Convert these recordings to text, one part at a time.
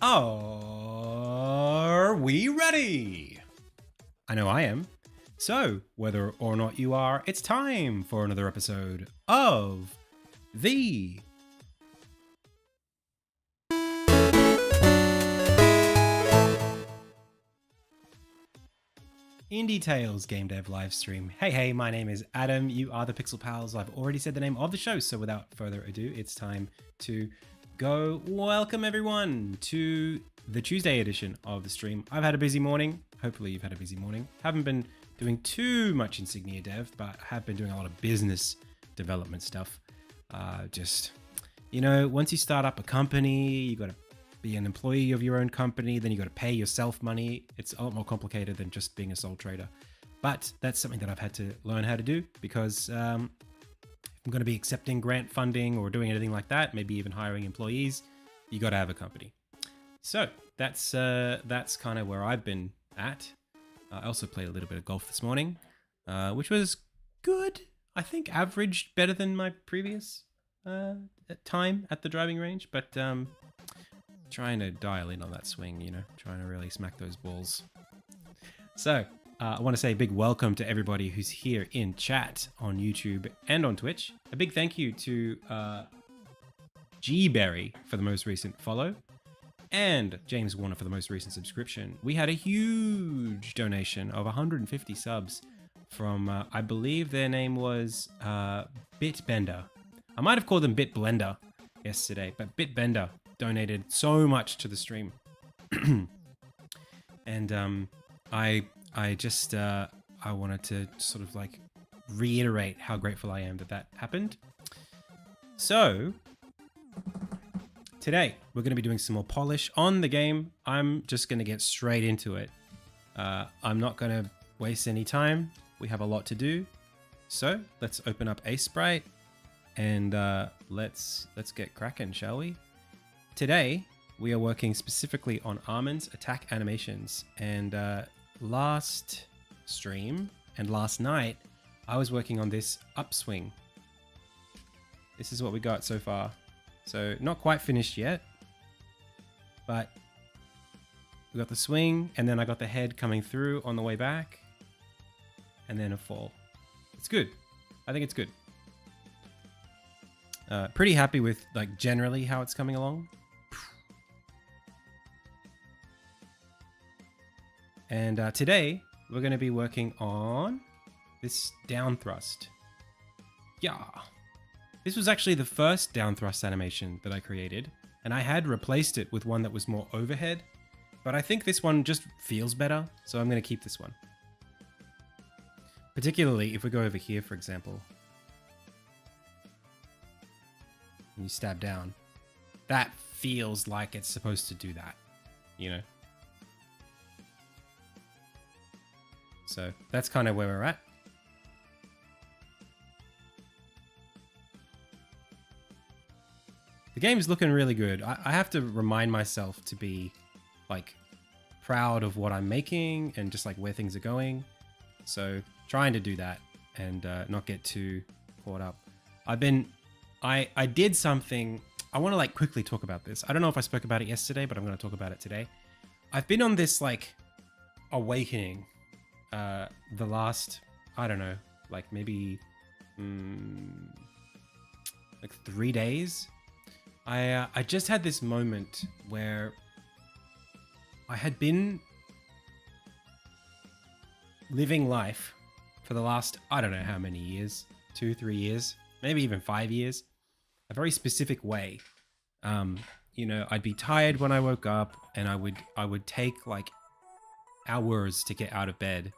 Are we ready? I know I am. So, whether or not you are, it's time for another episode of the Indie Tales Game Dev Livestream. Hey, my name is Adam. You are the Pixel Pals. I've already said the name of the show, so without further ado, it's time to go. Welcome everyone to the Tuesday edition of the stream. I've had a busy morning. Hopefully you've had a busy morning. Haven't been doing too much Insignia dev, but have been doing a lot of business development stuff. Just, you know, once you start up a company, you got to be an employee of your own company, then you got to pay yourself money. It's a lot more complicated than just being a sole trader. But that's something that I've had to learn how to do because if I'm going to be accepting grant funding or doing anything like that, maybe even hiring employees, you got to have a company. So that's kind of where I've been at. I also played a little bit of golf this morning, which was good. I think averaged better than my previous time at the driving range, but trying to dial in on that swing, you know, trying to really smack those balls. So I want to say a big welcome to everybody who's here in chat on YouTube and on Twitch. A big thank you to G-Berry for the most recent follow and James Warner for the most recent subscription. We had a huge donation of 150 subs from, I believe their name was Bitbender. I might have called them Bitblender yesterday, but Bitbender donated so much to the stream. And I wanted to sort of like reiterate how grateful I am that happened. So today we're going to be doing some more polish on the game. I'm just going to get straight into it. I'm not going to waste any time. We have a lot to do. So let's open up Sprite and let's get cracking, shall we? Today, we are working specifically on Armin's attack animations, and last stream and last night, I was working on this upswing. This is what we got so far. So not quite finished yet, but we got the swing, and then I got the head coming through on the way back, and then a fall. It's good. I think it's good. Pretty happy with like generally how it's coming along. And today, we're going to be working on this down thrust. Yeah. This was actually the first down thrust animation that I created, and I had replaced it with one that was more overhead, but I think this one just feels better, so I'm going to keep this one. Particularly if we go over here, for example, and you stab down, that feels like it's supposed to do that, you know? So that's kind of where we're at. The game's looking really good. I have to remind myself to be like proud of what I'm making and just like where things are going. So trying to do that and not get too caught up. I did something. I want to like quickly talk about this. I don't know if I spoke about it yesterday, but I'm going to talk about it today. I've been on this like awakening the last, I don't know, like maybe like 3 days. I just had this moment where I had been living life for the last, I don't know how many years, 2-3 years, maybe even 5 years, a very specific way. You know, I'd be tired when I woke up, and I would take like hours to get out of bed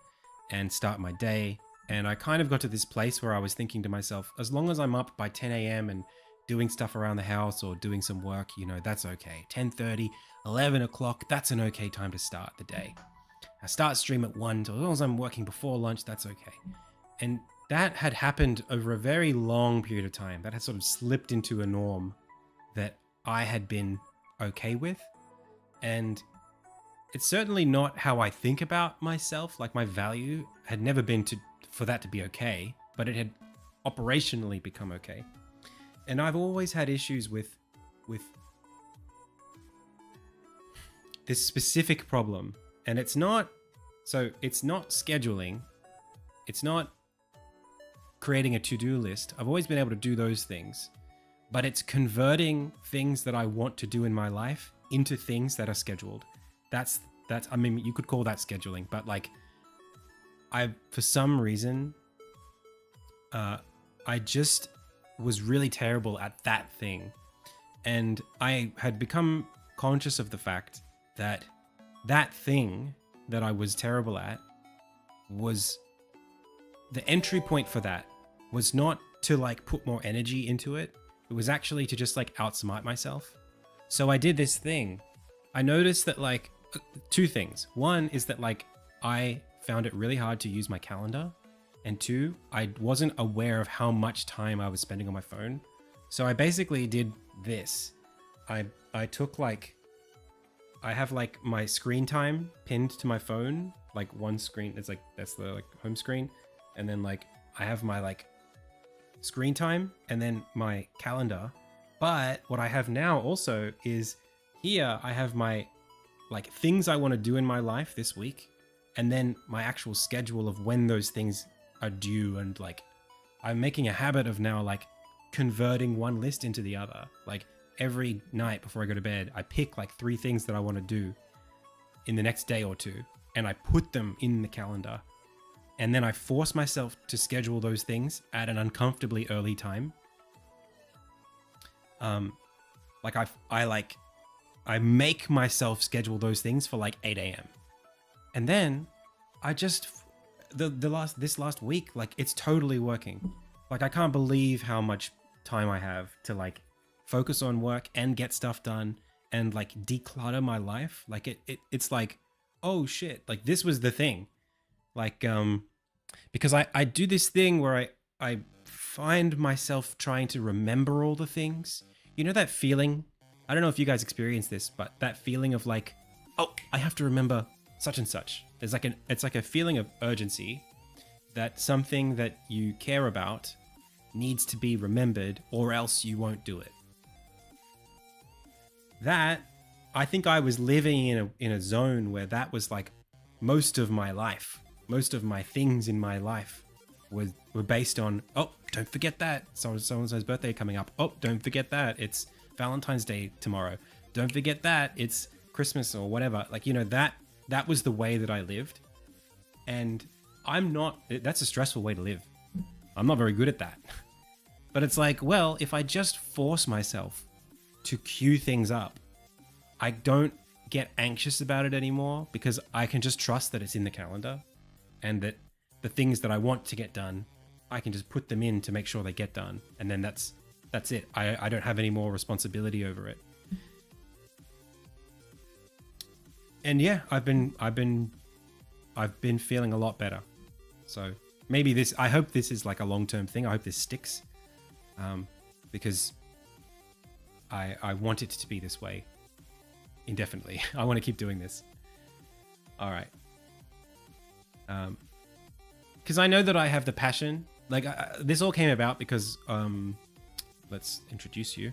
and start my day. And I kind of got to this place where I was thinking to myself, as long as I'm up by 10 a.m. and doing stuff around the house or doing some work, you know, that's okay. 10:30, 11 o'clock, that's an okay time to start the day. I start stream at 1, so as long as I'm working before lunch, that's okay. And that had happened over a very long period of time. That had sort of slipped into a norm that I had been okay with. And it's certainly not how I think about myself. Like, my value had never been for that to be okay, but it had operationally become okay. And I've always had issues with this specific problem, and it's not scheduling, it's not creating a to-do list. I've always been able to do those things, but it's converting things that I want to do in my life into things that are scheduled. That's I mean, you could call that scheduling, but like for some reason I just was really terrible at that thing, and I had become conscious of the fact that that thing that I was terrible at was the entry point for that was not to like put more energy into it. It was actually to just like outsmart myself. So I did this thing. I noticed that like two things. One is that like I found it really hard to use my calendar. And two, I wasn't aware of how much time I was spending on my phone. So I basically did this. I took like, I have like my screen time pinned to my phone, like one screen. It's like, that's the like home screen. And then like, I have my like screen time and then my calendar. But what I have now also is here I have my like things I want to do in my life this week. And then my actual schedule of when those things are due. And like, I'm making a habit of now like converting one list into the other. Like every night before I go to bed, I pick like 3 things that I want to do in the next day or two. And I put them in the calendar. And then I force myself to schedule those things at an uncomfortably early time. Like I make myself schedule those things for like 8 a.m. And then I just, this last week, like it's totally working. Like I can't believe how much time I have to like focus on work and get stuff done and like declutter my life. Like it's like, oh shit, like this was the thing. Like, because I do this thing where I find myself trying to remember all the things. You know that feeling? I don't know if you guys experience this, but that feeling of like, oh, I have to remember such and such. There's like it's like a feeling of urgency that something that you care about needs to be remembered or else you won't do it. That, I think I was living in a zone where that was like most of my life. Most of my things in my life were based on, oh, don't forget that. So-and-so's birthday coming up. Oh, don't forget that. It's Valentine's Day tomorrow. Don't forget that. It's Christmas or whatever. Like, you know, that was the way that I lived. And that's a stressful way to live. I'm not very good at that. But it's like, well, if I just force myself to queue things up, I don't get anxious about it anymore because I can just trust that it's in the calendar. And that the things that I want to get done, I can just put them in to make sure they get done. And then that's it. I don't have any more responsibility over it. And yeah, I've been feeling a lot better. So maybe I hope this is like a long-term thing. I hope this sticks. Because I want it to be this way indefinitely. I want to keep doing this. All right. Because I know that I have the passion. Like this all came about because let's introduce you.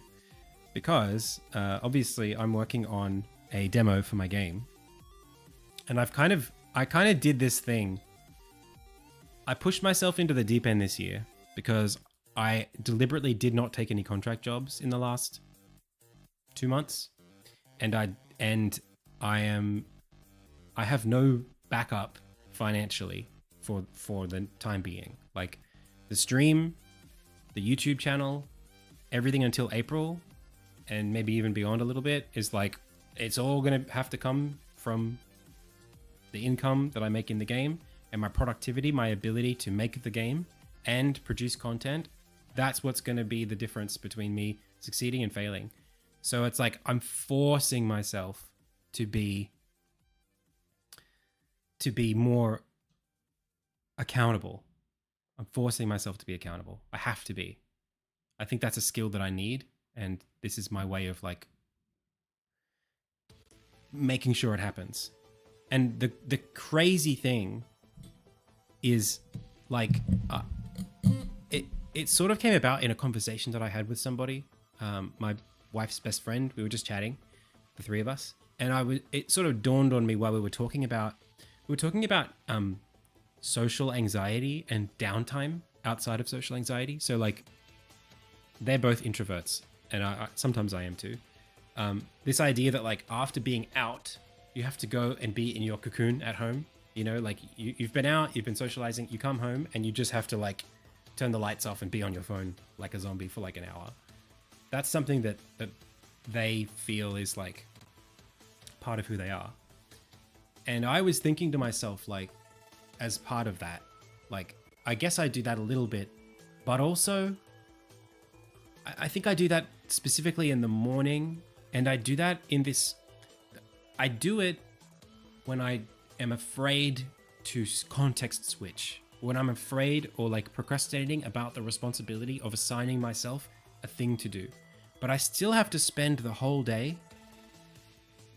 Because obviously I'm working on a demo for my game, and I kind of did this thing. I pushed myself into the deep end this year because I deliberately did not take any contract jobs in the last 2 months, and I have no backup financially for the time being. Like the stream, the YouTube channel, everything until April and maybe even beyond a little bit is like, it's all gonna have to come from the income that I make in the game and my productivity, my ability to make the game and produce content. That's what's gonna be the difference between me succeeding and failing. So it's like I'm forcing myself to be more accountable. I'm forcing myself to be accountable. I have to be. I think that's a skill that I need, and this is my way of like making sure it happens. And the crazy thing is like it sort of came about in a conversation that I had with somebody, my wife's best friend. We were just chatting, the three of us, And it sort of dawned on me while we were talking about social anxiety and downtime outside of social anxiety. So like, they're both introverts, and sometimes I am too. This idea that like after being out, you have to go and be in your cocoon at home. You know, like you've been out, you've been socializing, you come home and you just have to like turn the lights off and be on your phone like a zombie for like an hour. That's something that they feel is like part of who they are. And I was thinking to myself, like, as part of that, like, I guess I do that a little bit, but also I think I do that specifically in the morning, and I do that I do it when I am afraid to context switch, when I'm afraid or like procrastinating about the responsibility of assigning myself a thing to do. But I still have to spend the whole day,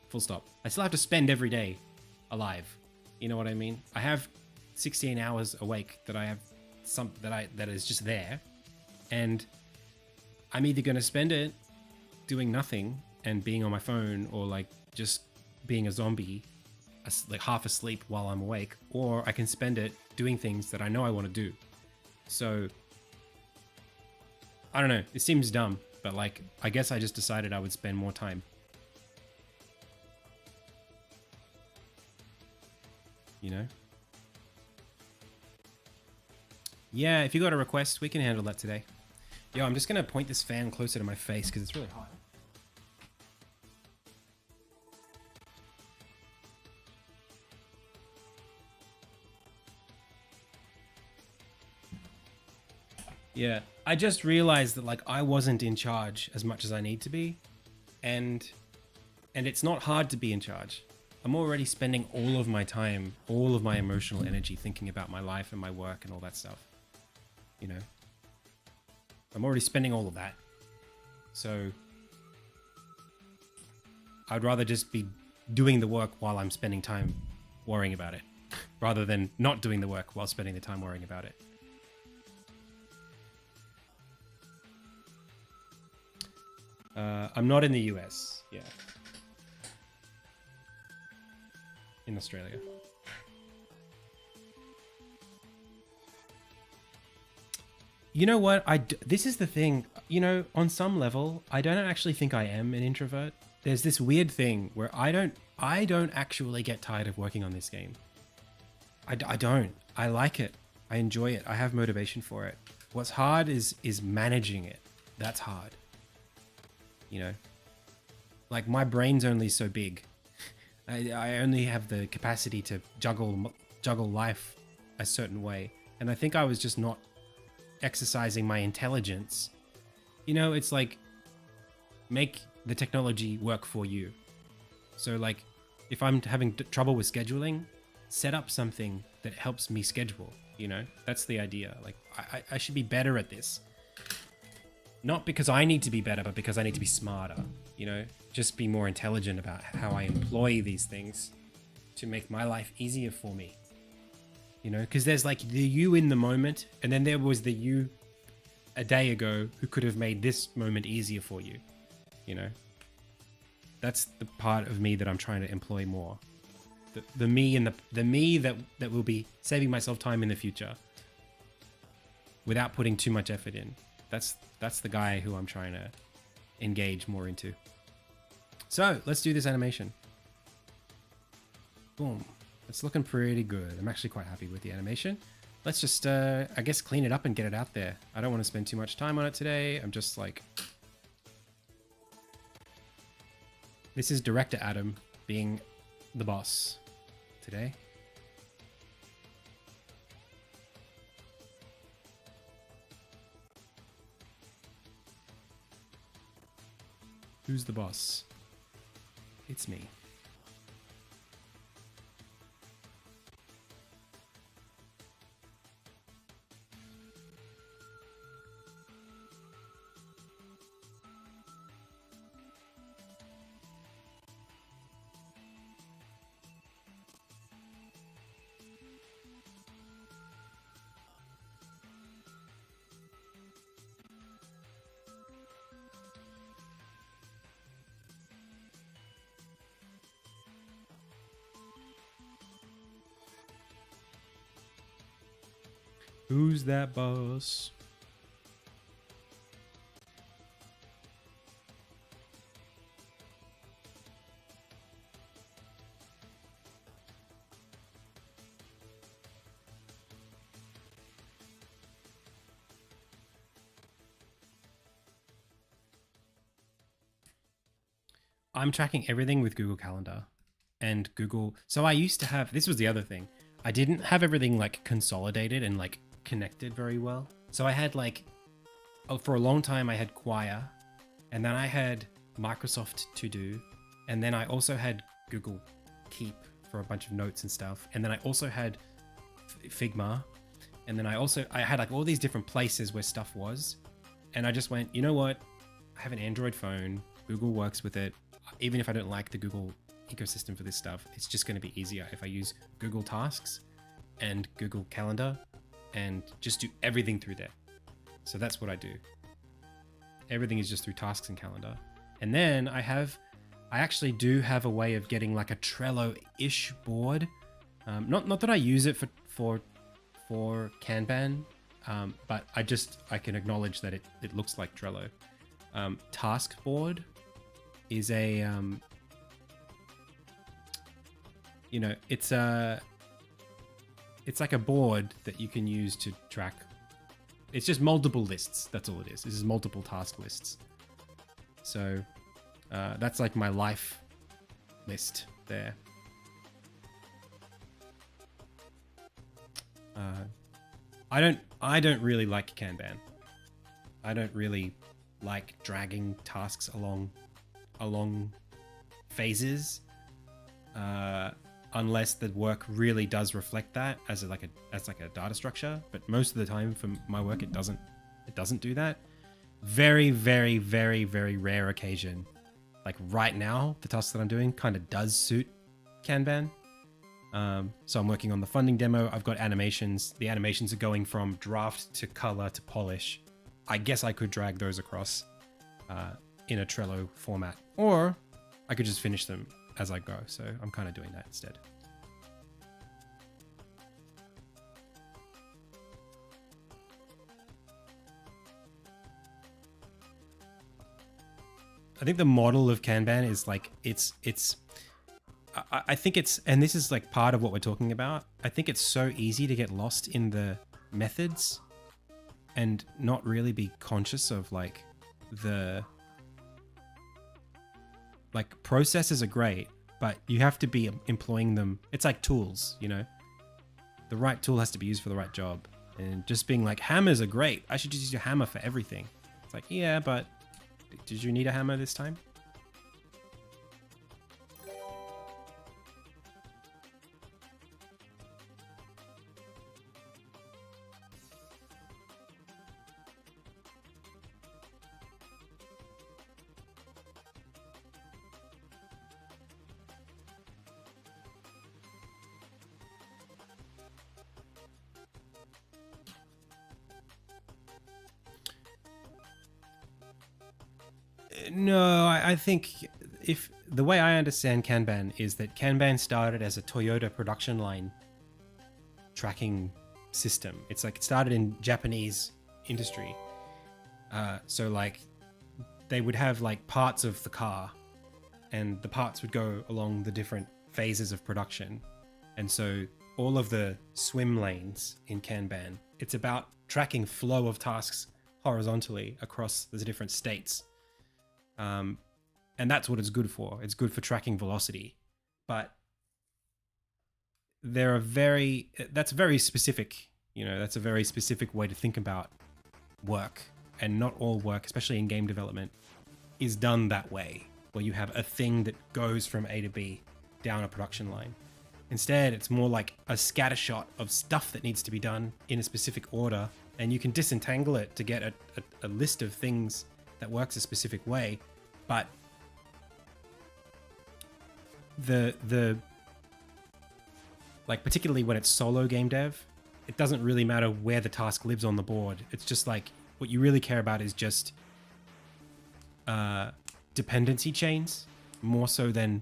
full stop. I still have to spend every day alive. You know what I mean? I have 16 hours awake that I have that is just there, and I'm either going to spend it doing nothing and being on my phone, or like just being a zombie, like half asleep while I'm awake, or I can spend it doing things that I know I want to do. So I don't know, it seems dumb, but like, I guess I just decided I would spend more time. You know? Yeah, if you got a request, we can handle that today. Yo, I'm just gonna point this fan closer to my face because it's really hot. Yeah, I just realized that like I wasn't in charge as much as I need to be, and it's not hard to be in charge. I'm already spending all of my time, all of my emotional energy thinking about my life and my work and all that stuff. You know, I'm already spending all of that. So I'd rather just be doing the work while I'm spending time worrying about it, rather than not doing the work while spending the time worrying about it. I'm not in the US. Yeah. In Australia. You know what? This is the thing. You know, on some level, I don't actually think I am an introvert. There's this weird thing where I don't actually get tired of working on this game. I don't. I like it. I enjoy it. I have motivation for it. What's hard is managing it. That's hard. You know, like my brain's only so big. I only have the capacity to juggle life a certain way. And I think I was just not exercising my intelligence. You know, it's like, make the technology work for you. So like, if I'm having trouble with scheduling, set up something that helps me schedule, you know? That's the idea. Like, I should be better at this. Not because I need to be better, but because I need to be smarter, you know? Just be more intelligent about how I employ these things to make my life easier for me. You know, because there's like the you in the moment, and then there was the you a day ago who could have made this moment easier for you. You know, that's the part of me that I'm trying to employ more. The me and the me that will be saving myself time in the future without putting too much effort in. That's the guy who I'm trying to engage more into. So let's do this animation. Boom. It's looking pretty good. I'm actually quite happy with the animation. Let's just, I guess, clean it up and get it out there. I don't want to spend too much time on it today. I'm just like... This is Director Adam being the boss today. Who's the boss? It's me. Who's that boss? I'm tracking everything with Google Calendar and Google. So I used to have, this was the other thing. I didn't have everything like consolidated and like connected very well. So I had like, for a long time I had Choir, and then I had Microsoft To Do, and then I also had Google Keep for a bunch of notes and stuff. And then I also had Figma. And then I had like all these different places where stuff was. And I just went, you know what? I have an Android phone. Google works with it. Even if I don't like the Google ecosystem for this stuff, it's just going to be easier if I use Google Tasks and Google Calendar and just do everything through there. So that's what I do. Everything is just through Tasks and Calendar. And then I actually do have a way of getting like a Trello-ish board. Not that I use it for Kanban, but I can acknowledge that it looks like Trello. Task board is a it's like a board that you can use to track. It's just multiple lists. That's all it is. This is multiple task lists. So that's like my life list there. I don't really like Kanban. I don't really like dragging tasks along phases, unless the work really does reflect that as like a data structure. But most of the time for my work, it doesn't do that. Very, very, very, very rare occasion. Like right now, the task that I'm doing kind of does suit Kanban. So I'm working on the funding demo. I've got animations. The animations are going from draft to color to polish. I guess I could drag those across in a Trello format, or I could just finish them as I go. So I'm kind of doing that instead. I think the model of Kanban is like, I think it's, and this is like part of what we're talking about. I think it's so easy to get lost in the methods and not really be conscious of like processes are great, but you have to be employing them. It's like tools, you know, the right tool has to be used for the right job. And just being like, hammers are great, I should just use a hammer for everything. It's like, yeah, but did you need a hammer this time? No, I think if the way I understand Kanban is that Kanban started as a Toyota production line tracking system. It's like it started in Japanese industry. So like they would have like parts of the car, and the parts would go along the different phases of production. And so all of the swim lanes in Kanban, it's about tracking flow of tasks horizontally across the different states. And that's what it's good for. It's good for tracking velocity, but that's very specific, you know, that's a very specific way to think about work, and not all work, especially in game development, is done that way, where you have a thing that goes from A to B down a production line. Instead, it's more like a scattershot of stuff that needs to be done in a specific order, and you can disentangle it to get a list of things that works a specific way. But the like, particularly when it's solo game dev, it doesn't really matter where the task lives on the board. It's just like, what you really care about is just dependency chains, more so than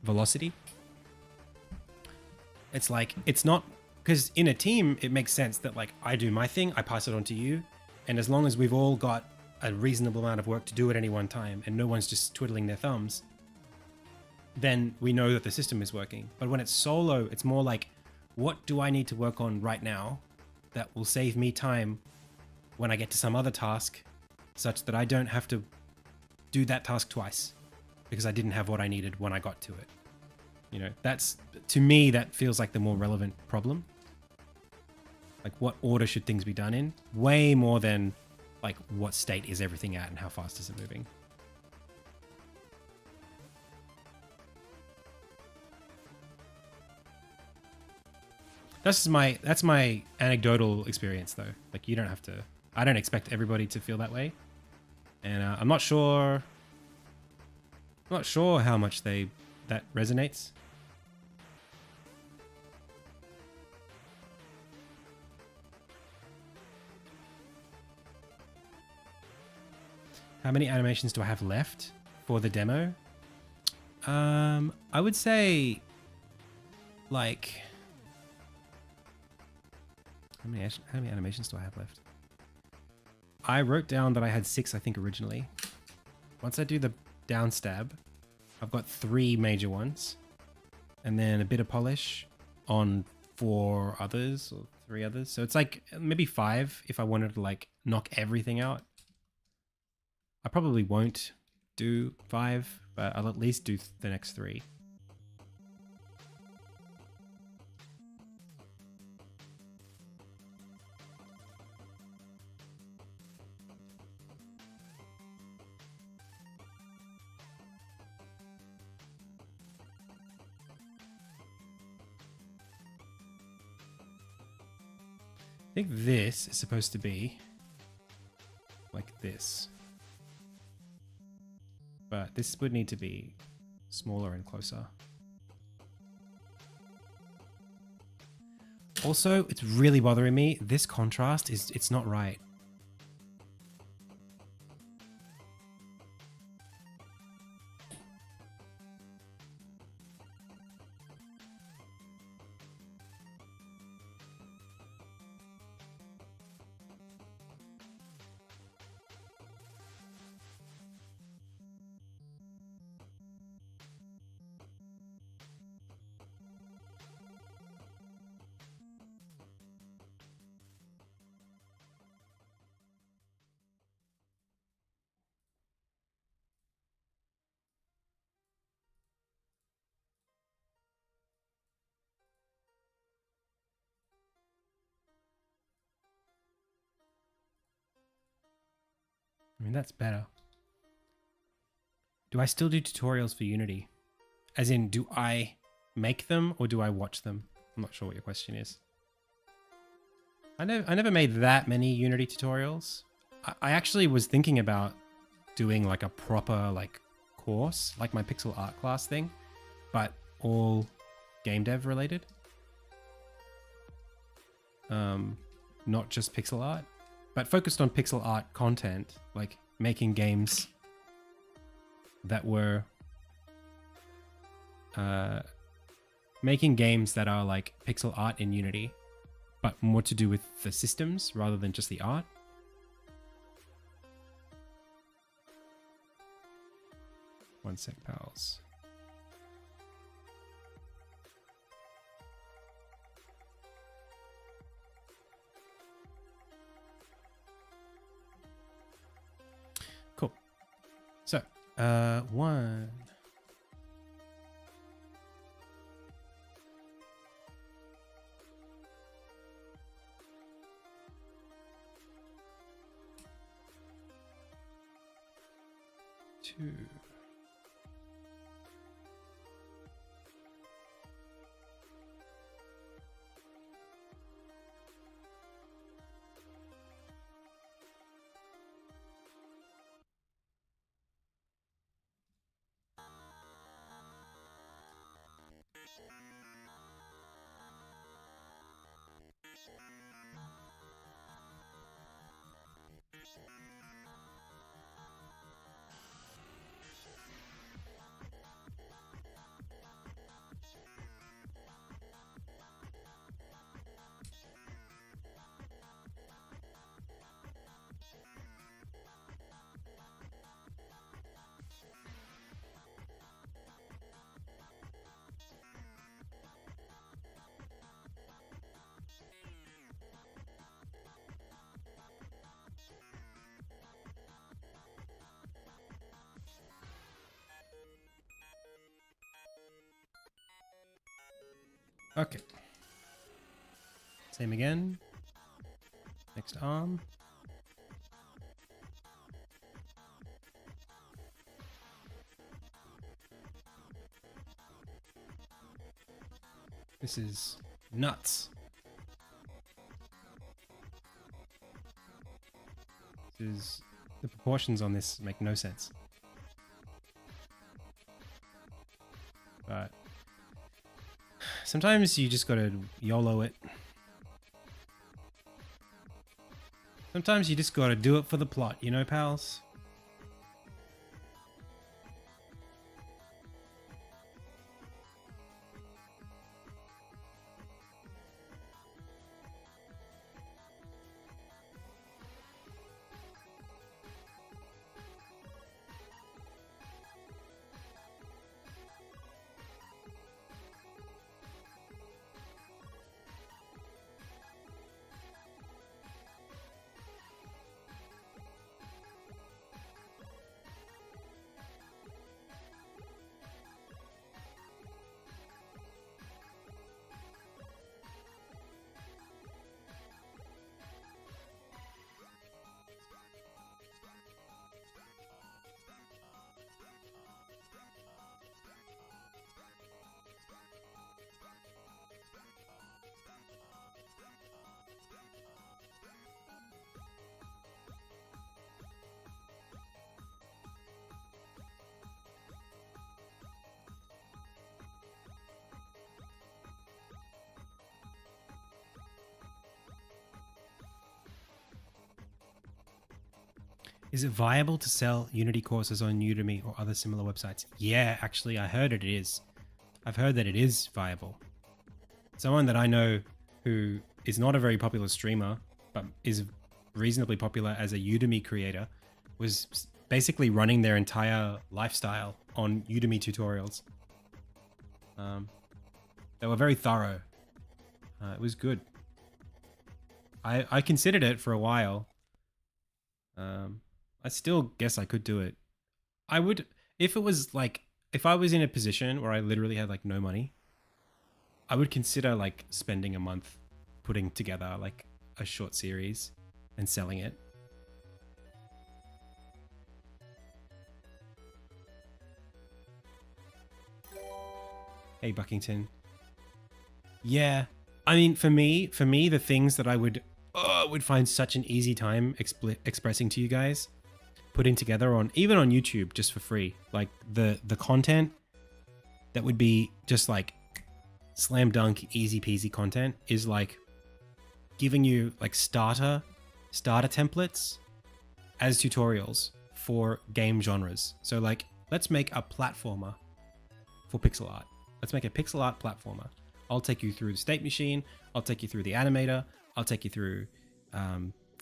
velocity. It's like, it's not because in a team, it makes sense that like I do my thing, I pass it on to you. And as long as we've all got a reasonable amount of work to do at any one time and no one's just twiddling their thumbs, then we know that the system is working. But when it's solo, it's more like, what do I need to work on right now that will save me time when I get to some other task, such that I don't have to do that task twice because I didn't have what I needed when I got to it. You know, that's, to me, that feels like the more relevant problem. Like, what order should things be done in? Way more than like what state is everything at and how fast is it moving. That's my anecdotal experience though. Like, you don't have to, I don't expect everybody to feel that way. And I'm not sure how much that resonates. How many animations do I have left for the demo? I would say like, how many animations do I have left? I wrote down that I had 6, I think, originally. Once I do the down stab, I've got 3 major ones, and then a bit of polish on 4 others or 3 others. So it's like maybe 5 if I wanted to like knock everything out. I probably won't do 5, but I'll at least do the next 3. I think this is supposed to be like this. But this would need to be smaller and closer. Also, it's really bothering me. This contrast it's not right. I mean, that's better. Do I still do tutorials for Unity? As in, do I make them or do I watch them? I'm not sure what your question is. I never made that many Unity tutorials. I actually was thinking about doing like a proper like course, like my pixel art class thing, but all game dev related. Not just pixel art, but focused on pixel art content, like making games that were making games that are like pixel art in Unity, but more to do with the systems rather than just the art. One sec, pals. Cool. So, 1. Two. Okay. Same again. Next arm. This is nuts. The proportions on this make no sense. But sometimes you just gotta YOLO it. Sometimes you just gotta do it for the plot, you know, pals? Is it viable to sell Unity courses on Udemy or other similar websites? Yeah, actually, I heard it is. I've heard that it is viable. Someone that I know who is not a very popular streamer, but is reasonably popular as a Udemy creator, was basically running their entire lifestyle on Udemy tutorials. They were very thorough. It was good. I considered it for a while. I still guess I could do it. I would, if it was like, if I was in a position where I literally had like no money, I would consider like spending a month putting together like a short series and selling it. Hey, Buckington. Yeah. I mean, for me, the things that I would find such an easy time expressing to you guys, putting together on, even on YouTube, just for free, like the content that would be just like slam dunk, easy peasy content, is like giving you like starter templates as tutorials for game genres. So like, let's make a platformer for pixel art. Let's make a pixel art platformer. I'll take you through the state machine. I'll take you through the animator. I'll take you through,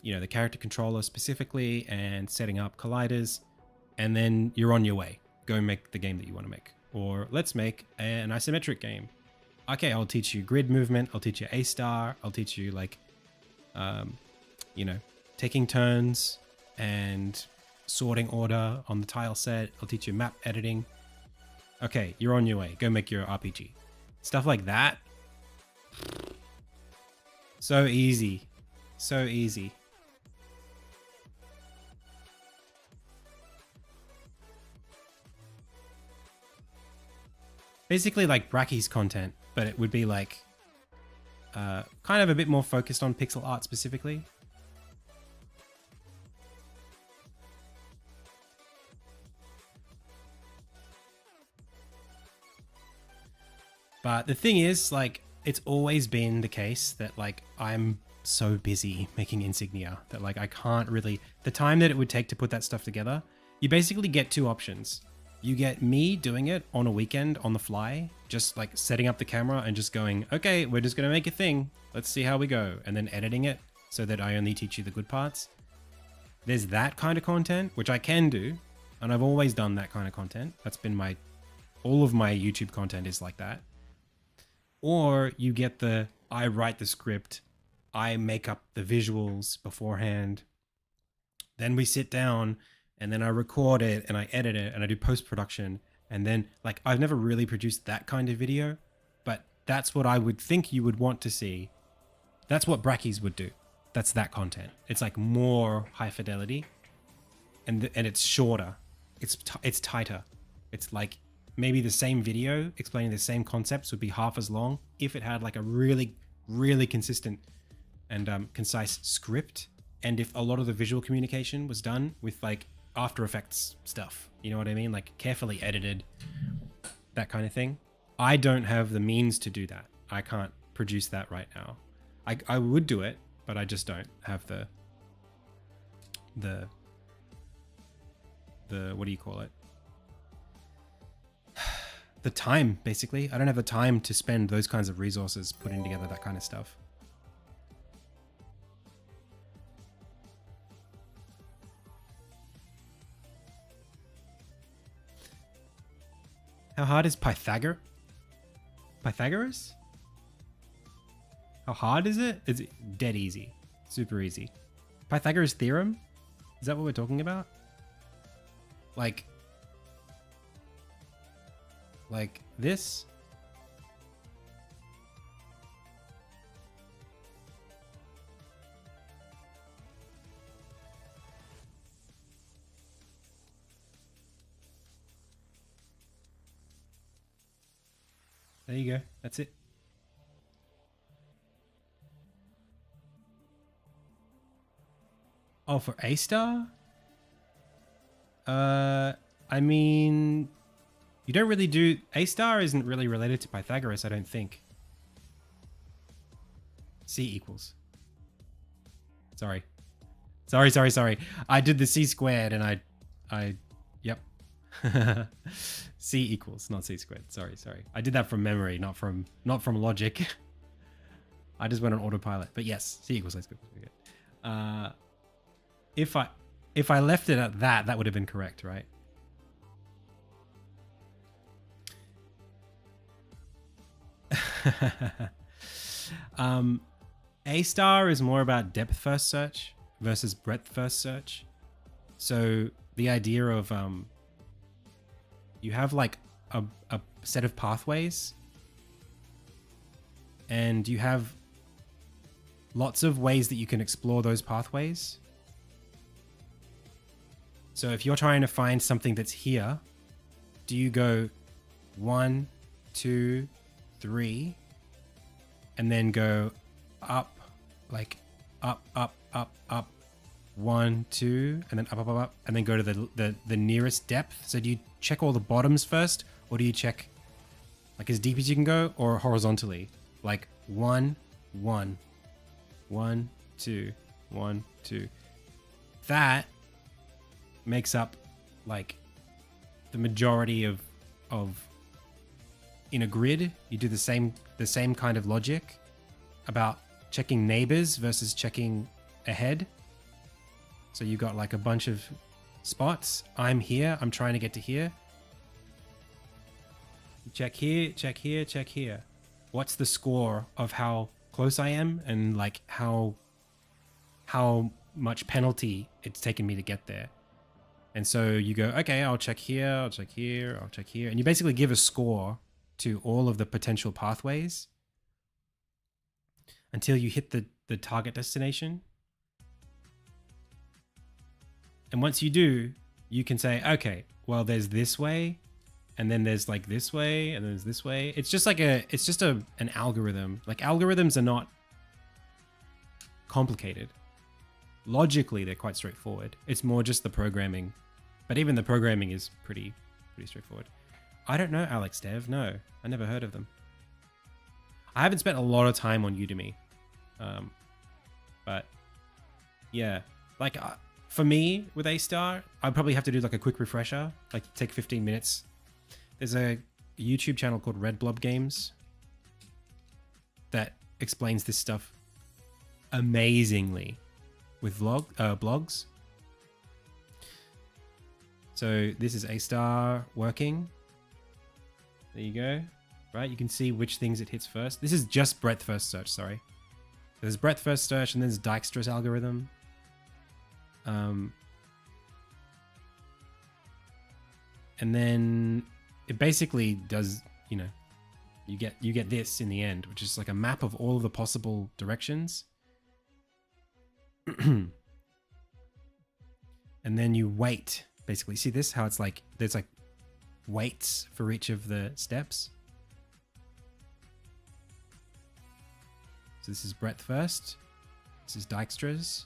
you know, the character controller specifically and setting up colliders. And then you're on your way. Go make the game that you want to make. Or let's make an isometric game. Okay, I'll teach you grid movement. I'll teach you A-star. I'll teach you like, you know, taking turns and sorting order on the tile set. I'll teach you map editing. Okay, you're on your way. Go make your RPG. Stuff like that. So easy. So easy. Basically like Bracky's content, but it would be like kind of a bit more focused on pixel art specifically. But the thing is, like, it's always been the case that like I'm so busy making Insignia that like I can't really, the time that it would take to put that stuff together, you basically get two options. You get me doing it on a weekend on the fly, just like setting up the camera and just going, okay, we're just going to make a thing. Let's see how we go. And then editing it so that I only teach you the good parts. There's that kind of content, which I can do. And I've always done that kind of content. That's been all of my YouTube content is like that. Or you get the, I write the script, I make up the visuals beforehand, then we sit down and then I record it and I edit it and I do post-production. And then like, I've never really produced that kind of video, but that's what I would think you would want to see. That's what brackies would do. That's that content. It's like more high fidelity, and it's shorter. It's tighter. It's like maybe the same video explaining the same concepts would be half as long if it had like a really, really consistent and concise script, and if a lot of the visual communication was done with like After Effects stuff. You know what I mean? Like carefully edited, that kind of thing. I don't have the means to do that. I can't produce that right now. I would do it, but I just don't have the what do you call it? The time, basically. I don't have the time to spend those kinds of resources putting together that kind of stuff. How hard is Pythagoras? How hard is it? It's dead easy. Super easy. Pythagoras theorem? Is that what we're talking about? Like this? There you go. That's it. Oh, for A-star? I mean, you don't really do... A-star isn't really related to Pythagoras, I don't think. C equals. Sorry. Sorry. I did the C squared and yep. C equals, not C squared. Sorry. I did that from memory, not from logic. I just went on autopilot. But yes, C equals, that's good. If I left it at that, that would have been correct, right? A-star is more about depth first search versus breadth first search. So the idea of you have like a set of pathways, and you have lots of ways that you can explore those pathways. So if you're trying to find something that's here, do you go 1, 2, 3, and then go up, like up, 1, 2, and then up, and then go to the nearest depth? So do you check all the bottoms first, or do you check like as deep as you can go, or horizontally, like 1, 1, 1, 2, 1, 2? That makes up like the majority of in a grid. You do the same kind of logic about checking neighbors versus checking ahead. So you got like a bunch of spots. I'm here, I'm trying to get to here. Check here, check here, check here. What's the score of how close I am, and like how much penalty it's taken me to get there? And so you go, okay, I'll check here, I'll check here, I'll check here. And you basically give a score to all of the potential pathways until you hit the target destination. And once you do, you can say, okay, well, there's this way, and then there's like this way, and there's this way. It's just like an algorithm. Like algorithms are not complicated. Logically, they're quite straightforward. It's more just the programming. But even the programming is pretty straightforward. I don't know Alex Dev. No, I never heard of them. I haven't spent a lot of time on Udemy. But yeah, like for me with A-star, I'd probably have to do like a quick refresher, like take 15 minutes. There's a YouTube channel called Red Blob Games that explains this stuff amazingly with blogs. So this is A-star working. There you go. Right, you can see which things it hits first. This is just breadth first search, sorry. There's breadth first search, and there's Dijkstra's algorithm. And then it basically does, you know, You get this in the end, which is like a map of all of the possible directions. And then you weight, basically. See this? How it's like, there's like weights for each of the steps. So this is breadth first. This is Dijkstra's.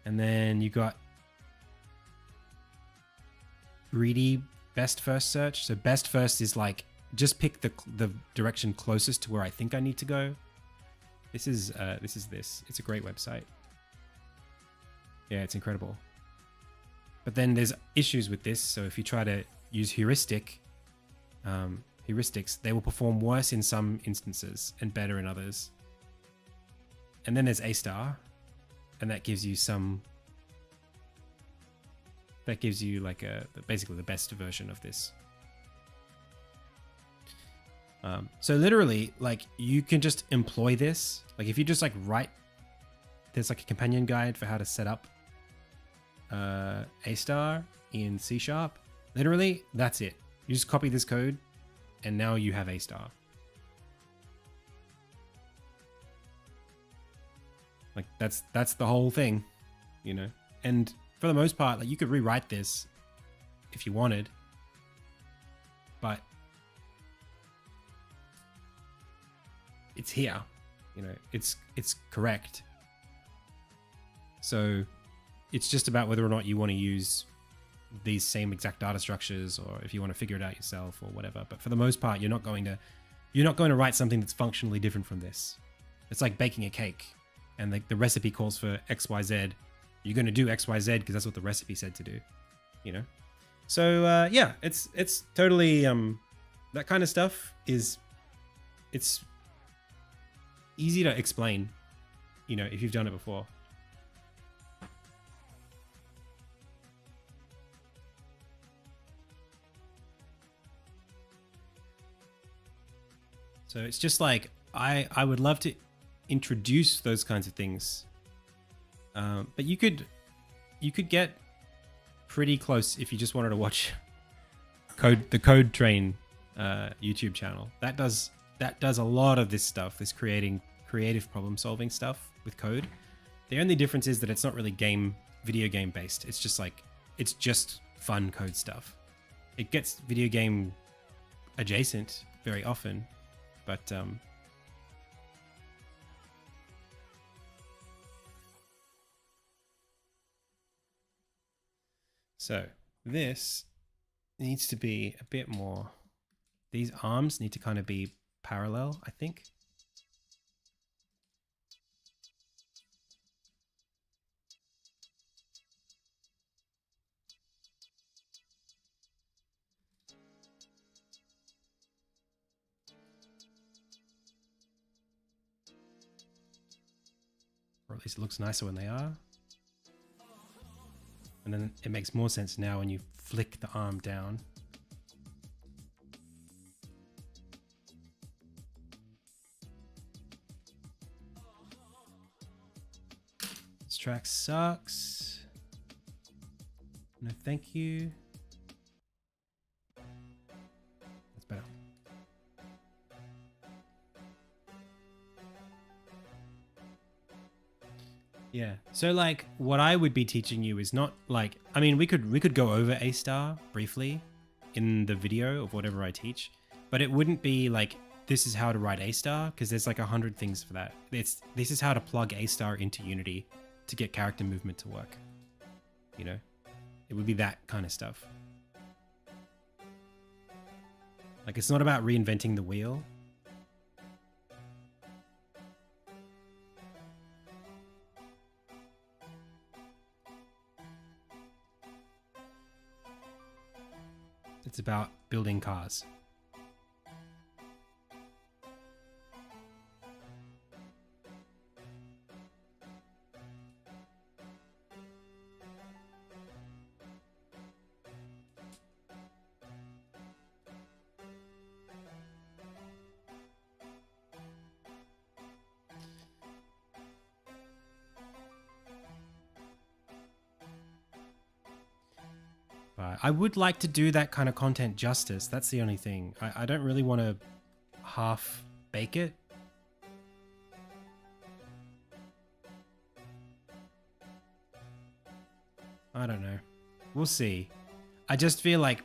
And then you got greedy best first search. So best first is like, just pick the direction closest to where I think I need to go. This is this. It's a great website. Yeah, it's incredible. But then there's issues with this. So if you try to use heuristics, they will perform worse in some instances and better in others. And then there's A star, and that gives you like basically the best version of this. So literally, like, you can just employ this. Like, if you just like write, there's like a companion guide for how to set up A star in C#. Literally, that's it. You just copy this code, and now you have A star. Like, that's the whole thing, you know. And for the most part, like, you could rewrite this if you wanted, but it's here, you know. It's correct. So it's just about whether or not you want to use these same exact data structures, or if you want to figure it out yourself or whatever. But for the most part, you're not going to write something that's functionally different from this. It's like baking a cake, and like the recipe calls for XYZ. You're going to do XYZ because that's what the recipe said to do, you know? So yeah, it's totally that kind of stuff it's easy to explain, you know, if you've done it before. So it's just like, I would love to introduce those kinds of things. But you could get pretty close if you just wanted to watch the Code Train YouTube channel. That does a lot of this stuff, this creative problem solving stuff with code. The only difference is that it's not really video game based. It's just like, it's just fun code stuff. It gets video game adjacent very often, but so this needs to be a bit more, these arms need to kind of be parallel, I think. Or at least it looks nicer when they are. And then it makes more sense now when you flick the arm down. This track sucks. No, thank you. That's better. Yeah. So like, what I would be teaching you is not like, I mean, we could go over A star briefly in the video of whatever I teach, but it wouldn't be like, this is how to write A star, because there's like 100 things for that. This is how to plug A star into Unity to get character movement to work. You know, it would be that kind of stuff. Like, it's not about reinventing the wheel. It's about building cars. But I would like to do that kind of content justice. That's the only thing. I don't really want to half bake it. I don't know. We'll see. I just feel like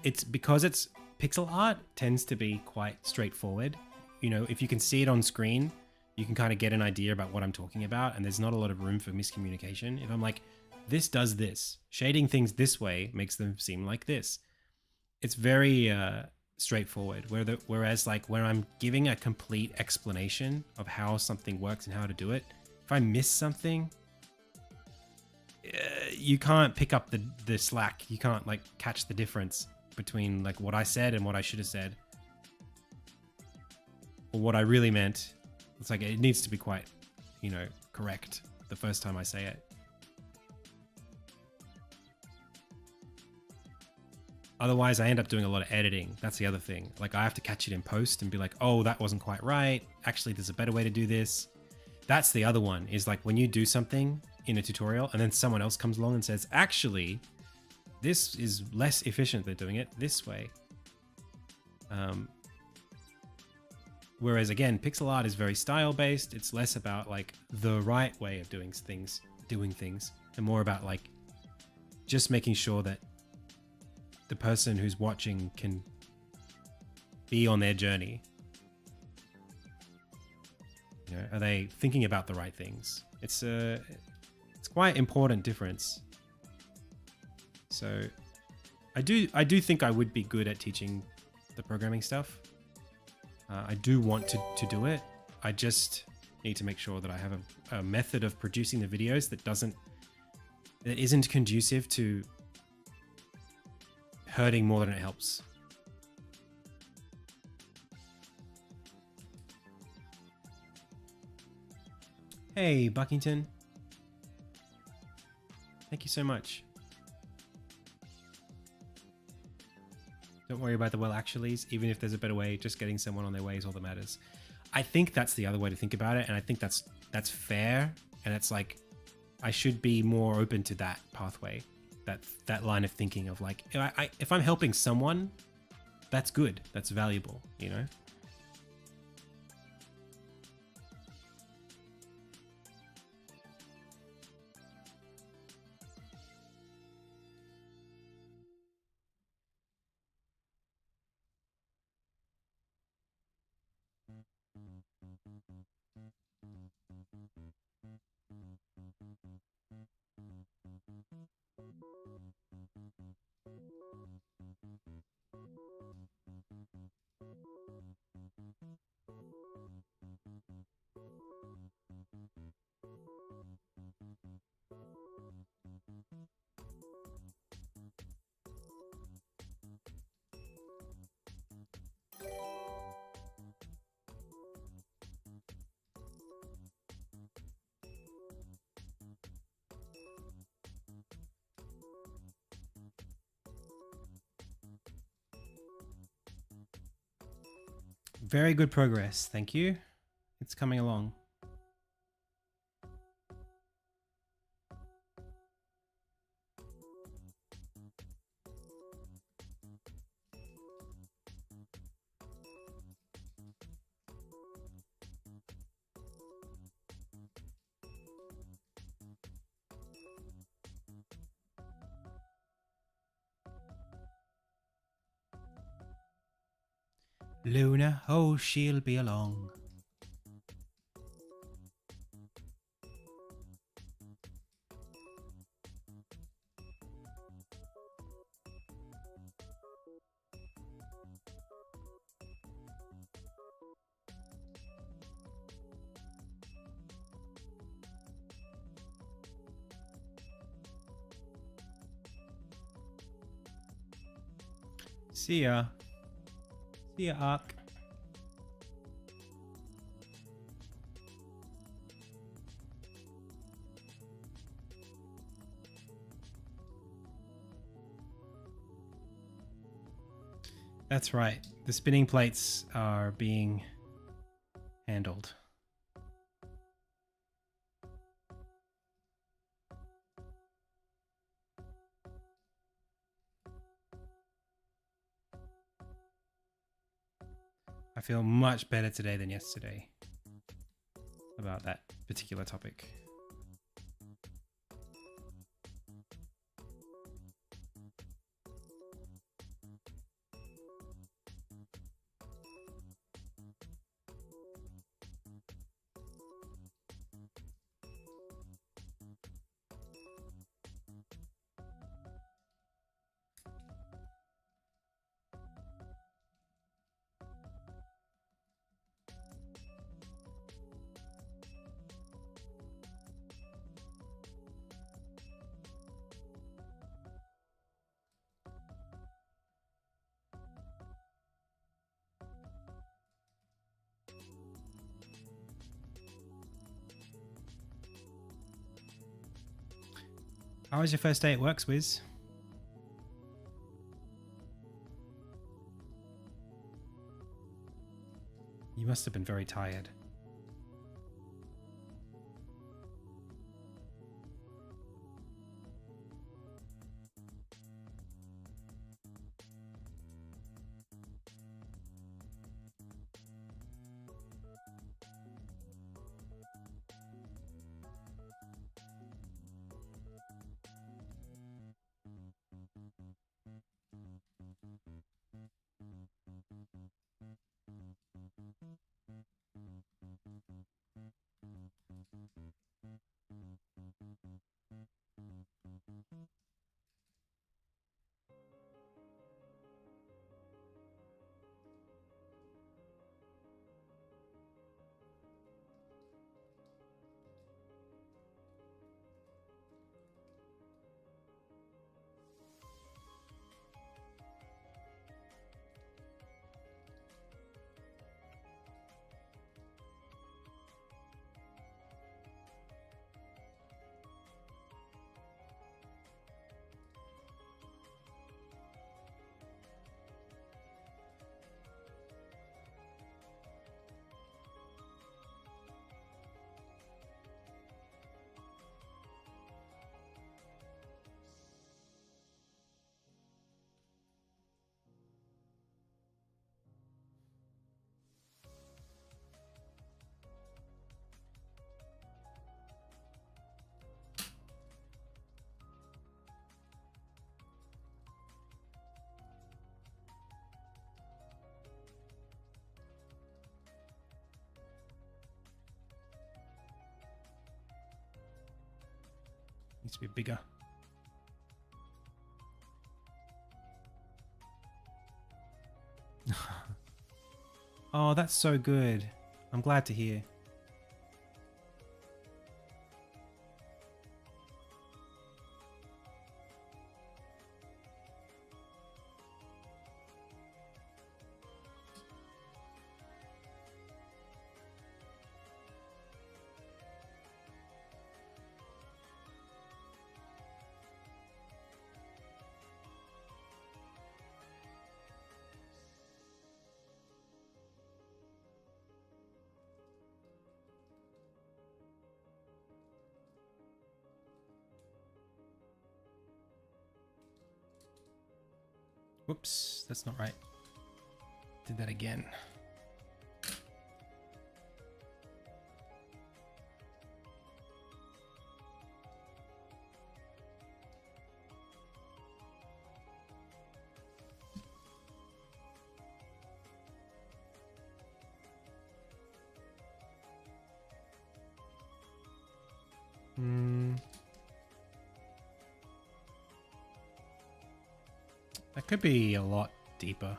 it's because it's pixel art tends to be quite straightforward. You know, if you can see it on screen, you can kind of get an idea about what I'm talking about, and there's not a lot of room for miscommunication. If I'm like, this does this, shading things this way makes them seem like this. It's very straightforward. Whereas like when I'm giving a complete explanation of how something works and how to do it, if I miss something, you can't pick up the slack. You can't like catch the difference between like what I said and what I should have said, or what I really meant. It's like it needs to be quite, you know, correct the first time I say it. Otherwise, I end up doing a lot of editing. That's the other thing. Like I have to catch it in post and be like, oh, that wasn't quite right. Actually, there's a better way to do this. That's the other one, is like when you do something in a tutorial and then someone else comes along and says, actually, this is less efficient than doing it this way. Whereas again, pixel art is very style based. It's less about like the right way of doing things, and more about like just making sure that the person who's watching can be on their journey. You know, are they thinking about the right things? It's quite important difference. So I do think I would be good at teaching the programming stuff. I do want to do it. I just need to make sure that I have a method of producing the videos that isn't conducive to hurting more than it helps. Hey, Buckington. Thank you so much. Don't worry about the well actuallys. Even if there's a better way, just getting someone on their way is all that matters. I think that's the other way to think about it, and I think that's fair. And it's like I should be more open to that pathway, that line of thinking of like, if I'm helping someone, that's good, that's valuable, you know. Very good progress, thank you. It's coming along. Luna, oh, she'll be along. See ya. See ya, Ark. That's right. The spinning plates are being handled. I feel much better today than yesterday about that particular topic. How was your first day at work, Swizz? You must have been very tired. Needs to be bigger. Oh, that's so good. I'm glad to hear. Whoops, that's not right. Did that again. That could be a lot deeper.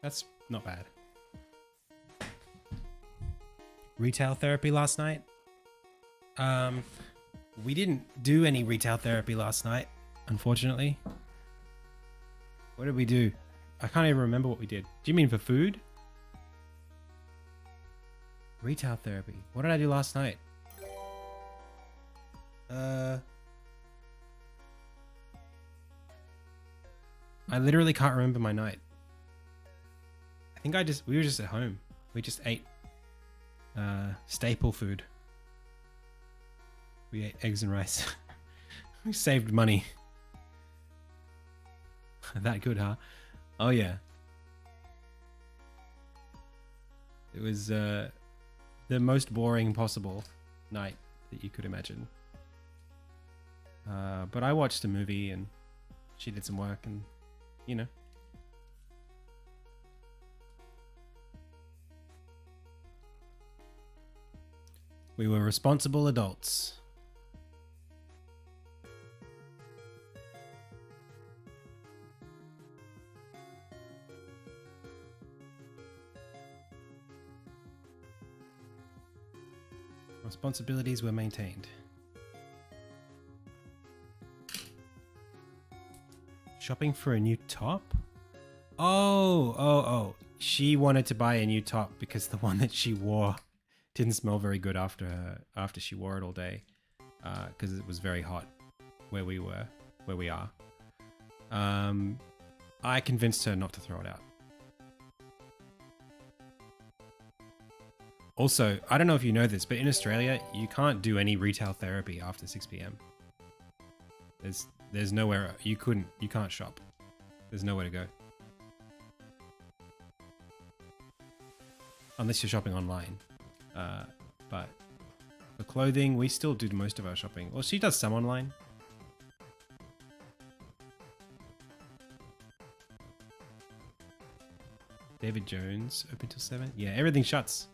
That's not bad. Retail therapy last night? We didn't do any retail therapy last night, unfortunately. What did we do? I can't even remember what we did. Do you mean for food? Retail therapy. What did I do last night? I literally can't remember my night. I think we were just at home. We just ate staple food. We ate eggs and rice. We saved money. That good, huh? Oh yeah. It was the most boring possible night that you could imagine. But I watched a movie and she did some work and, you know. We were responsible adults. Responsibilities were maintained. Shopping for a new top? Oh. She wanted to buy a new top because the one that she wore didn't smell very good after she wore it all day. Because it was very hot where we are. I convinced her not to throw it out. Also, I don't know if you know this, but in Australia, you can't do any retail therapy after 6 p.m. There's nowhere you can't shop. There's nowhere to go. Unless you're shopping online. But for clothing, we still do most of our shopping. Well, she does some online. David Jones, open till 7. Yeah, everything shuts.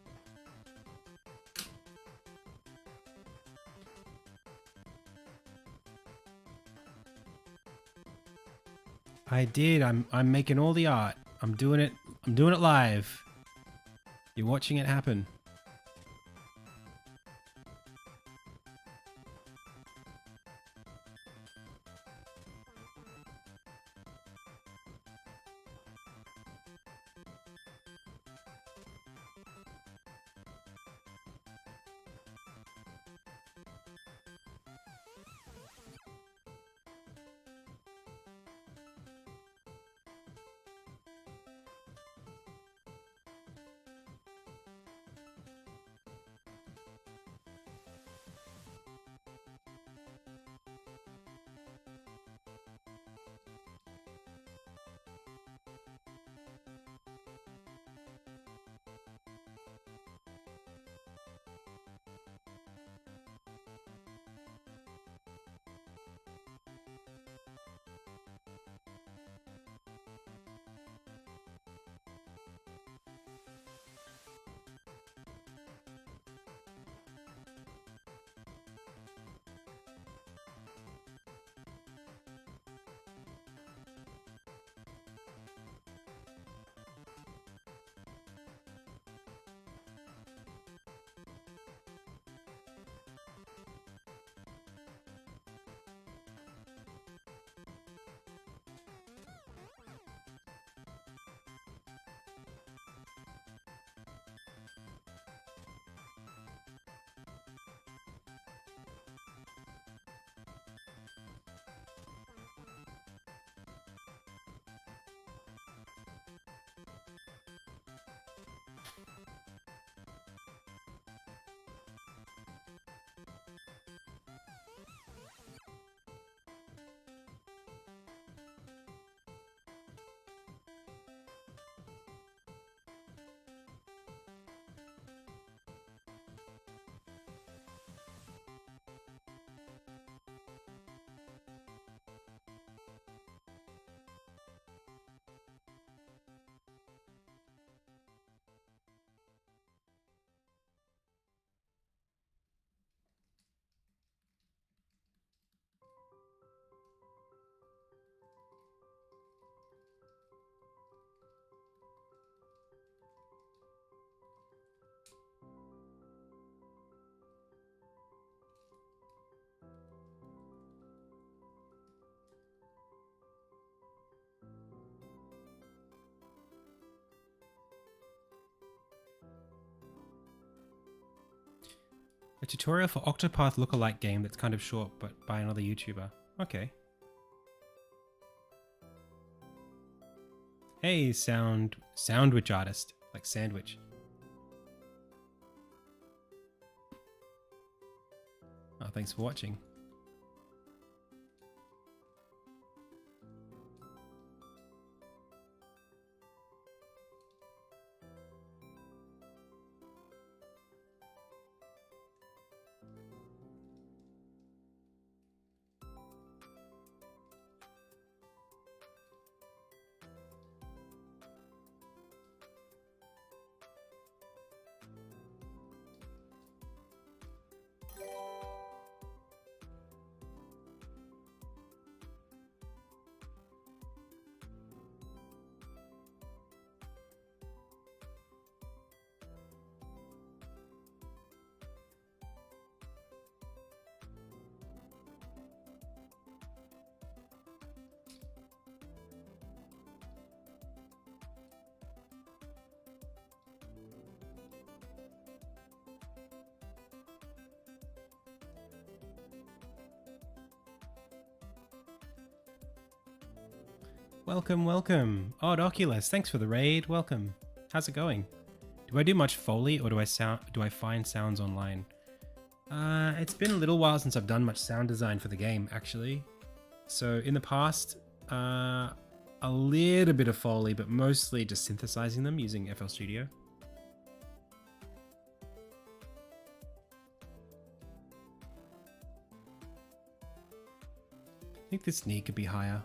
I did. I'm making all the art. I'm doing it live. You're watching it happen. A tutorial for Octopath lookalike game that's kind of short, but by another YouTuber. Okay. Hey, sandwich artist, like sandwich. Oh, thanks for watching. Welcome, welcome. Odd Oculus, thanks for the raid. Welcome. How's it going? Do I do much Foley or do I find sounds online? It's been a little while since I've done much sound design for the game, actually. So in the past, a little bit of Foley, but mostly just synthesizing them using FL Studio. I think this knee could be higher.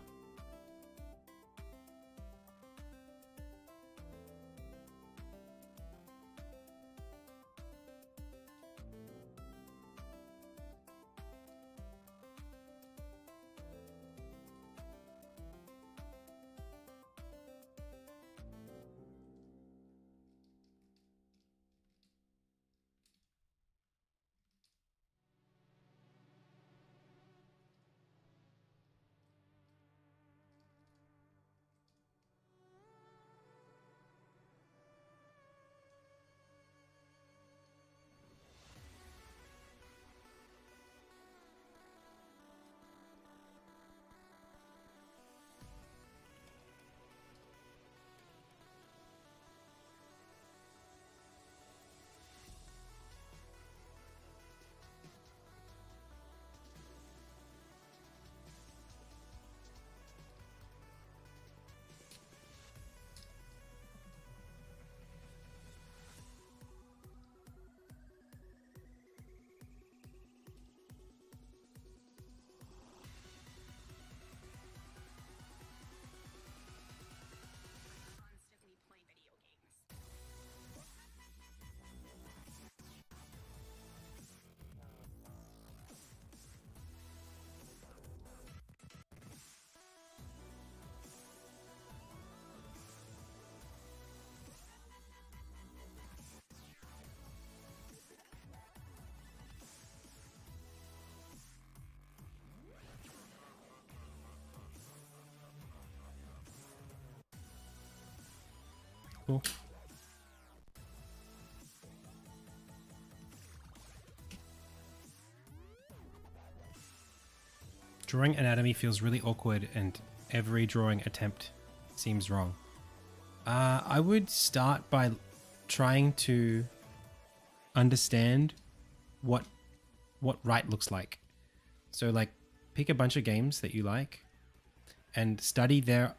Cool. Drawing anatomy feels really awkward and every drawing attempt seems wrong. I would start by trying to understand what right looks like. So like pick a bunch of games that you like and study their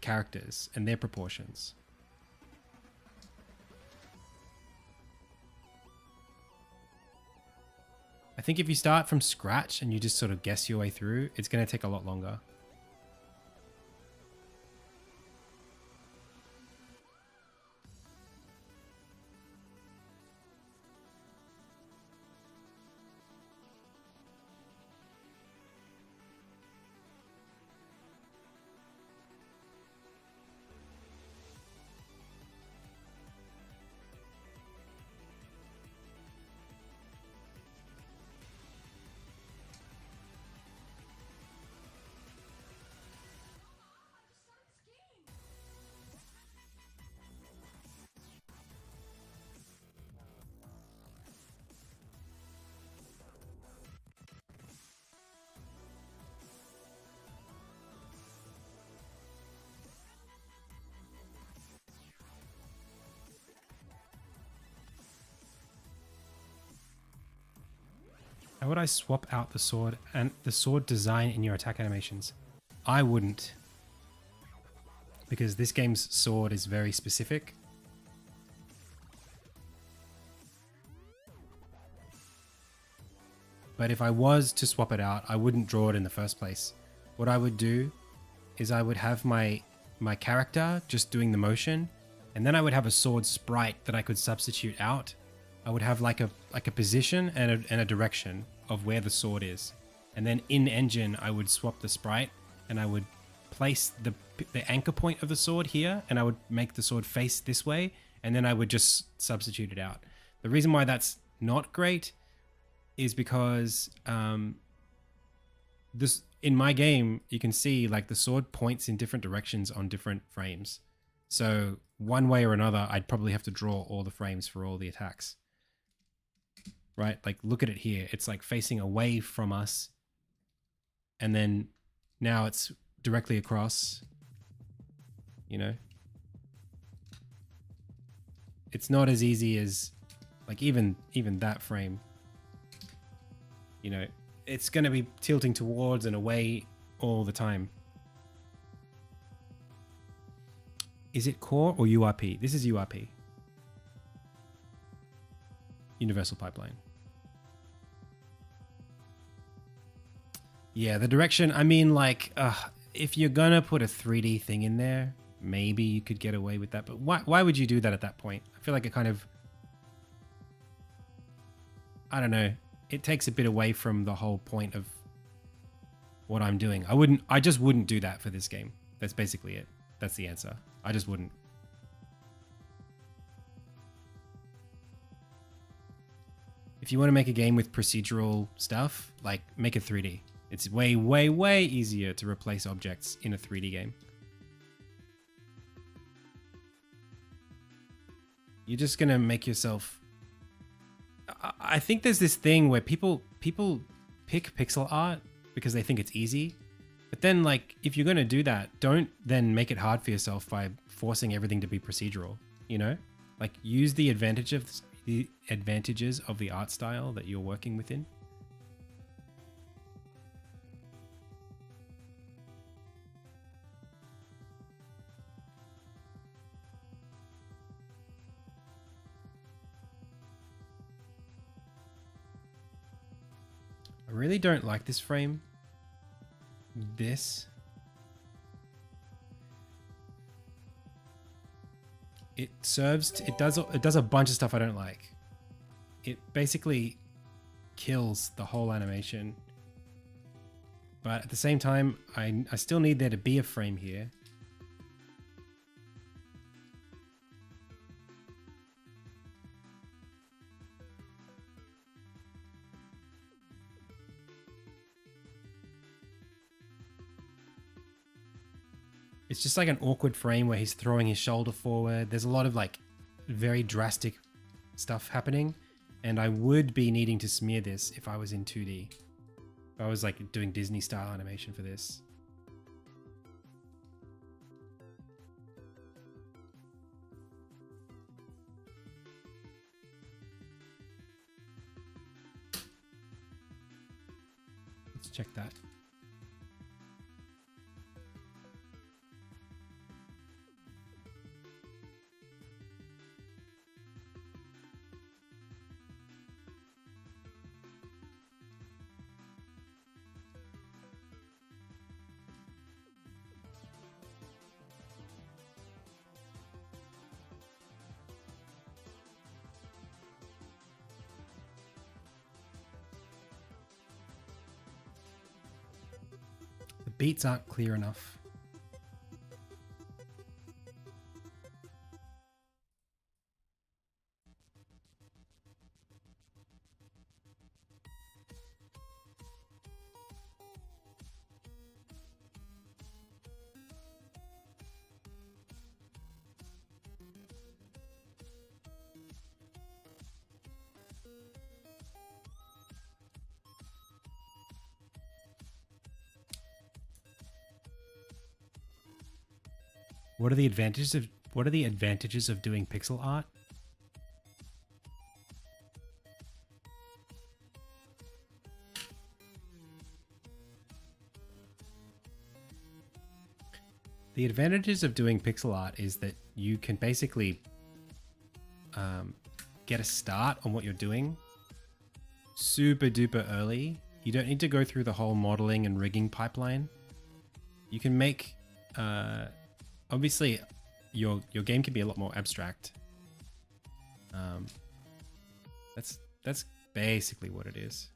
characters and their proportions. I think if you start from scratch and you just sort of guess your way through, it's going to take a lot longer. How would I swap out the sword and the sword design in your attack animations? I wouldn't. Because this game's sword is very specific. But if I was to swap it out, I wouldn't draw it in the first place. What I would do is I would have my character just doing the motion, and then I would have a sword sprite that I could substitute out. I would have like a position and a direction of where the sword is. And then in engine, I would swap the sprite and I would place the anchor point of the sword here, and I would make the sword face this way, and then I would just substitute it out. The reason why that's not great is because this in my game, you can see like the sword points in different directions on different frames. So one way or another, I'd probably have to draw all the frames for all the attacks. Right? Like look at it here. It's like facing away from us. And then now it's directly across, you know? It's not as easy as like even that frame. You know, it's going to be tilting towards and away all the time. Is it core or URP? This is URP. Universal pipeline. Yeah, the direction, I mean, like, if you're going to put a 3D thing in there, maybe you could get away with that. But why would you do that at that point? I feel like it kind of, I don't know. It takes a bit away from the whole point of what I'm doing. I just wouldn't do that for this game. That's basically it. That's the answer. I just wouldn't. If you want to make a game with procedural stuff, like make it 3D. It's way, way, way easier to replace objects in a 3D game. You're just going to make yourself... I think there's this thing where people pick pixel art because they think it's easy. But then, like, if you're going to do that, don't then make it hard for yourself by forcing everything to be procedural, you know? Like, use the advantages of the art style that you're working within. I really don't like this frame. This. It does a bunch of stuff I don't like. It basically kills the whole animation. But at the same time, I still need there to be a frame here. It's just like an awkward frame where he's throwing his shoulder forward. There's a lot of like very drastic stuff happening. And I would be needing to smear this if I was in 2D. If I was like doing Disney style animation for this. Let's check that. Beats aren't clear enough. What are the advantages of doing pixel art? The advantages of doing pixel art is that you can basically get a start on what you're doing super duper early. You don't need to go through the whole modeling and rigging pipeline. You can make, obviously your game can be a lot more abstract. That's basically what it is.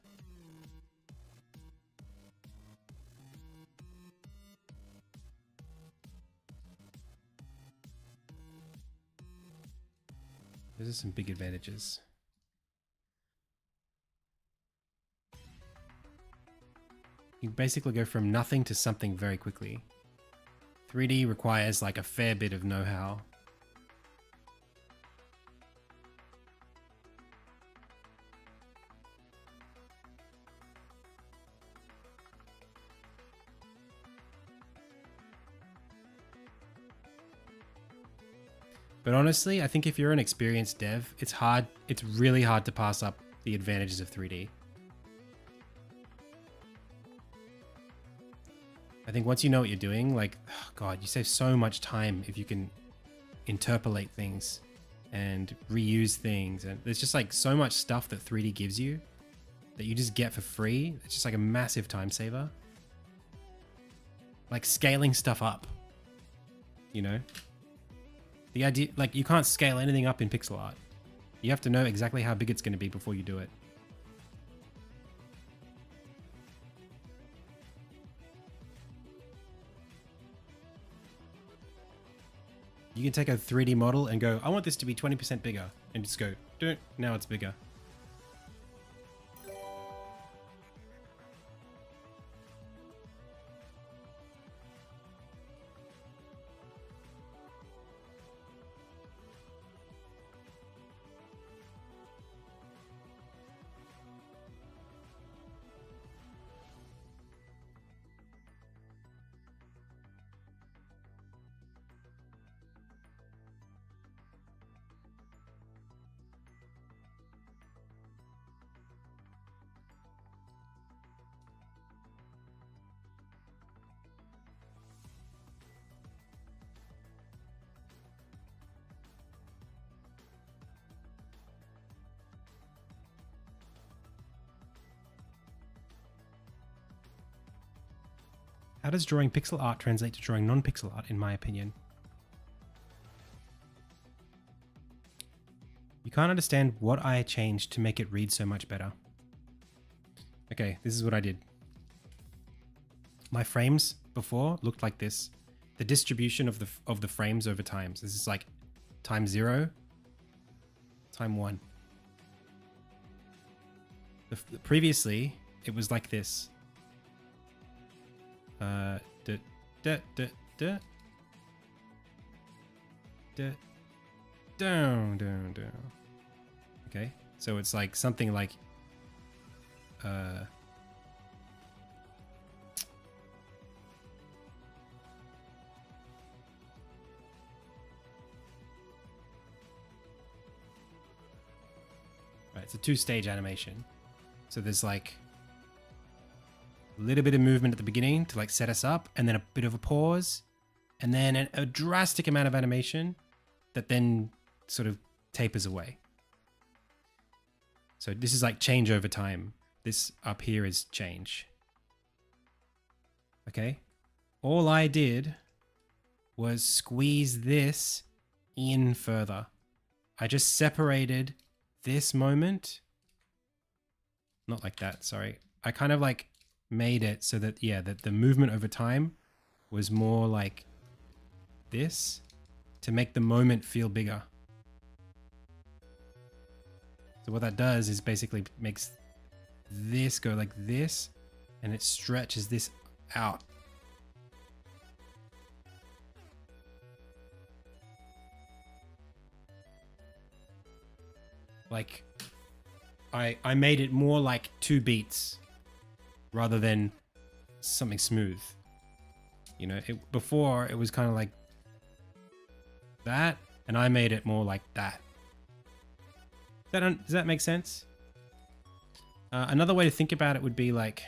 Those are some big advantages. You basically go from nothing to something very quickly. 3D requires like a fair bit of know-how. But honestly, I think if you're an experienced dev, it's really hard to pass up the advantages of 3D. I think once you know what you're doing, like, oh God, you save so much time if you can interpolate things and reuse things. And there's just like so much stuff that 3D gives you that you just get for free. It's just like a massive time saver. Like scaling stuff up, you know? The idea, like you can't scale anything up in pixel art. You have to know exactly how big it's going to be before you do it. You can take a 3D model and go, I want this to be 20% bigger, and just go, now it's bigger. How does drawing pixel art translate to drawing non-pixel art, in my opinion? You can't understand what I changed to make it read so much better. Okay, this is what I did. My frames before looked like this. The distribution of the frames over time. So this is like time 0, time 1. Previously, it was like this. Down. Okay, so it's like something like right, it's a 2-stage animation. So there's like a little bit of movement at the beginning to like set us up, and then a bit of a pause, and then a drastic amount of animation that then sort of tapers away. So this is like change over time. This up here is change. Okay. All I did was squeeze this in further. I just separated this moment. Not like that, sorry. I kind of like made it so that, yeah, that the movement over time was more like this to make the moment feel bigger. So what that does is basically makes this go like this, and it stretches this out. Like I made it more like 2 beats rather than something smooth. You know, before it was kind of like that, and I made it more like that. Does that make sense? Another way to think about it would be like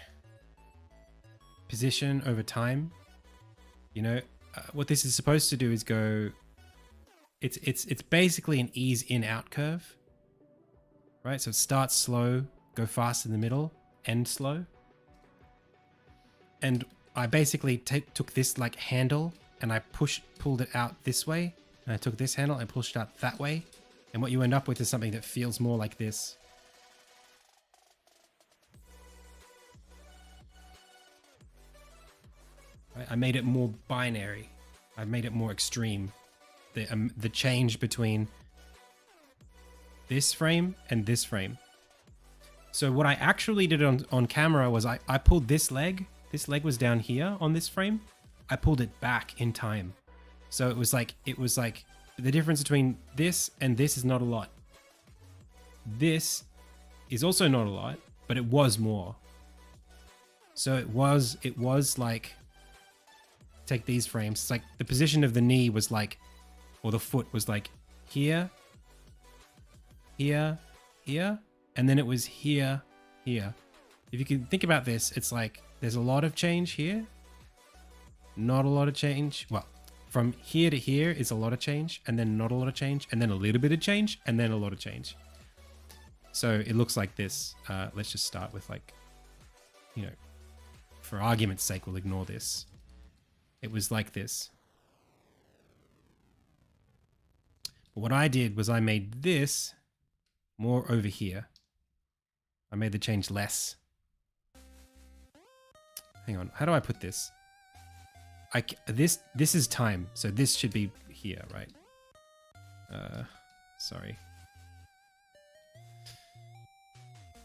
position over time. You know, what this is supposed to do is go, it's basically an ease in out curve, right? So it starts slow, go fast in the middle, end slow. And I basically took this like handle and I pulled it out this way. And I took this handle and pushed it out that way. And what you end up with is something that feels more like this. Right? I made it more binary. I made it more extreme. The change between this frame and this frame. So what I actually did on camera was I pulled this leg. This leg was down here on this frame. I pulled it back in time. So it was like the difference between this and this is not a lot. This is also not a lot, but it was more. So it was like, take these frames. It's like the position of the knee was like, or the foot was like here, here, here, and then it was here, here. If you can think about this, it's like there's a lot of change here, not a lot of change. Well, from here to here is a lot of change, and then not a lot of change, and then a little bit of change, and then a lot of change. So it looks like this. Let's just start with like, you know, for argument's sake, we'll ignore this. It was like this. But what I did was I made this more over here. I made the change less. Hang on, how do I put this? This is time, so this should be here, right? Sorry.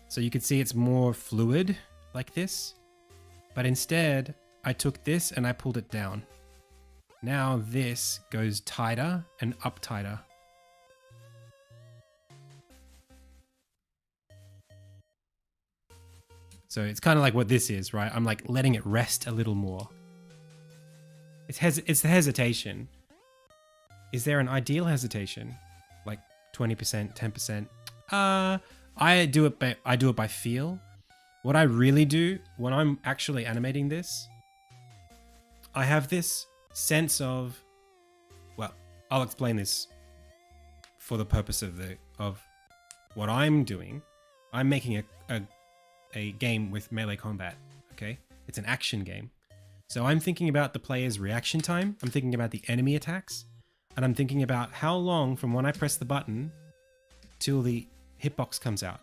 So you can see it's more fluid like this, but instead I took this and I pulled it down. Now this goes tighter and up tighter. So it's kind of like what this is, right? I'm like letting it rest a little more. It's the hesitation. Is there an ideal hesitation? Like 20%, 10%? I do it by feel. What I really do when I'm actually animating this, I have this sense of, well, I'll explain this for the purpose of what I'm doing. I'm making a game with melee combat, okay? It's an action game. So I'm thinking about the player's reaction time, I'm thinking about the enemy attacks, and I'm thinking about how long from when I press the button till the hitbox comes out.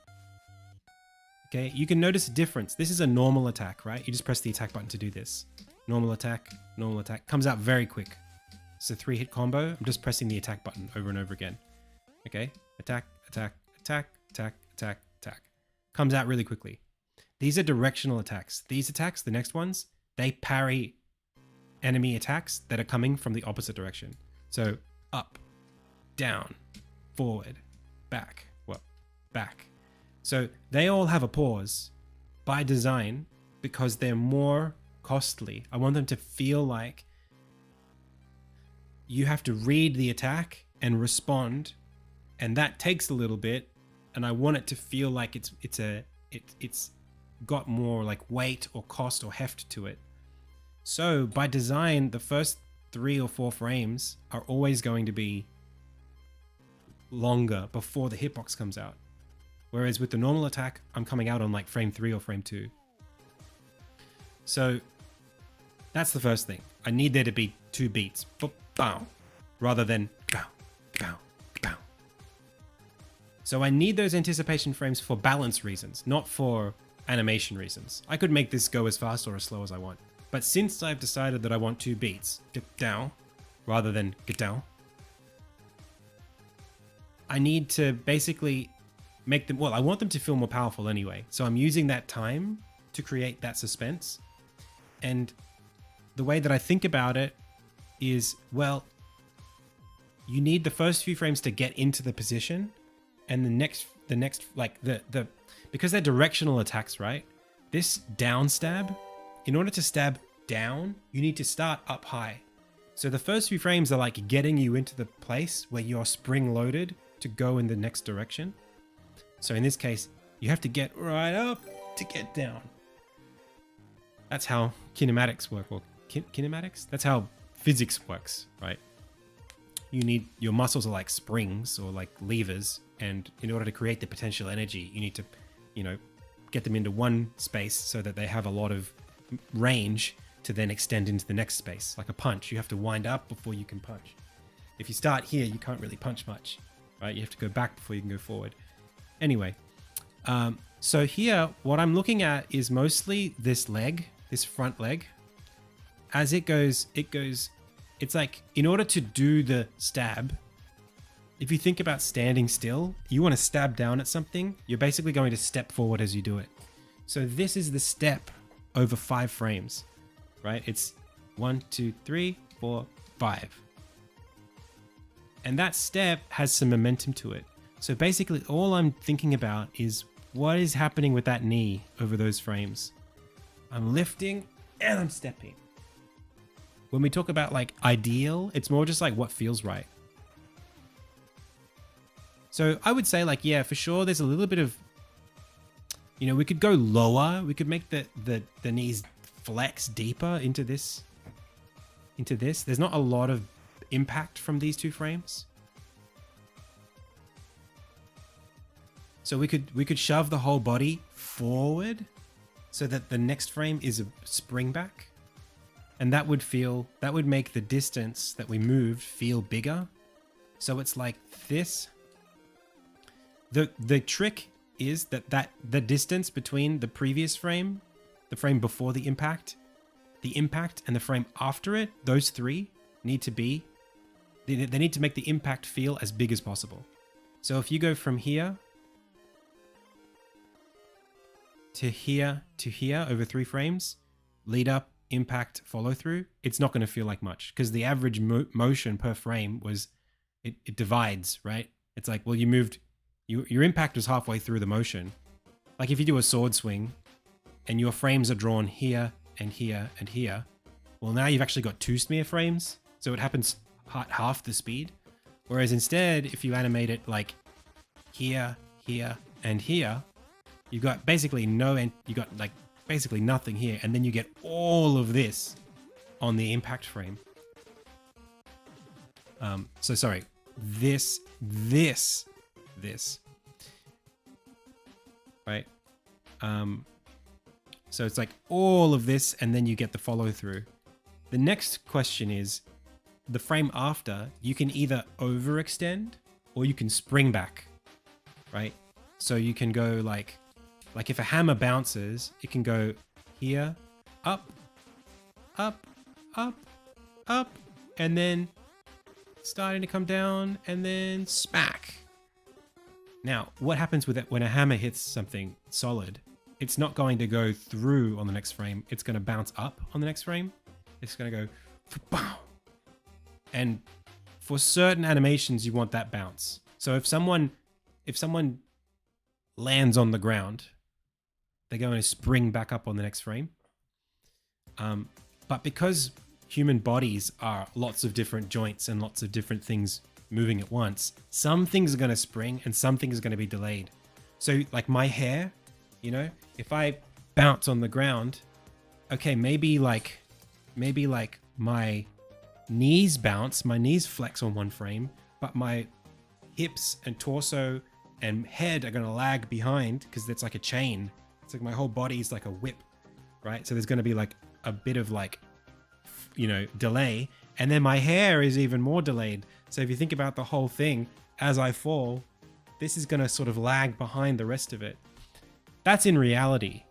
Okay, you can notice a difference. This is a normal attack, right? You just press the attack button to do this. Normal attack, comes out very quick. It's a 3-hit combo. I'm just pressing the attack button over and over again. Okay, attack, attack, attack, attack, attack, attack. Comes out really quickly. These are directional attacks. These attacks, the next ones, they parry enemy attacks that are coming from the opposite direction. So up, down, forward, back, well, back. So they all have a pause by design because they're more costly. I want them to feel like you have to read the attack and respond, and that takes a little bit, and I want it to feel like it's got more like weight or cost or heft to it. So by design, the first 3 or 4 frames are always going to be longer before the hitbox comes out. Whereas with the normal attack, I'm coming out on like frame 3 or frame 2. So that's the first thing. I need there to be 2 beats, bow, rather than bow, bow, bow. So I need those anticipation frames for balance reasons, not for animation reasons. I could make this go as fast or as slow as I want. But since I've decided that I want 2 beats, get down, rather than get down, I need to basically make them, well, I want them to feel more powerful anyway. So I'm using that time to create that suspense. And the way that I think about it is, well, you need the first few frames to get into the position, and the next like the because they're directional attacks, right? This down stab, in order to stab down, you need to start up high. So the first few frames are like getting you into the place where you're spring loaded to go in the next direction. So in this case, you have to get right up to get down. That's how kinematics work, or kinematics? That's how physics works, right? You need, your muscles are like springs or like levers, and in order to create the potential energy, you need to, you know, get them into one space so that they have a lot of range to then extend into the next space. Like a punch, you have to wind up before you can punch. If you start here, you can't really punch much, right? You have to go back before you can go forward. Anyway, so here, what I'm looking at is mostly this leg, this front leg. As it goes, it's like, in order to do the stab, if you think about standing still, you want to stab down at something, you're basically going to step forward as you do it. So this is the step over 5 frames, right? It's 1, 2, 3, 4, 5. And that step has some momentum to it. So basically all I'm thinking about is what is happening with that knee over those frames. I'm lifting and I'm stepping. When we talk about like ideal, it's more just like what feels right. So I would say like, yeah, for sure, there's a little bit of, you know, we could go lower. We could make the knees flex deeper into this. There's not a lot of impact from these 2 frames. So we could shove the whole body forward so that the next frame is a spring back. And that would make the distance that we moved feel bigger. So it's like this. The trick is that the distance between the previous frame, the frame before the impact and the frame after it, those 3 need to be, they need to make the impact feel as big as possible. So if you go from here to here over 3 frames, lead up, impact, follow through, it's not going to feel like much because the average motion per frame was, it divides, right? It's like, well, you moved, your impact was halfway through the motion. Like if you do a sword swing and your frames are drawn here and here and here, well, now you've actually got 2 smear frames. So it happens at half the speed. Whereas instead, if you animate it like here, here, and here, you've got basically basically nothing here. And then you get all of this on the impact frame. So sorry, this, right? So it's like all of this, and then you get the follow through. The next question is, the frame after, you can either overextend or you can spring back, right? So you can go like if a hammer bounces, it can go here, up, up, up, up, and then starting to come down, and then smack. Now, what happens with it when a hammer hits something solid? It's not going to go through on the next frame. It's going to bounce up on the next frame. It's going to go, and for certain animations, you want that bounce. So if someone lands on the ground, they're going to spring back up on the next frame. But because human bodies are lots of different joints and lots of different things moving at once, some things are going to spring and some things are going to be delayed. So like my hair, you know, if I bounce on the ground, okay, maybe like my knees bounce, my knees flex on one frame, but my hips and torso and head are going to lag behind because it's like a chain. It's like my whole body is like a whip, right? So there's going to be like a bit of like, you know, delay. And then my hair is even more delayed. So if you think about the whole thing, as I fall, this is going to sort of lag behind the rest of it. That's in reality.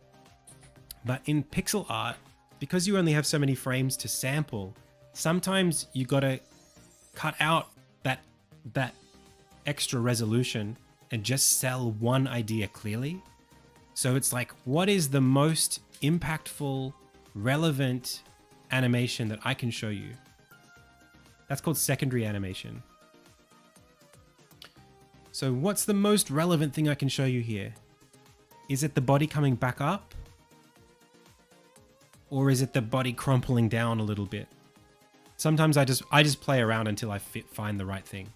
But in pixel art, because you only have so many frames to sample, sometimes you got to cut out that extra resolution and just sell one idea clearly. So it's like, what is the most impactful, relevant animation that I can show you? That's called secondary animation. So what's the most relevant thing I can show you here? Is it the body coming back up? Or is it the body crumpling down a little bit? Sometimes I just play around until I find the right thing.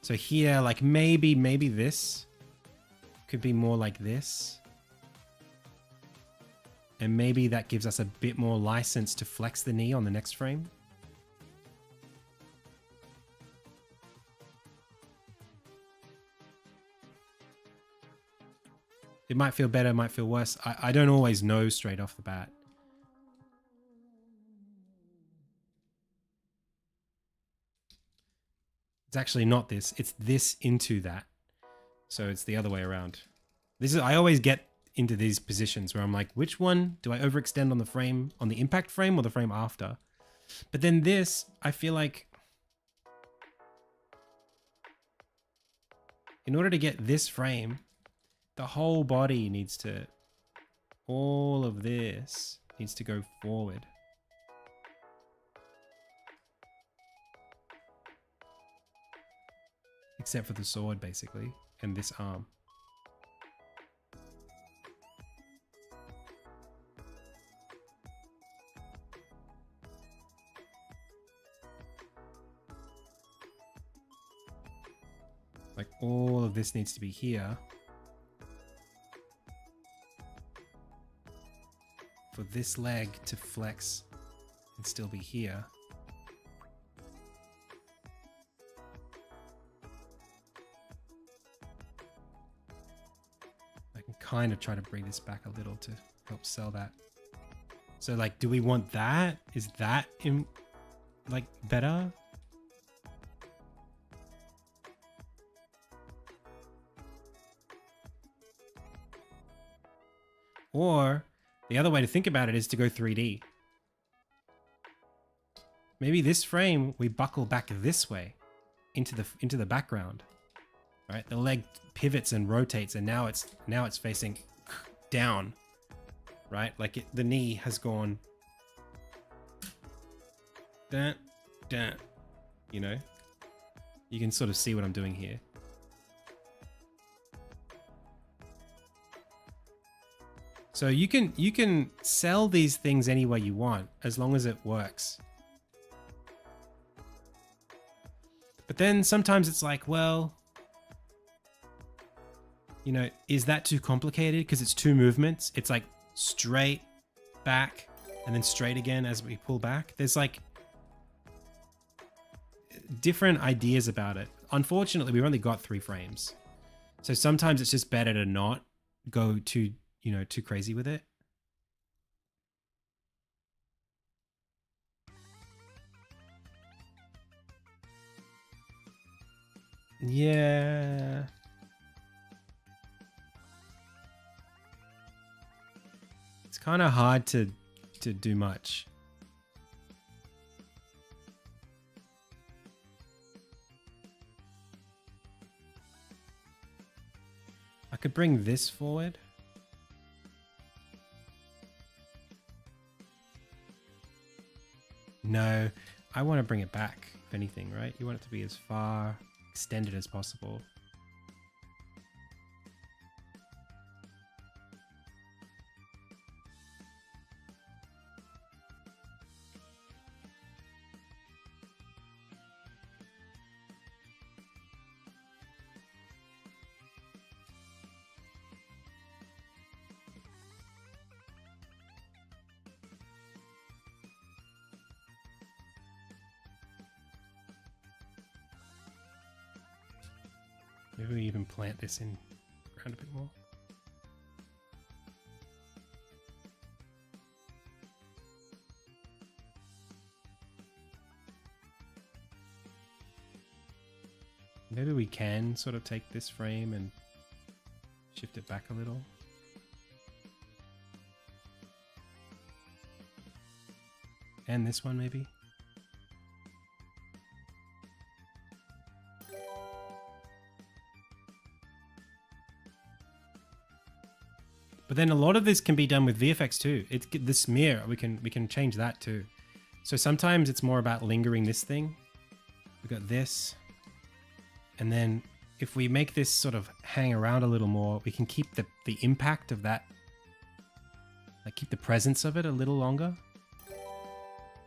So here, like maybe this could be more like this. And maybe that gives us a bit more license to flex the knee on the next frame. It might feel better, might feel worse. I don't always know straight off the bat. It's actually not this. It's this into that. So it's the other way around. This is, I always get into these positions where I'm like, which one do I overextend on the frame, on the impact frame or the frame after? But then this, I feel like in order to get this frame, the whole body needs to, all of this needs to go forward. Except for the sword, basically, and this arm. Like all of this needs to be here. For this leg to flex and still be here. I can kind of try to bring this back a little to help sell that. So like, do we want that? Is that in like better? Or the other way to think about it is to go 3D. Maybe this frame we buckle back this way into the background. Right? The leg pivots and rotates, and now it's facing down. Right? Like the knee has gone dun, dun, you know? You can sort of see what I'm doing here. So you can sell these things any way you want as long as it works. But then sometimes it's like, well, you know, is that too complicated? Because it's two movements. It's like straight back and then straight again as we pull back. There's like different ideas about it. Unfortunately, we've only got 3 frames. So sometimes it's just better to not go too, you know, too crazy with it. Yeah. It's kind of hard to do much. I could bring this forward. No, I want to bring it back, if anything, right? You want it to be as far extended as possible. Maybe we even plant this in the ground a bit more. Maybe we can sort of take this frame and shift it back a little. And this one maybe. But then a lot of this can be done with VFX too. It's the smear, we can change that too. So sometimes it's more about lingering this thing. We've got this. And then if we make this sort of hang around a little more, we can keep the impact of that, like keep the presence of it a little longer.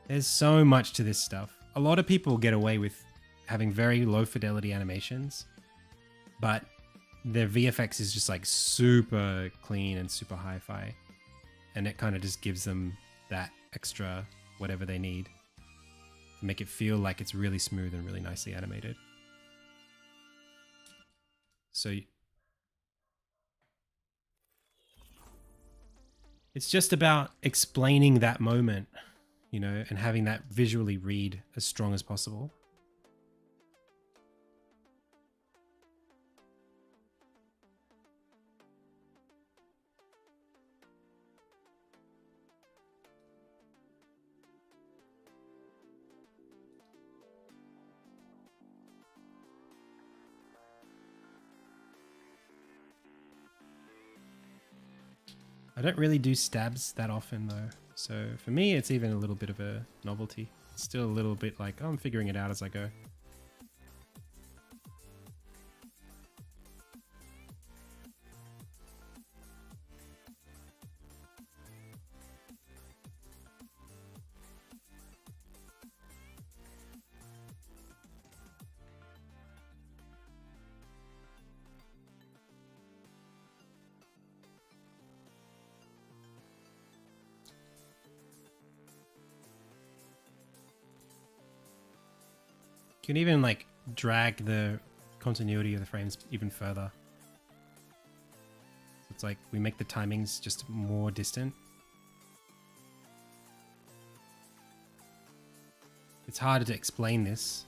There's so much to this stuff. A lot of people get away with having very low fidelity animations, but their VFX is just like super clean and super hi-fi. And it kind of just gives them that extra whatever they need to make it feel like it's really smooth and really nicely animated. So it's just about explaining that moment, you know, and having that visually read as strong as possible. I don't really do stabs that often though. So for me, it's even a little bit of a novelty. It's still a little bit like, oh, I'm figuring it out as I go. You can even like drag the continuity of the frames even further. It's like we make the timings just more distant. It's harder to explain this.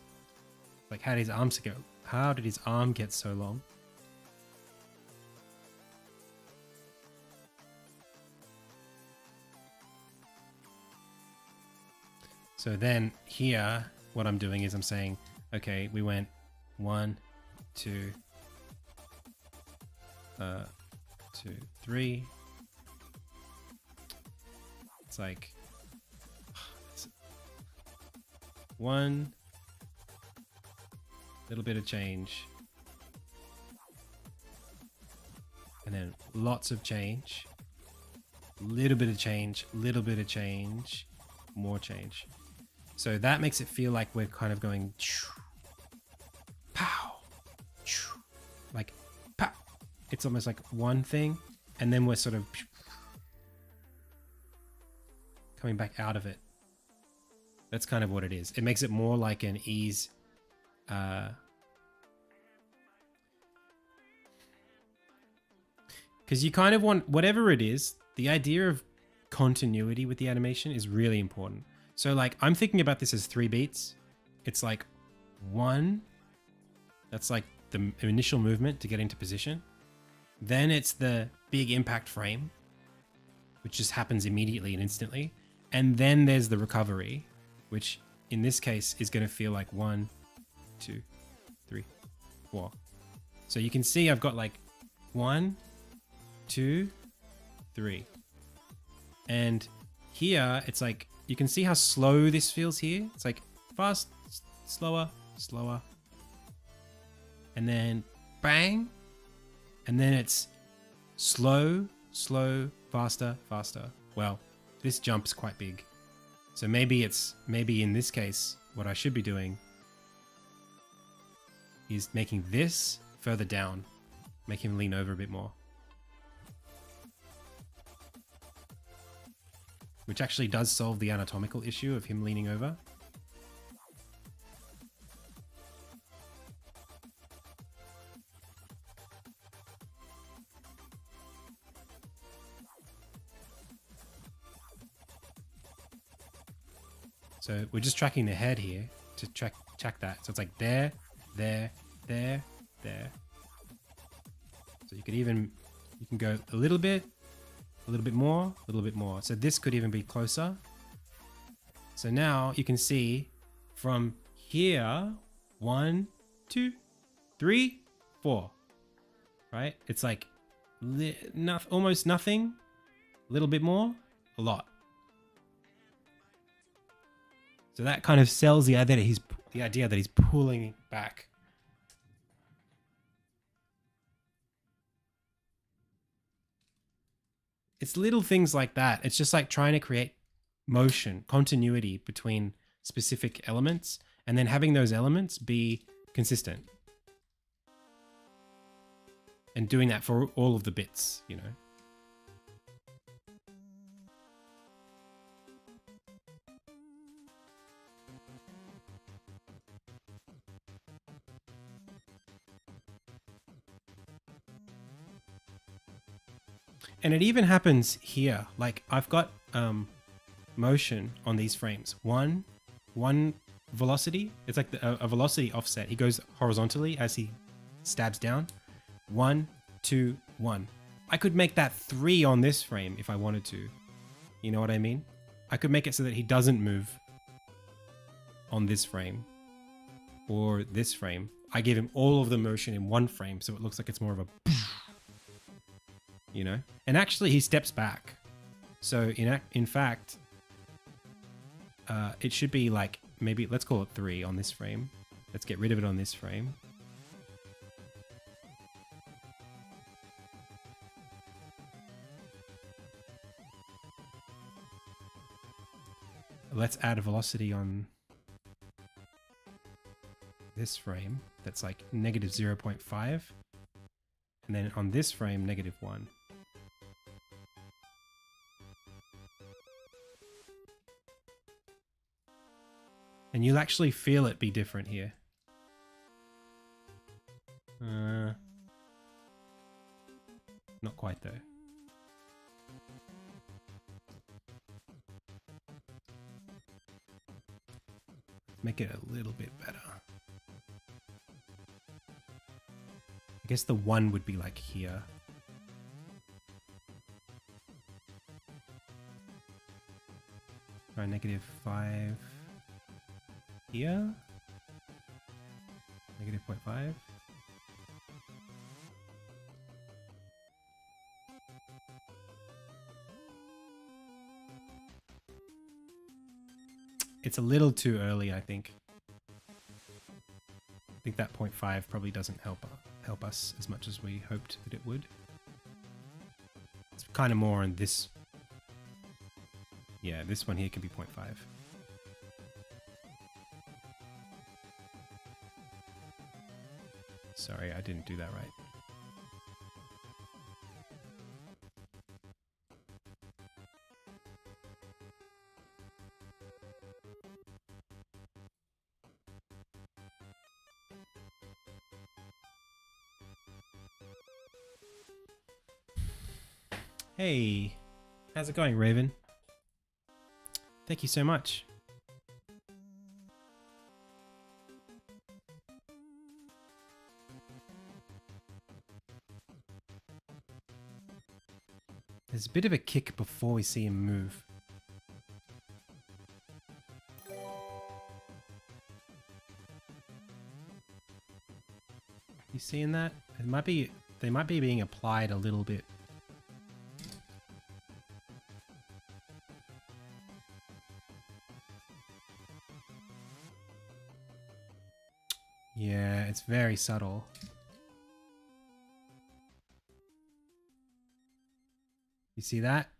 Like how did his arm get so long? So then here, what I'm doing is I'm saying, okay, we went 1, 2, 2, 3. It's like 1, little bit of change, and then lots of change, little bit of change, little bit of change, more change. So that makes it feel like we're kind of going pow, like pow. It's almost like one thing, and then we're sort of coming back out of it. That's kind of what it is. It makes it more like an ease. Because you kind of want, whatever it is, the idea of continuity with the animation is really important. So like, I'm thinking about this as 3 beats. It's like 1, that's like the initial movement to get into position. Then it's the big impact frame, which just happens immediately and instantly. And then there's the recovery, which in this case is going to feel like 1, 2, 3, 4. So you can see I've got like 1, 2, 3. And here it's like, you can see how slow this feels here. It's like fast, slower, slower. And then bang. And then it's slow, slow, faster, faster. Well, this jump's quite big. So maybe in this case, what I should be doing is making this further down, make him lean over a bit more. Which actually does solve the anatomical issue of him leaning over. So we're just tracking the head here to track that. So it's like there, there, there, there. So you can go a little bit more, a little bit more. So this could even be closer. So now you can see from here, 1, 2, 3, 4, right? It's like almost nothing, a little bit more, a lot. So that kind of sells the idea that he's pulling back. It's little things like that. It's just like trying to create motion, continuity between specific elements and then having those elements be consistent. And doing that for all of the bits, you know. And it even happens here. Like I've got motion on these frames. One velocity. It's like a velocity offset. He goes horizontally as he stabs down. 1, 2, 1. I could make that 3 on this frame if I wanted to. You know what I mean? I could make it so that he doesn't move on this frame or this frame. I give him all of the motion in one frame, so it looks like it's more of a, you know? And actually he steps back. So in fact, it should be like, maybe let's call it 3 on this frame. Let's get rid of it on this frame. Let's add a velocity on this frame that's like negative 0.5. And then on this frame, negative 1. And you'll actually feel it be different here. Not quite though. Make it a little bit better. I guess the 1 would be like here. Try negative 5 here. Negative 0.5. It's a little too early, I think. I think that 0.5 probably doesn't help us as much as we hoped that it would. It's kind of more on this. Yeah, this one here can be 0.5. Sorry, I didn't do that right. Hey, how's it going, Raven? Thank you so much. There's a bit of a kick before we see him move. You seeing that? It might be, they might be being applied a little bit. Yeah, it's very subtle. You see that?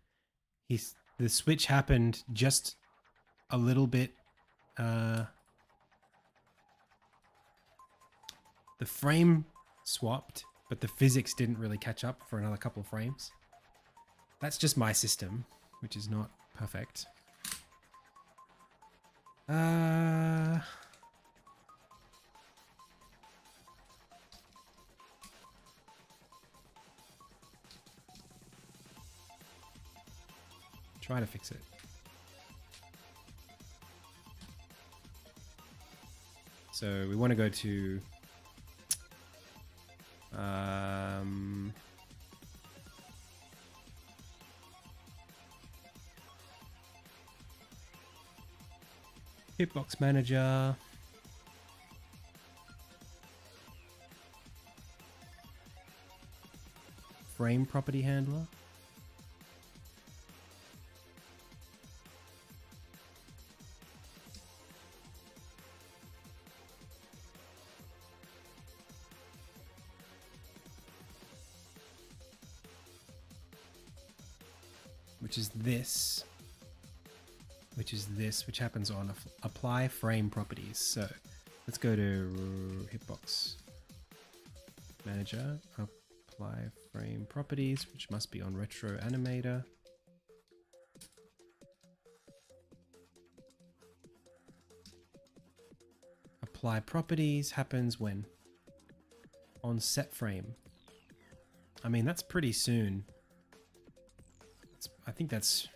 The switch happened just a little bit. The frame swapped, but the physics didn't really catch up for another couple of frames. That's just my system, which is not perfect. Try to fix it. So we want to go to Hitbox Manager. Frame Property Handler. Which is this. which is this, which happens on apply frame properties. So let's go to Hitbox Manager, apply frame properties, which must be on Retro Animator. Apply properties happens when? On set frame. I mean, that's pretty soon. I think that's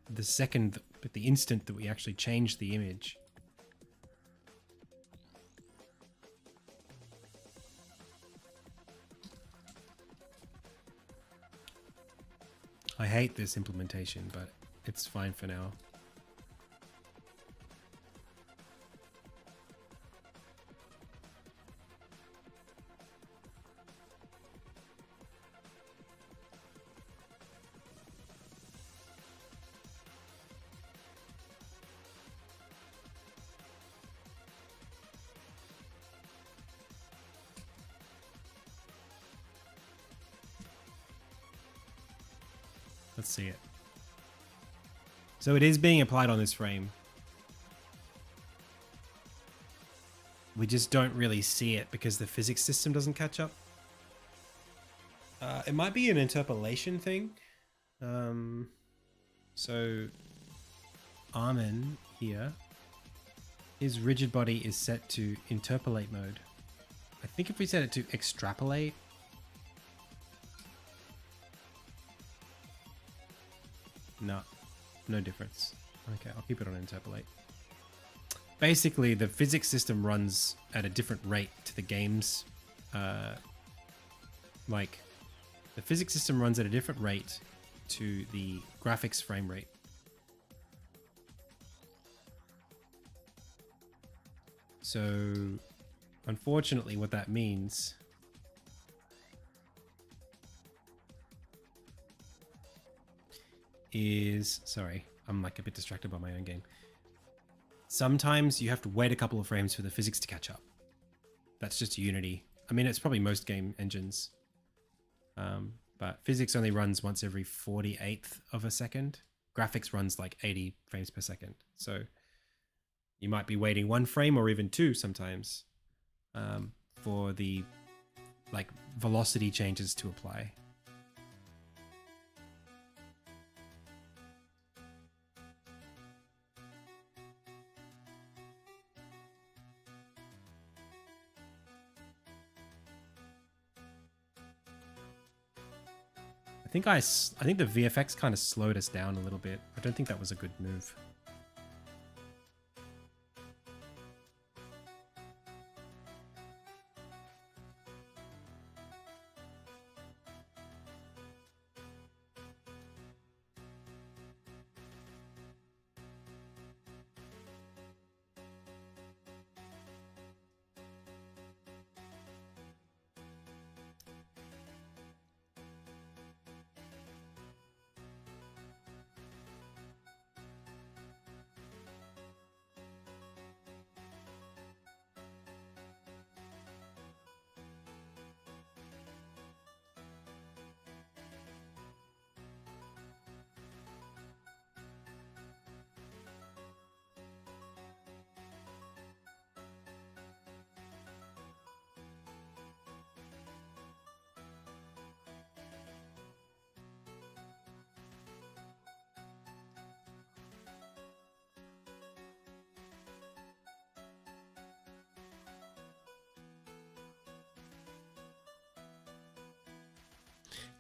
the second, but the instant that we actually change the image. I hate this implementation, but it's fine for now. Let's see it. So it is being applied on this frame. We just don't really see it because the physics system doesn't catch up. It might be an interpolation thing. So Armin here, his rigid body is set to interpolate mode. I think if we set it to extrapolate, no difference. Okay, I'll keep it on interpolate. Basically, the physics system runs at a different rate to the game's, like, the physics system runs at a different rate to the graphics frame rate. So, unfortunately, what that means is, sorry, I'm like a bit distracted by my own game. Sometimes you have to wait a couple of frames for the physics to catch up. That's just Unity. I mean, it's probably most game engines. But physics only runs once every 48th of a second. Graphics runs like 80 frames per second. So you might be waiting 1 frame or even 2 sometimes for the like velocity changes to apply. I think the VFX kind of slowed us down a little bit. I don't think that was a good move.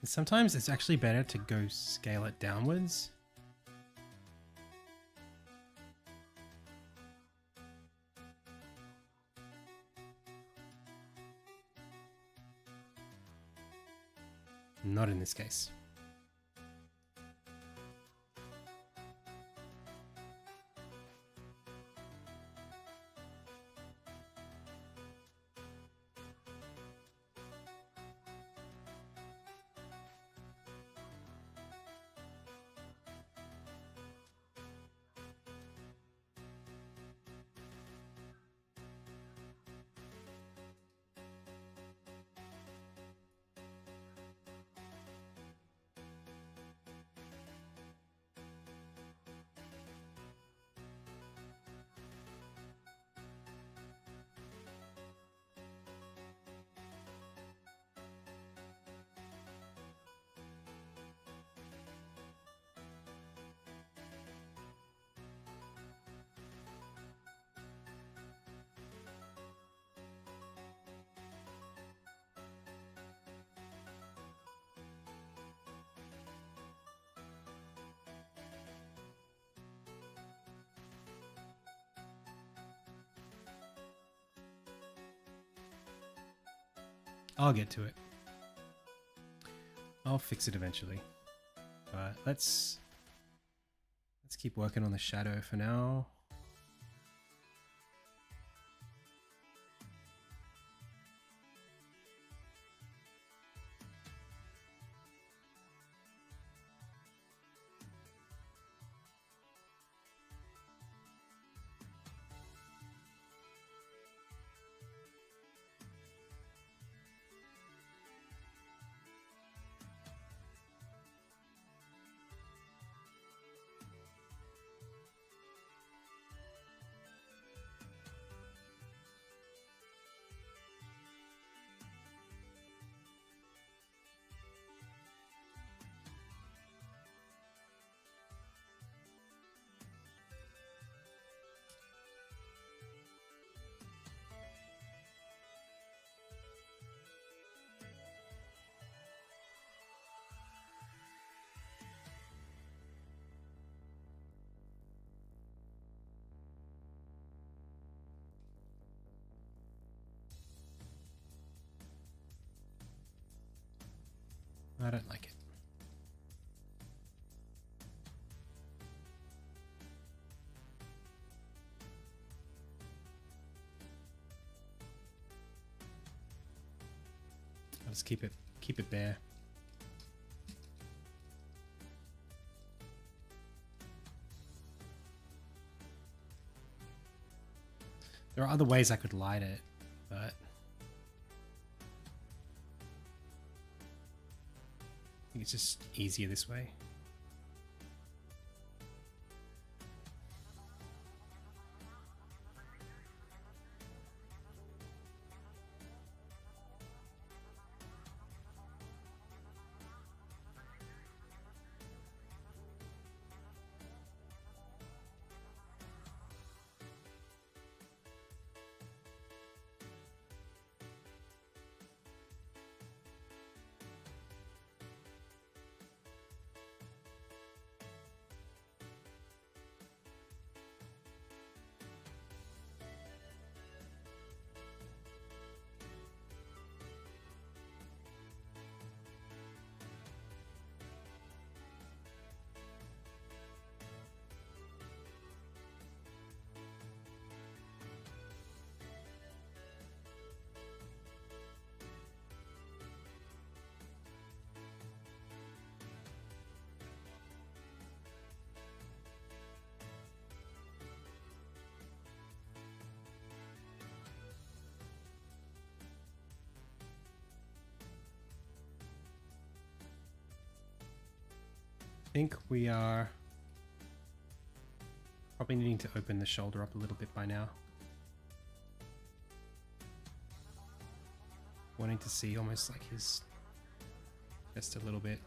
And sometimes it's actually better to go scale it downwards. Not in this case. I'll get to it. I'll fix it eventually. But let's keep working on the shadow for now. I don't like it. I'll just keep it bare. There are other ways I could light it, but I think it's just easier this way. I think we are probably needing to open the shoulder up a little bit by now. Wanting to see almost like his chest a little bit.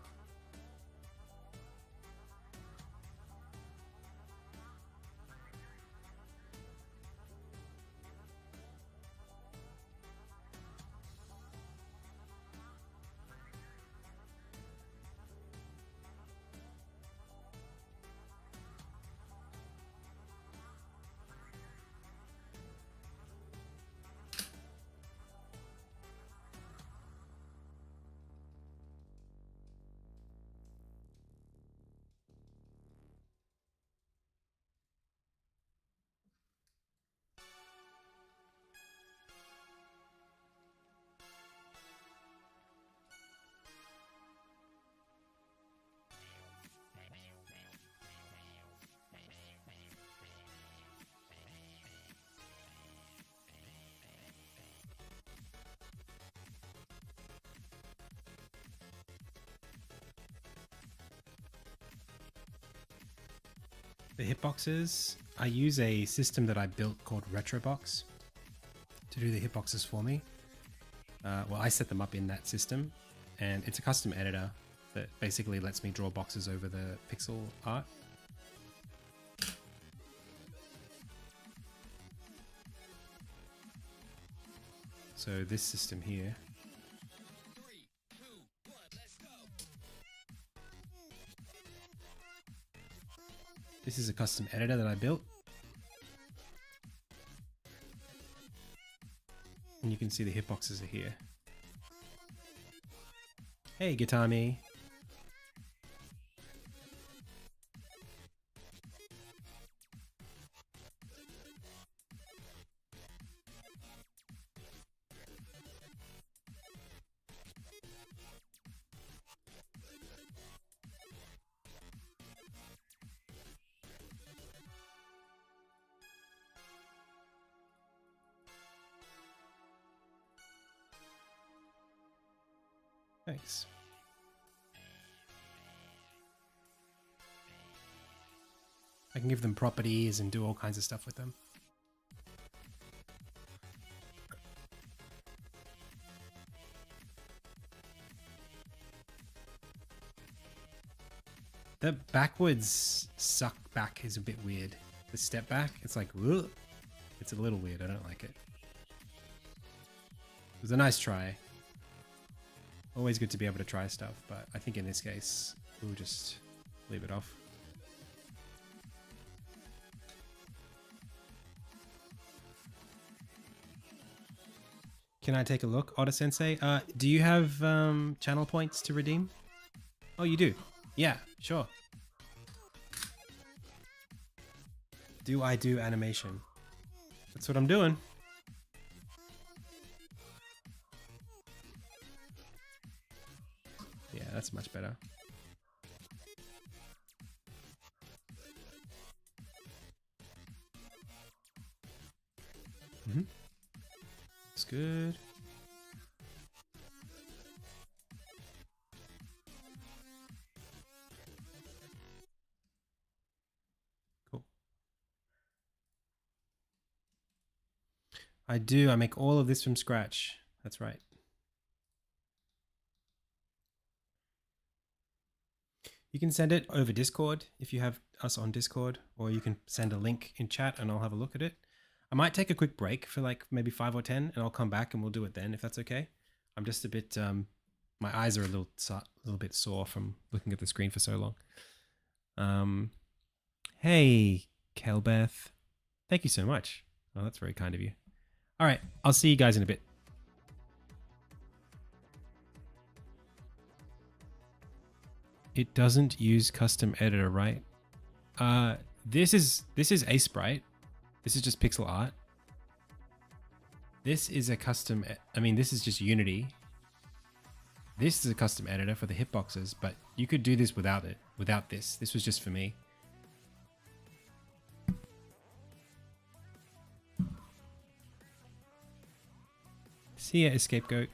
The hitboxes, I use a system that I built called Retrobox to do the hitboxes for me. Well, I set them up in that system, and it's a custom editor that basically lets me draw boxes over the pixel art. So this system here, this is a custom editor that I built. And you can see the hitboxes are here. Hey, Gitami. Thanks. I can give them properties and do all kinds of stuff with them. The backwards suck back is a bit weird. The step back, it's like, ugh. It's a little weird. I don't like it. It was a nice try. Always good to be able to try stuff, but I think in this case, we'll just leave it off. Can I take a look, Otter Sensei? Do you have channel points to redeem? Oh, you do? Yeah, sure. Do I do animation? That's what I'm doing. Yeah, that's much better. That's good. Cool. I do. I make all of this from scratch. That's right. You can send it over Discord if you have us on Discord, or you can send a link in chat and I'll have a look at it. I might take a quick break for like maybe 5 or 10 and I'll come back and we'll do it then if that's okay. I'm just a bit, my eyes are a little bit sore from looking at the screen for so long. Hey, Kelbeth. Thank you so much. Oh, that's very kind of you. All right, I'll see you guys in a bit. It doesn't use custom editor, right? This is ASprite. This is just pixel art. This is a custom, I mean, this is just Unity. This is a custom editor for the hitboxes, but you could do this without it, without this. This was just for me. See ya, Escapegoat.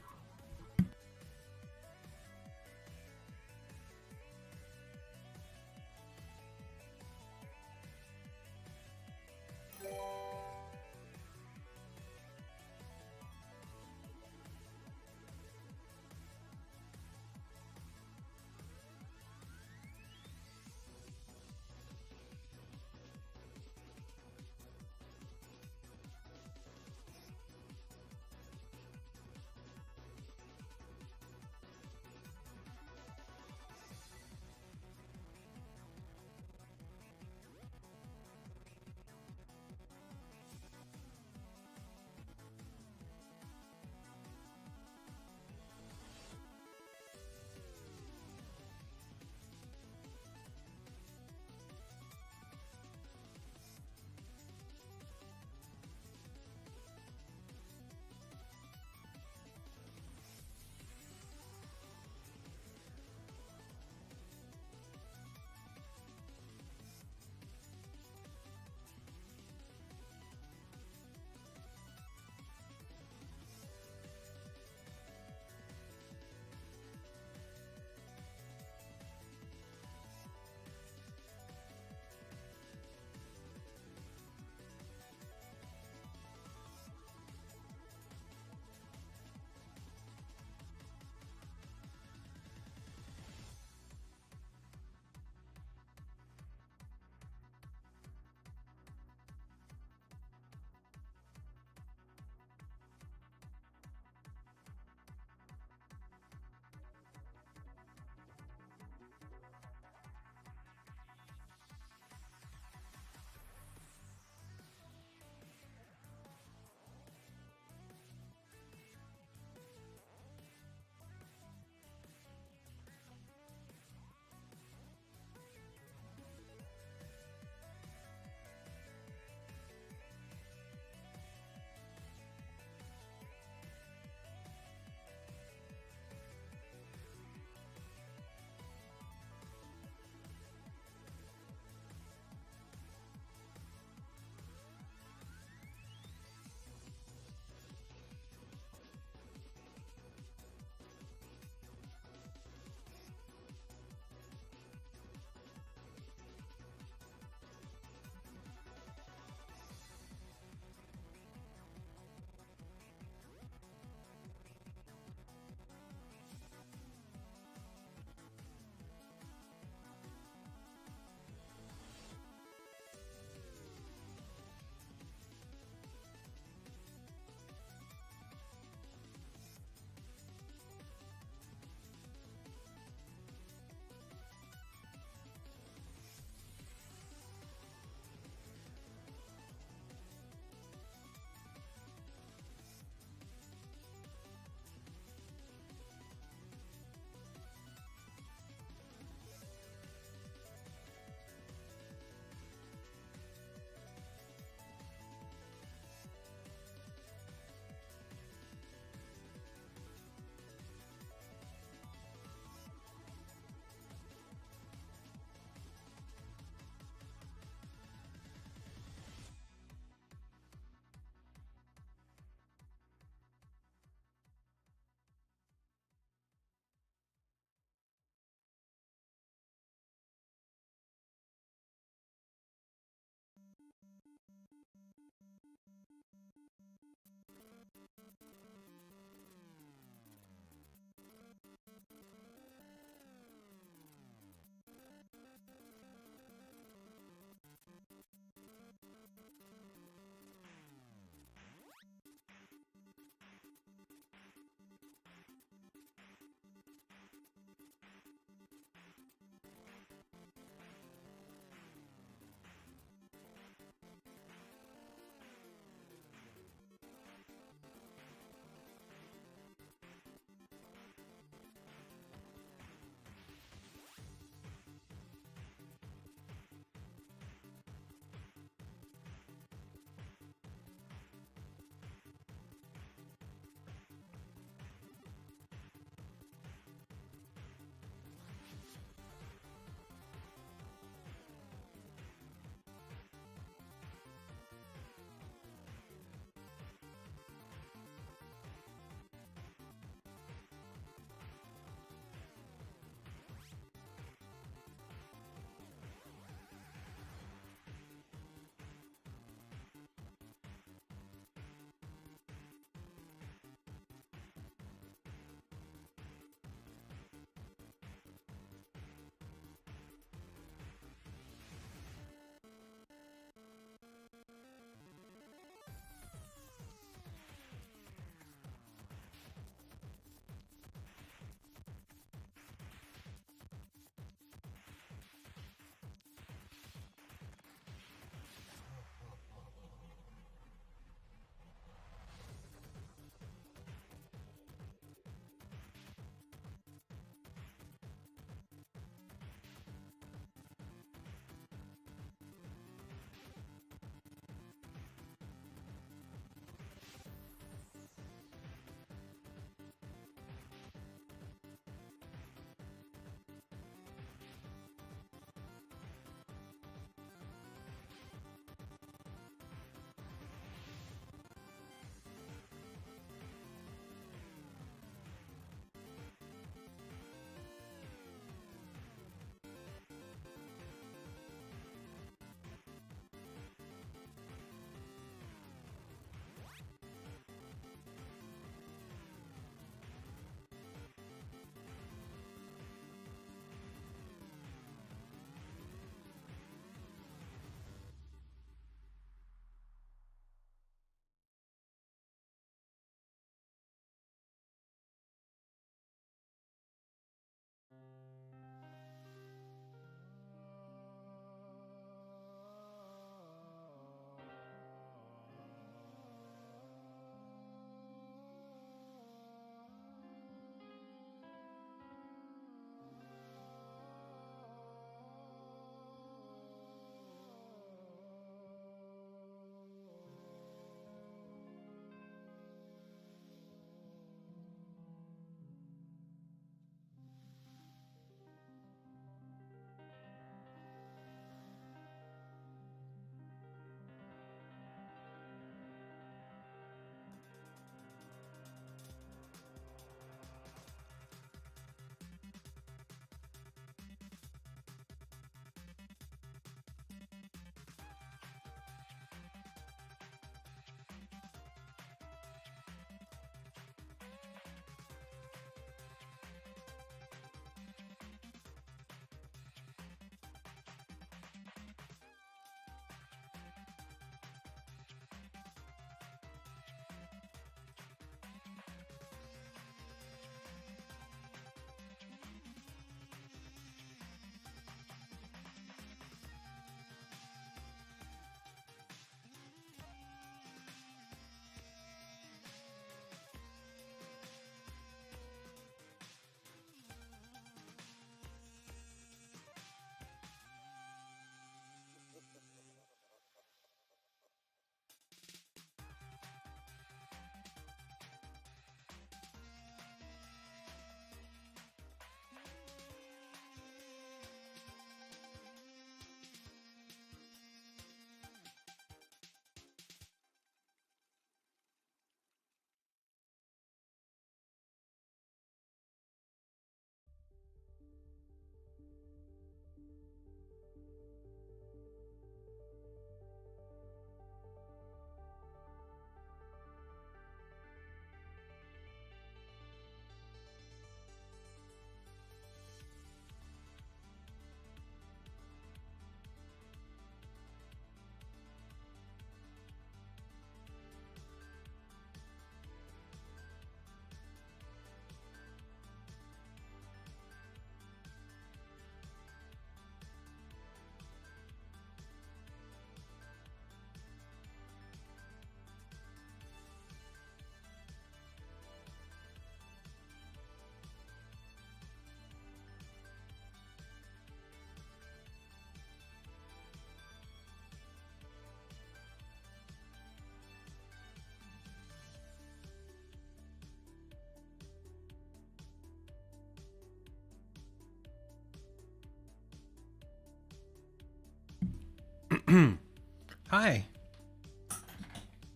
Hi.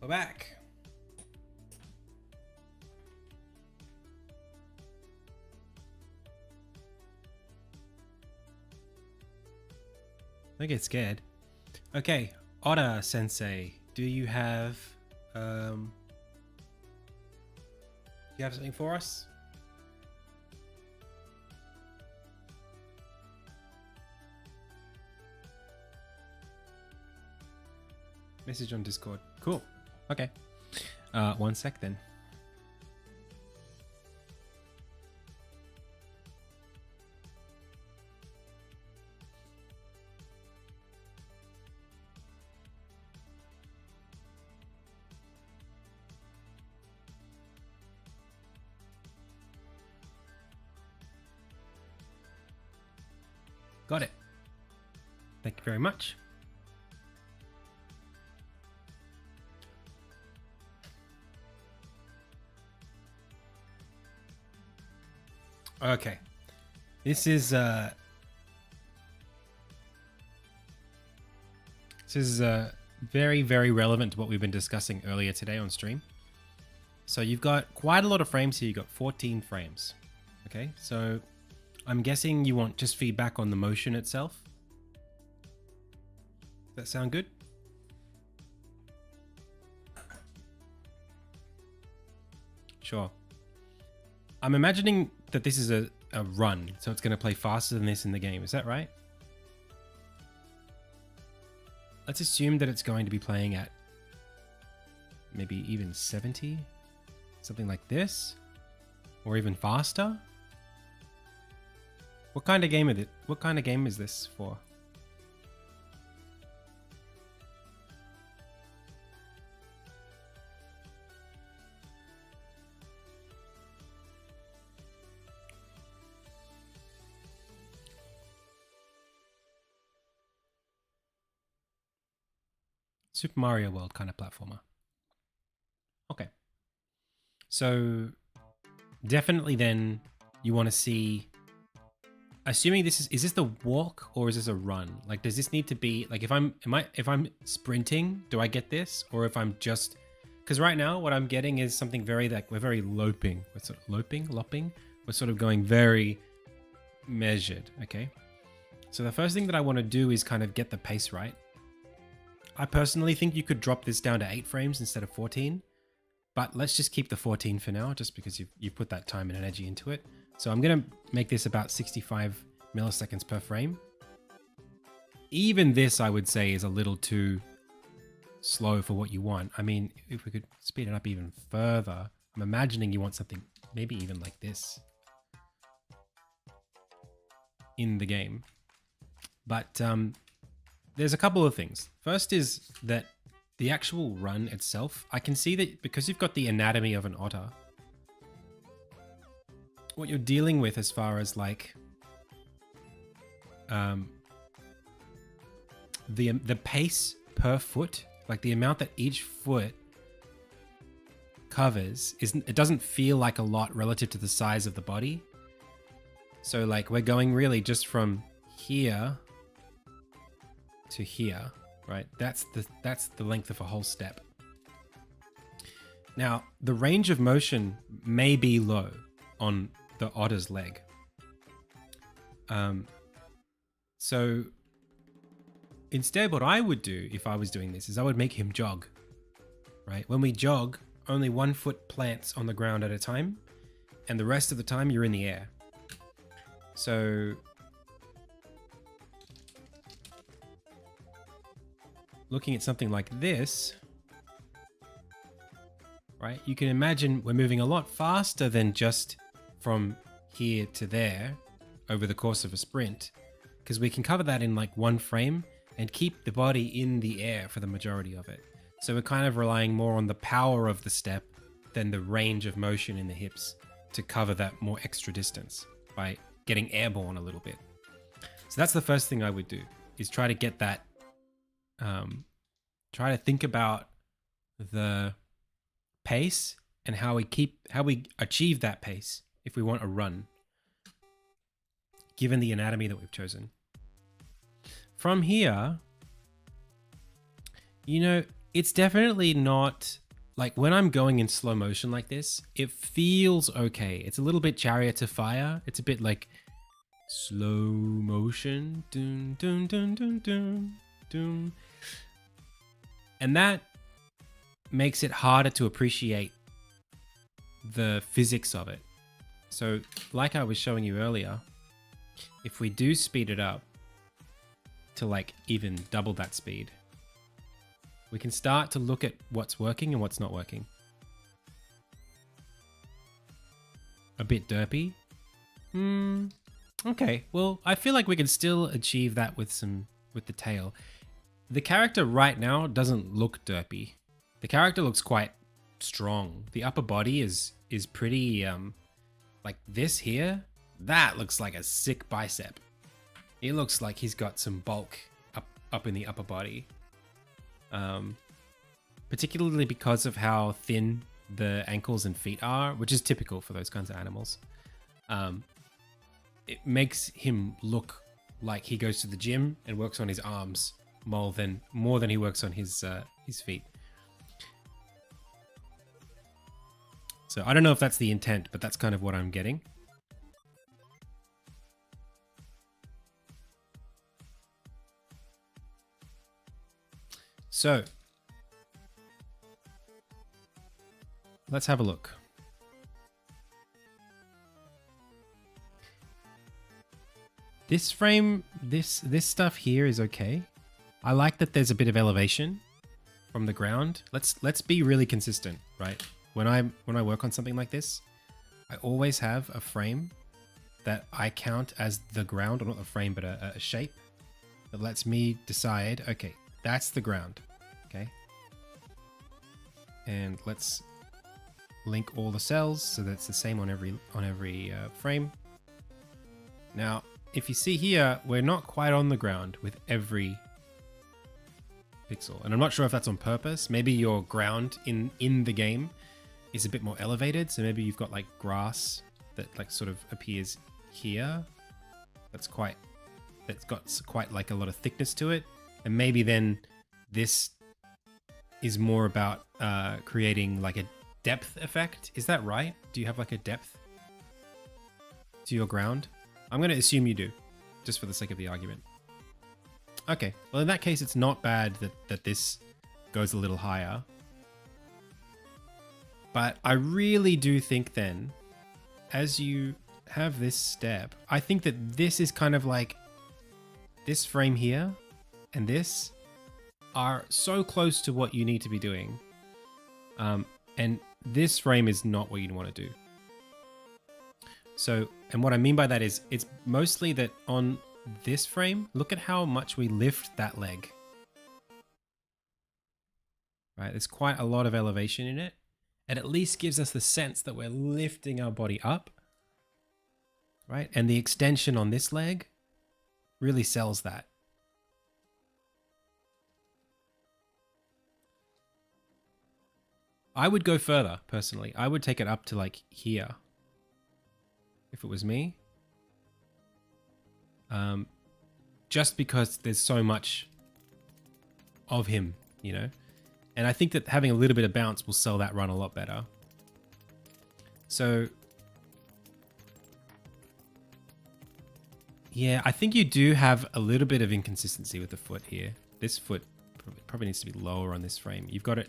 We're back. Don't get scared. Okay, Otter Sensei, do you have something for us? Message on Discord. Cool. Okay. 1 sec then. Got it. Thank you very much. Okay. This is very, very relevant to what we've been discussing earlier today on stream. So you've got quite a lot of frames here. You've got 14 frames. Okay, so I'm guessing you want just feedback on the motion itself. Does that sound good? Sure. I'm imagining that this is a run, so it's going to play faster than this in the game. Is that right? Let's assume that it's going to be playing at maybe even 70, something like this, or even faster. What kind of game is it? What kind of game is this for? Super Mario World kind of platformer. Okay. So definitely then you want to see, assuming this is this the walk or is this a run? Like, does this need to be like, if I'm sprinting, do I get this? Or if I'm just, because right now what I'm getting is something very like, we're very loping. We're sort of lopping. We're sort of going very measured. Okay. So the first thing that I want to do is kind of get the pace right. I personally think you could drop this down to 8 frames instead of 14, but let's just keep the 14 for now, just because you put that time and energy into it. So I'm going to make this about 65 milliseconds per frame. Even this, I would say, is a little too slow for what you want. I mean, if we could speed it up even further, I'm imagining you want something maybe even like this in the game. But there's a couple of things. First is that the actual run itself, I can see that because you've got the anatomy of an otter, what you're dealing with as far as like the pace per foot, like the amount that each foot covers, it doesn't feel like a lot relative to the size of the body. So like we're going really just from here to here, right? That's the length of a whole step. Now, the range of motion may be low on the otter's leg. So instead what I would do if I was doing this is I would make him jog, right? When we jog, only 1 foot plants on the ground at a time, and the rest of the time you're in the air. So looking at something like this, right? You can imagine we're moving a lot faster than just from here to there over the course of a sprint, because we can cover that in like 1 frame and keep the body in the air for the majority of it. So we're kind of relying more on the power of the step than the range of motion in the hips to cover that more extra distance by getting airborne a little bit. So that's the first thing I would do, is try to get that, try to think about the pace and how we achieve that pace if we want a run, given the anatomy that we've chosen. From here, You know, it's definitely not like when I'm going in slow motion like this, it feels okay. It's a little bit Chariot to Fire. It's a bit like slow motion. Dun, dun, dun, dun, dun, dun. And that makes it harder to appreciate the physics of it. So like I was showing you earlier, if we do speed it up to like even double that speed, we can start to look at what's working and what's not working. A bit derpy. Okay, well, I feel like we can still achieve that with the tail. The character right now doesn't look derpy. The character looks quite strong. The upper body is pretty like this here. That looks like a sick bicep. It looks like he's got some bulk up in the upper body. Particularly because of how thin the ankles and feet are, which is typical for those kinds of animals. It makes him look like he goes to the gym and works on his arms more than he works on his feet. So I don't know if that's the intent, but that's kind of what I'm getting. So let's have a look. This frame, this stuff here is okay. I like that there's a bit of elevation from the ground. Let's be really consistent, right? When I work on something like this, I always have a frame that I count as the ground, or not a frame, but a shape that lets me decide, okay, that's the ground, okay? And let's link all the cells so that's the same on every frame. Now, if you see here, we're not quite on the ground with every pixel. And I'm not sure if that's on purpose. Maybe your ground in the game is a bit more elevated. So maybe you've got like grass that like sort of appears here. That's got quite like a lot of thickness to it. And maybe then this is more about creating like a depth effect. Is that right? Do you have like a depth to your ground? I'm going to assume you do, just for the sake of the argument. Okay, well in that case, it's not bad that this goes a little higher. But I really do think then, as you have this step, I think that this is kind of like this frame here and this are so close to what you need to be doing. And this frame is not what you want to do. So, and what I mean by that is it's mostly that on this frame, look at how much we lift that leg. Right, there's quite a lot of elevation in it. It at least gives us the sense that we're lifting our body up. Right, and the extension on this leg really sells that. I would go further, personally. I would take it up to like here. If it was me. Just because there's so much of him, you know? And I think that having a little bit of bounce will sell that run a lot better. So, yeah, I think you do have a little bit of inconsistency with the foot here. This foot probably needs to be lower on this frame. You've got it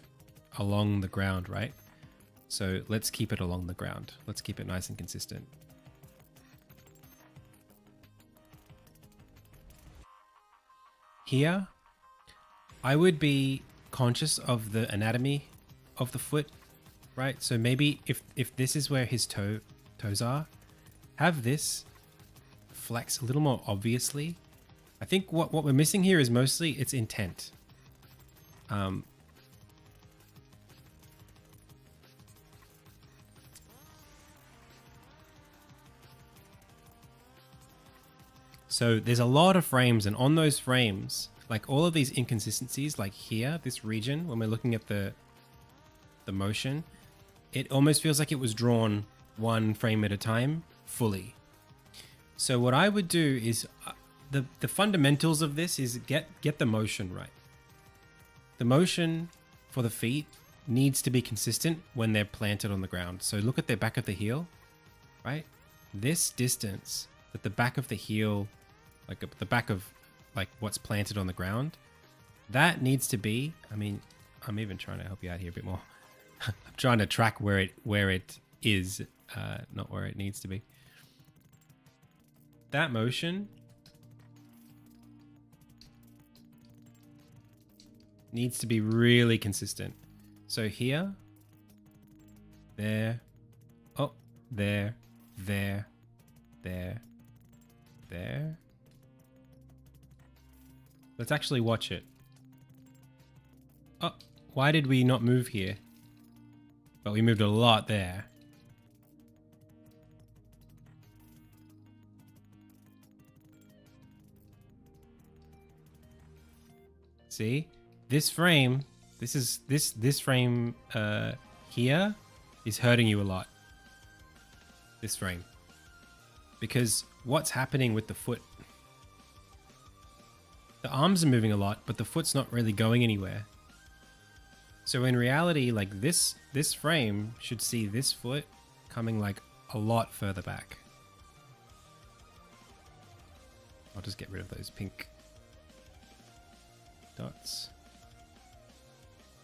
along the ground, right? So let's keep it along the ground. Let's keep it nice and consistent. Here, I would be conscious of the anatomy of the foot, right? So maybe if this is where his toes are, have this flex a little more obviously. I think what we're missing here is mostly its intent. So there's a lot of frames, and on those frames, like all of these inconsistencies, like here, this region, when we're looking at the motion, it almost feels like it was drawn one frame at a time, fully. So what I would do is, the fundamentals of this is get the motion right. the motion for the feet needs to be consistent when they're planted on the ground. So look at the back of the heel, right? This distance that the back of the heel, like the back of like what's planted on the ground, that needs to be, I mean, I'm even trying to help you out here a bit more. I'm trying to track where it is, not where it needs to be. That motion needs to be really consistent. So here, there, oh, there, there, there, there. Let's actually watch it. Oh, why did we not move here? But we moved a lot there. See? This frame, this frame here is hurting you a lot. This frame. Because what's happening with the foot? The arms are moving a lot, but the foot's not really going anywhere. So in reality, like this frame should see this foot coming like a lot further back. I'll just get rid of those pink dots.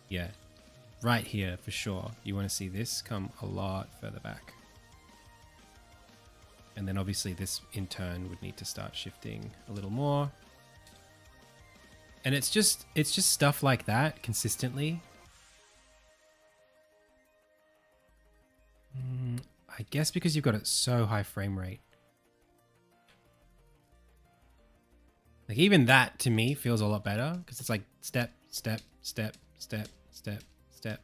Yeah, right here for sure. You want to see this come a lot further back. And then obviously this in turn would need to start shifting a little more. And it's just stuff like that consistently. I guess because you've got it so high frame rate. Like even that to me feels a lot better because it's like step, step, step, step, step, step.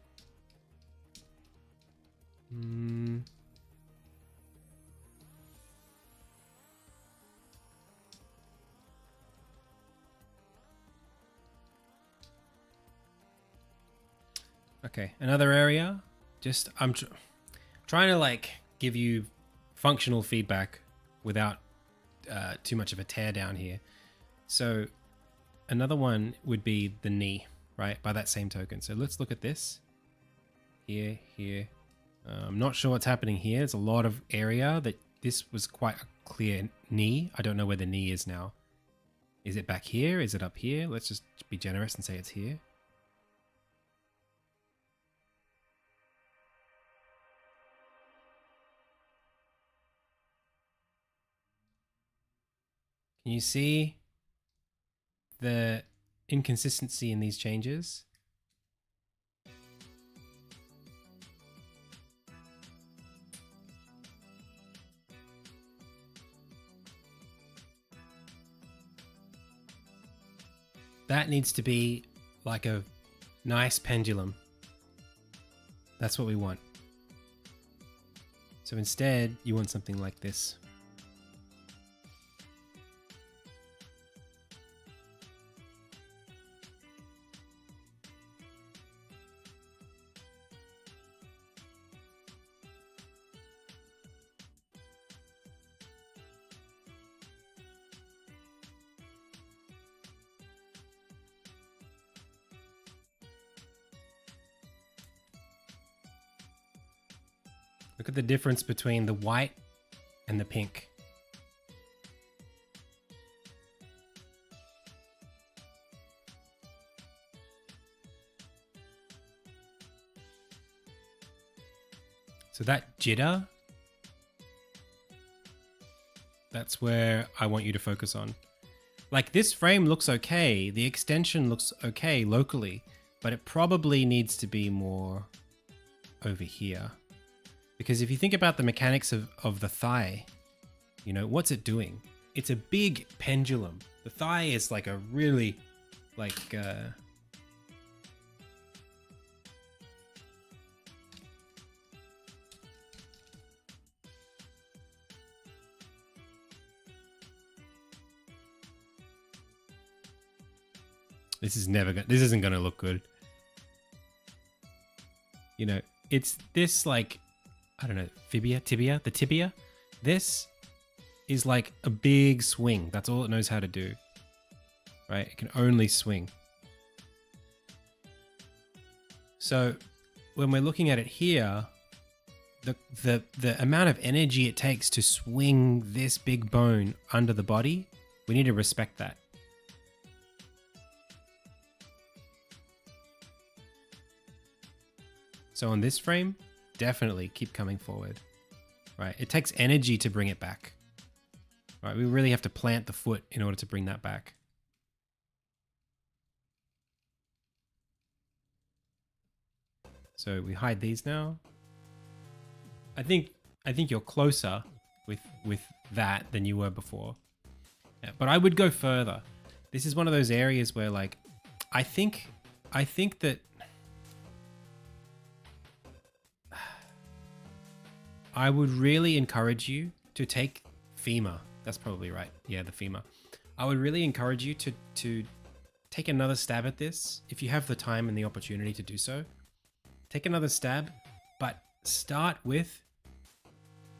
Okay, another area. Just I'm trying to like give you functional feedback without too much of a tear down here. So another one would be the knee, right? By that same token. So let's look at this. Here. I'm not sure what's happening here. There's a lot of area that this was quite a clear knee. I don't know where the knee is now. Is it back here? Is it up here? Let's just be generous and say it's here. Can you see the inconsistency in these changes? That needs to be like a nice pendulum. That's what we want. So instead, you want something like this. Look at the difference between the white and the pink. So that jitter, that's where I want you to focus on. Like this frame looks okay, the extension looks okay locally, but it probably needs to be more over here. Because if you think about the mechanics of the thigh, you know, what's it doing? It's a big pendulum. The thigh is like a really, like, this isn't gonna look good. You know, it's this like, I don't know, tibia, the tibia. This is like a big swing. That's all it knows how to do, right? It can only swing. So when we're looking at it here, the amount of energy it takes to swing this big bone under the body, we need to respect that. So on this frame, definitely keep coming forward, right? It takes energy to bring it back, right? We really have to plant the foot in order to bring that back. So we hide these now. I think you're closer with that than you were before. Yeah, but I would go further. This is one of those areas where, like, I think that I would really encourage you to take femur. That's probably right. Yeah, the femur. I would really encourage you to take another stab at this if you have the time and the opportunity to do so. Take another stab, but start with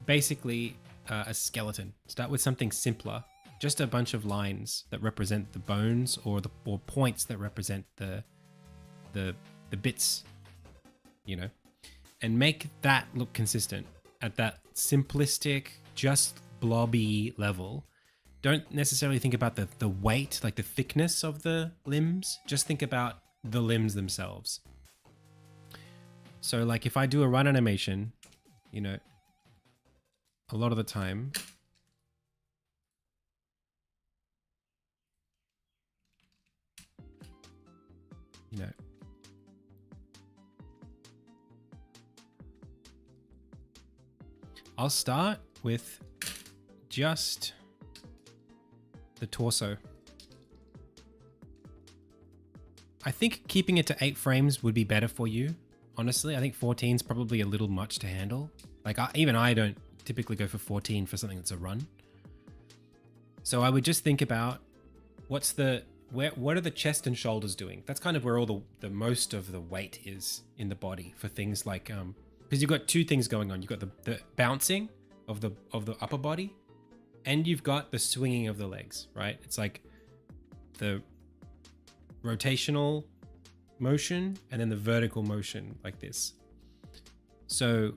basically a skeleton. Start with something simpler, just a bunch of lines that represent the bones or points that represent the bits, you know, and make that look consistent at that simplistic, just blobby level. Don't necessarily think about the weight, like the thickness of the limbs. Just think about the limbs themselves. So like if I do a run animation, you know, a lot of the time, you know, I'll start with just the torso. I think keeping it to 8 frames would be better for you. Honestly, I think 14 is probably a little much to handle. Like even I don't typically go for 14 for something that's a run. So I would just think about what are the chest and shoulders doing? That's kind of where all the most of the weight is in the body for things like because you've got two things going on. You've got the bouncing of the upper body, and you've got the swinging of the legs, right? It's like the rotational motion and then the vertical motion like this. So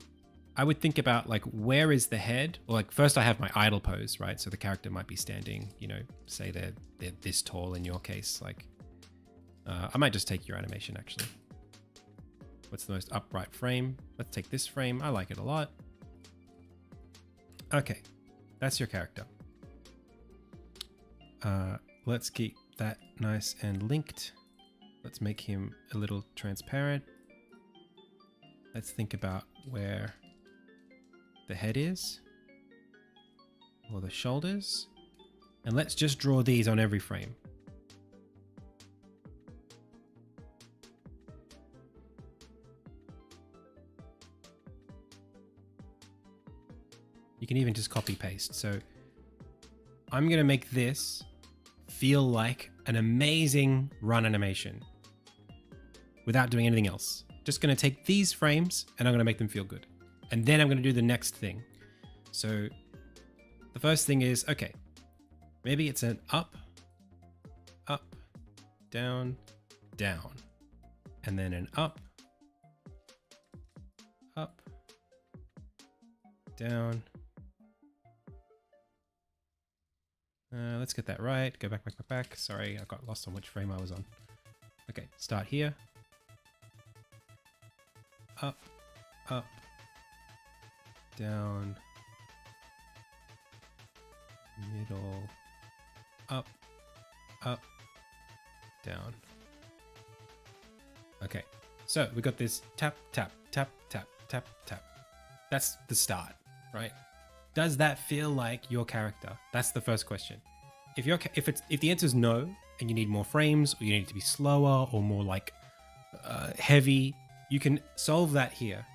I would think about like, where is the head? Or like first I have my idle pose, right? So the character might be standing, you know, say they're this tall in your case. Like I might just take your animation actually. What's the most upright frame? Let's take this frame. I like it a lot. Okay, that's your character. Let's keep that nice and linked. Let's make him a little transparent. Let's think about where the head is, or the shoulders, and let's just draw these on every frame. You can even just copy paste. So I'm going to make this feel like an amazing run animation without doing anything else. Just going to take these frames and I'm going to make them feel good. And then I'm going to do the next thing. So the first thing is, okay, maybe it's an up, up, down, down, and then an up, up, down. Let's get that right. Go back. Sorry, I got lost on which frame I was on. Okay, start here. Up, up, down, middle, up, up, down. Okay, so we got this tap, tap, tap, tap, tap, tap. That's the start, right? Does that feel like your character? That's the first question. If the answer is no, and you need more frames, or you need it to be slower, or more like heavy, you can solve that here,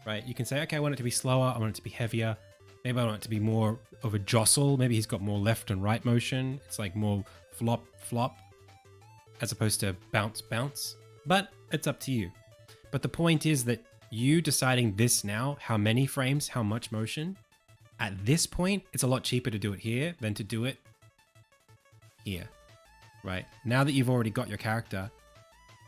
right? You can say, okay, I want it to be slower, I want it to be heavier. Maybe I want it to be more of a jostle. Maybe he's got more left and right motion. It's like more flop, flop, as opposed to bounce, bounce. But it's up to you. But the point is that you deciding this now, how many frames, how much motion, at this point, it's a lot cheaper to do it here than to do it here, right? Now that you've already got your character,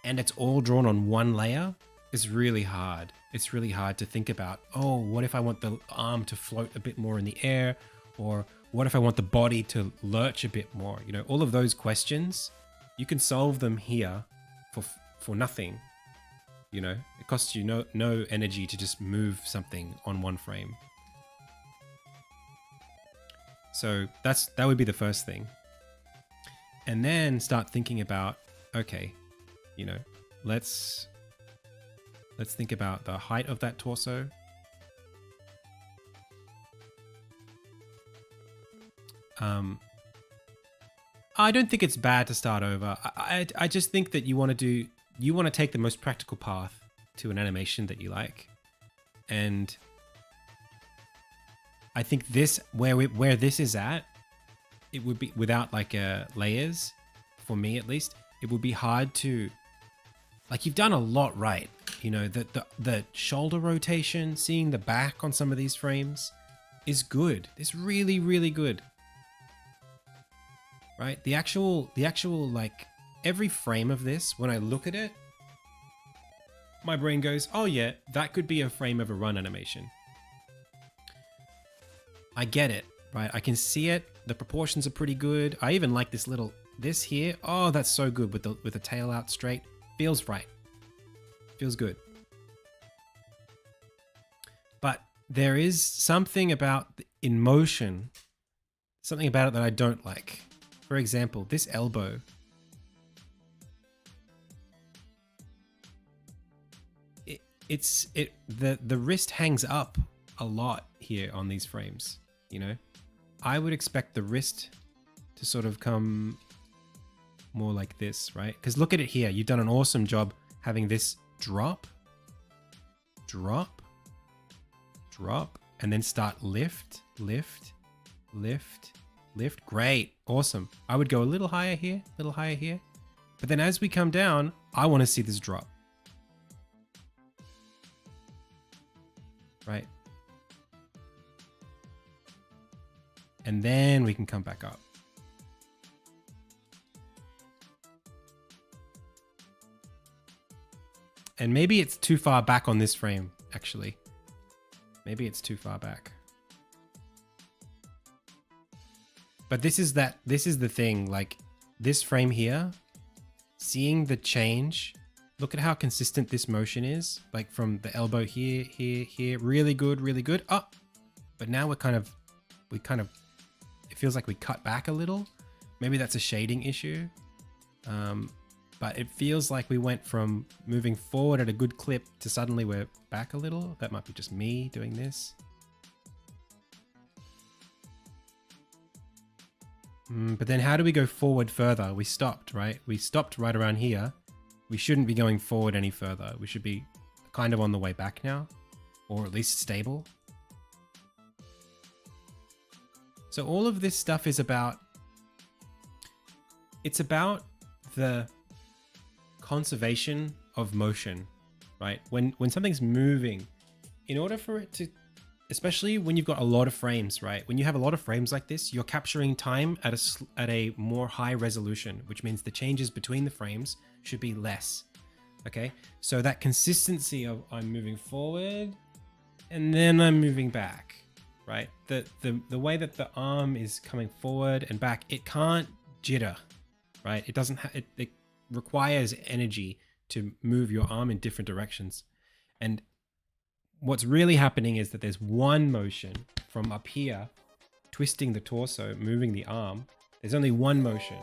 and it's all drawn on one layer, is really hard. It's really hard to think about, oh, what if I want the arm to float a bit more in the air? Or what if I want the body to lurch a bit more? You know, all of those questions, you can solve them here for nothing. You know, it costs you no energy to just move something on one frame. So that would be the first thing. And then start thinking about, okay, you know, let's think about the height of that torso. I don't think it's bad to start over. I just think that you want to take the most practical path to an animation that you like. And I think this, where this is at, it would be without like layers, for me at least, it would be hard to, like, you've done a lot right. You know, the shoulder rotation, seeing the back on some of these frames is good. It's really, really good. Right? The actual, like, every frame of this, when I look at it, my brain goes, oh yeah, that could be a frame of a run animation. I get it, right? I can see it. The proportions are pretty good. I even like this here. Oh, that's so good with the tail out straight. Feels right. Feels good. But there is something about in motion, something about it that I don't like. For example, this elbow. The wrist hangs up a lot here on these frames, you know? I would expect the wrist to sort of come more like this, right? Because look at it here. You've done an awesome job having this drop, drop, drop, and then start lift, lift, lift, lift. Great. Awesome. I would go a little higher here, a little higher here. But then as we come down, I want to see this drop. Right? And then we can come back up. And maybe it's too far back on this frame, actually. Maybe it's too far back. But this is the thing, like this frame here, seeing the change, look at how consistent this motion is, like from the elbow here, here, here, really good, really good. Oh, but now we kind of, it feels like we cut back a little. Maybe that's a shading issue. But it feels like we went from moving forward at a good clip to suddenly we're back a little. That might be just me doing this. But then how do we go forward further? We stopped, right? We stopped right around here. We shouldn't be going forward any further. We should be kind of on the way back now, or at least stable. So all of this stuff is about, it's about the conservation of motion, right? When something's moving, in order for it to, especially when you've got a lot of frames, right? When you have a lot of frames like this, you're capturing time at a more high resolution, which means the changes between the frames should be less. Okay, so that consistency of I'm moving forward and then I'm moving back, right? The way that the arm is coming forward and back, it can't jitter, right? It doesn't. It requires energy to move your arm in different directions, and what's really happening is that there's one motion from up here, twisting the torso, moving the arm. There's only one motion,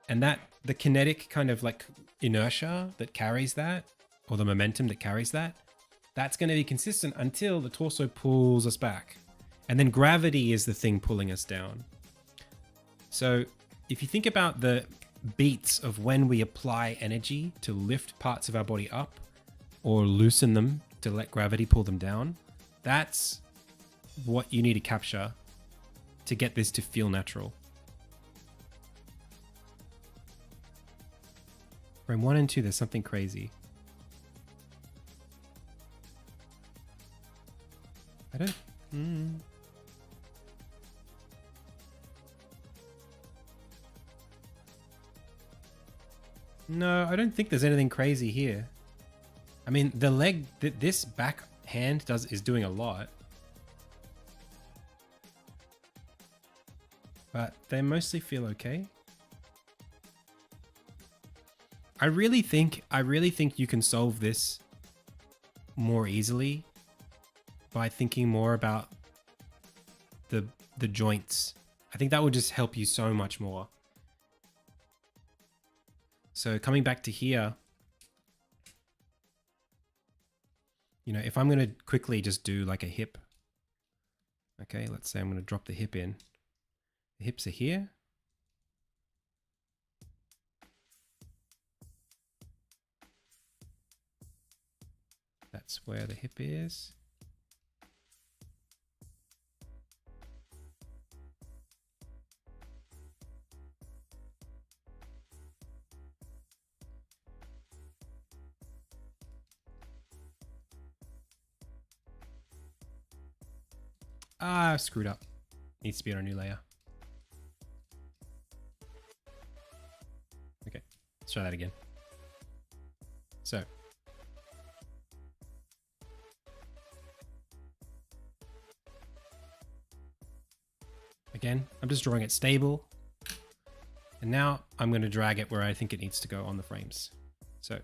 and that the kinetic kind of like inertia that carries that, or the momentum that carries that, that's going to be consistent until the torso pulls us back. And then gravity is the thing pulling us down. So if you think about the beats of when we apply energy to lift parts of our body up or loosen them to let gravity pull them down, that's what you need to capture to get this to feel natural. Frame 1 and 2, there's something crazy. I don't... No, I don't think there's anything crazy here. I mean, the leg, this back hand is doing a lot. But they mostly feel okay. I really think you can solve this more easily by thinking more about the joints. I think that would just help you so much more. So coming back to here, you know, if I'm going to quickly just do like a hip. Okay, let's say I'm going to drop the hip in. The hips are here. That's where the hip is. Ah, I screwed up. Needs to be on a new layer. Okay, let's try that again. So. Again, I'm just drawing it stable. And now I'm going to drag it where I think it needs to go on the frames. So.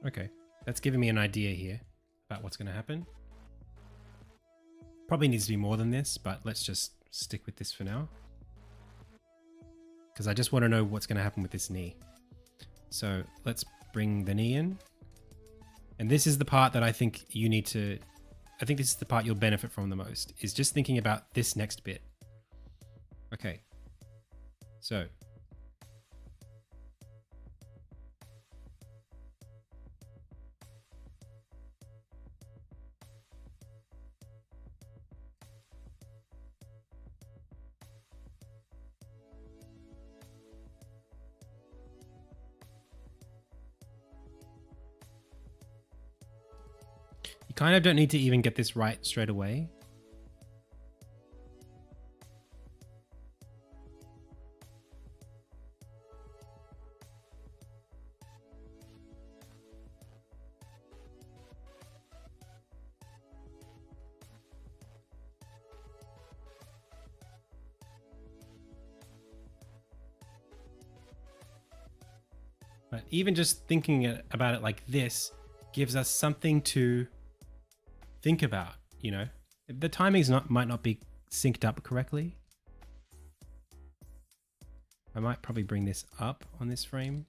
Okay, that's giving me an idea here about what's going to happen. Probably needs to be more than this, but let's just stick with this for now. Because I just want to know what's going to happen with this knee. So let's bring the knee in. And this is the part that I think you need to... I think this is the part you'll benefit from the most, is just thinking about this next bit. Okay. So... kind of don't need to even get this right straight away. But even just thinking about it like this gives us something to think about, you know. The timing's might not be synced up correctly. I might probably bring this up on this frame.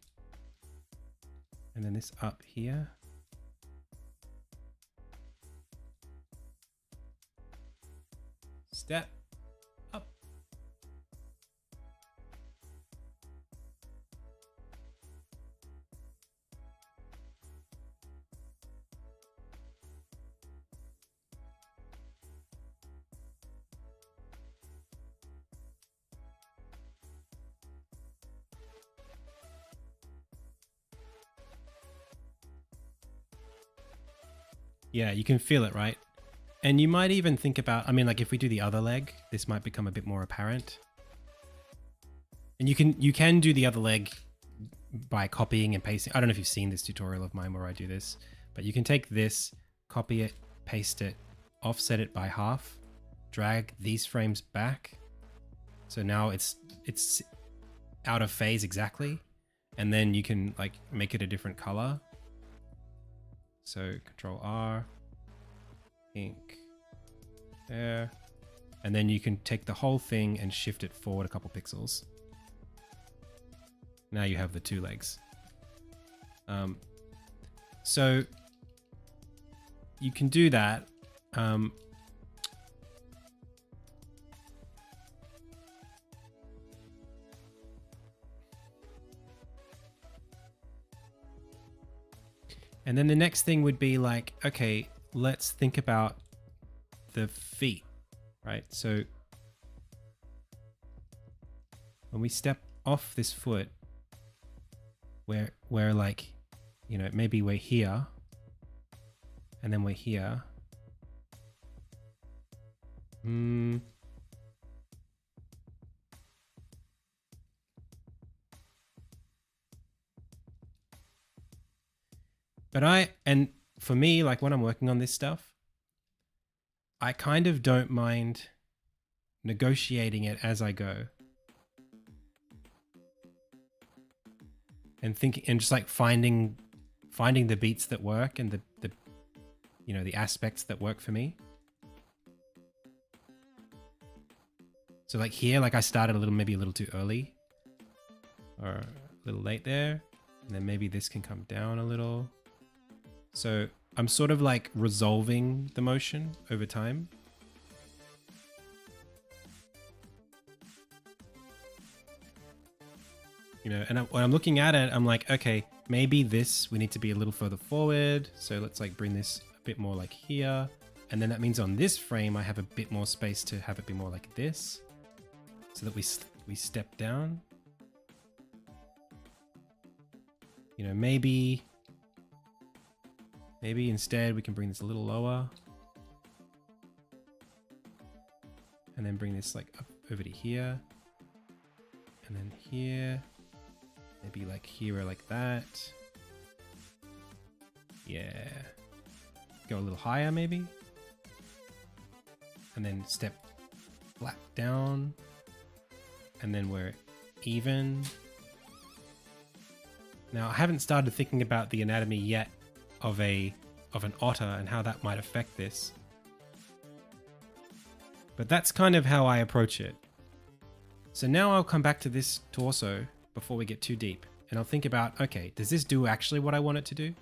And then this up here. Step up. Yeah, you can feel it, right? And you might even think about, I mean, like if we do the other leg, this might become a bit more apparent. And you can do the other leg by copying and pasting. I don't know if you've seen this tutorial of mine where I do this, but you can take this, copy it, paste it, offset it by half, drag these frames back. So now it's out of phase exactly. And then you can like make it a different color. So Control R, ink, there. And then you can take the whole thing and shift it forward a couple pixels. Now you have the two legs. So you can do that. And then the next thing would be like, okay, let's think about the feet, right? So when we step off this foot, we're like, you know, maybe we're here and then we're here. But and for me, like when I'm working on this stuff, I kind of don't mind negotiating it as I go. And thinking and just like finding the beats that work and the you know, the aspects that work for me. So like here, like I started maybe a little too early or a little late there. And then maybe this can come down a little. So I'm sort of like resolving the motion over time. You know, and when I'm looking at it, I'm like, okay, maybe this, we need to be a little further forward. So let's like bring this a bit more like here. And then that means on this frame, I have a bit more space to have it be more like this. So that we step down. You know, maybe instead we can bring this a little lower. And then bring this like up over to here. And then here. Maybe like here or like that. Yeah. Go a little higher maybe. And then step flat down. And then we're even. Now I haven't started thinking about the anatomy yet of an otter and how that might affect this. But that's kind of how I approach it. So now I'll come back to this torso before we get too deep. And I'll think about, okay, does this do actually what I want it to do?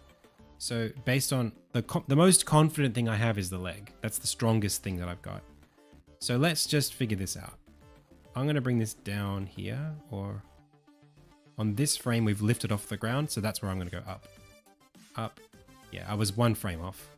So based on the most confident thing I have is the leg. That's the strongest thing that I've got. So let's just figure this out. I'm going to bring this down here, or on this frame, we've lifted off the ground. So that's where I'm going to go up, up. Yeah, I was one frame off.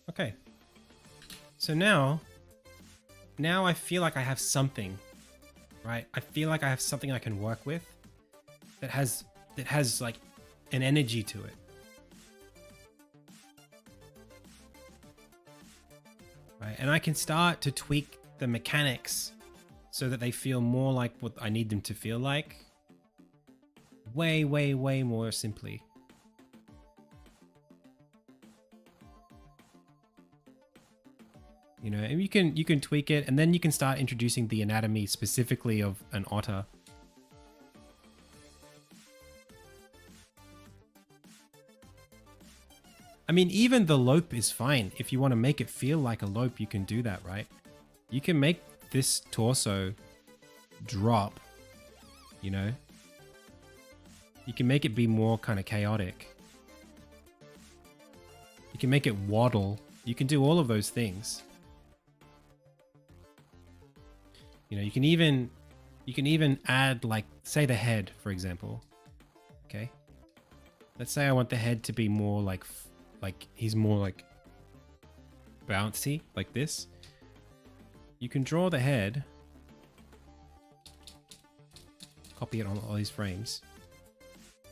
Okay. So now I feel like I have something, right? I feel like I have something I can work with that has like an energy to it. Right? And I can start to tweak the mechanics so that they feel more like what I need them to feel like. Way, way, way more simply. You know, and you can tweak it, and then you can start introducing the anatomy specifically of an otter. I mean, even the lope is fine. If you want to make it feel like a lope, you can do that, right? You can make this torso drop, you know? You can make it be more kind of chaotic. You can make it waddle. You can do all of those things. You know, you can even add, like, say the head, for example. Okay. Let's say I want the head to be more like he's more like bouncy, like this. You can draw the head, copy it on all these frames,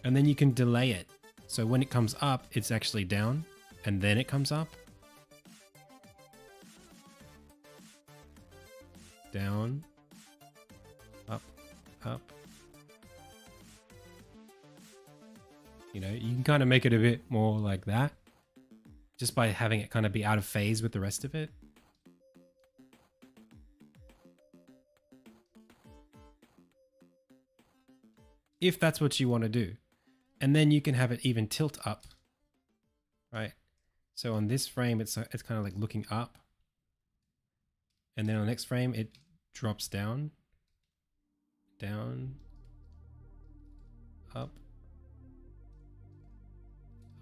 and then you can delay it. So when it comes up, it's actually down, and then it comes up. Down, up, up. You know, you can kind of make it a bit more like that just by having it kind of be out of phase with the rest of it. if that's what you want to do. And then you can have it even tilt up, right? So on this frame, it's kind of like looking up. And then on the next frame, it drops down, down, up,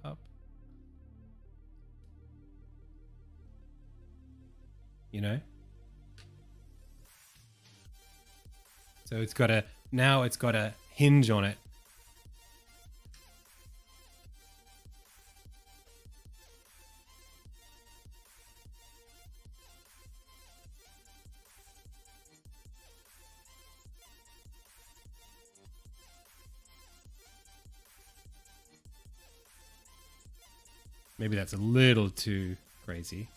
up. You know? So it's got a, now it's got a hinge on it. Maybe that's a little too crazy.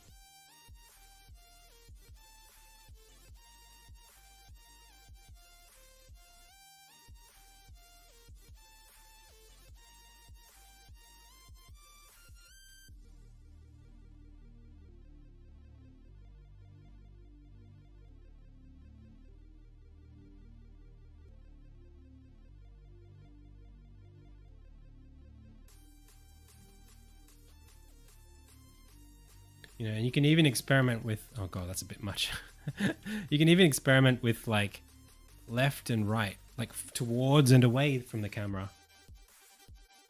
You know, and you can even experiment with, oh God, that's a bit much. You can even experiment with like left and right, like towards and away from the camera,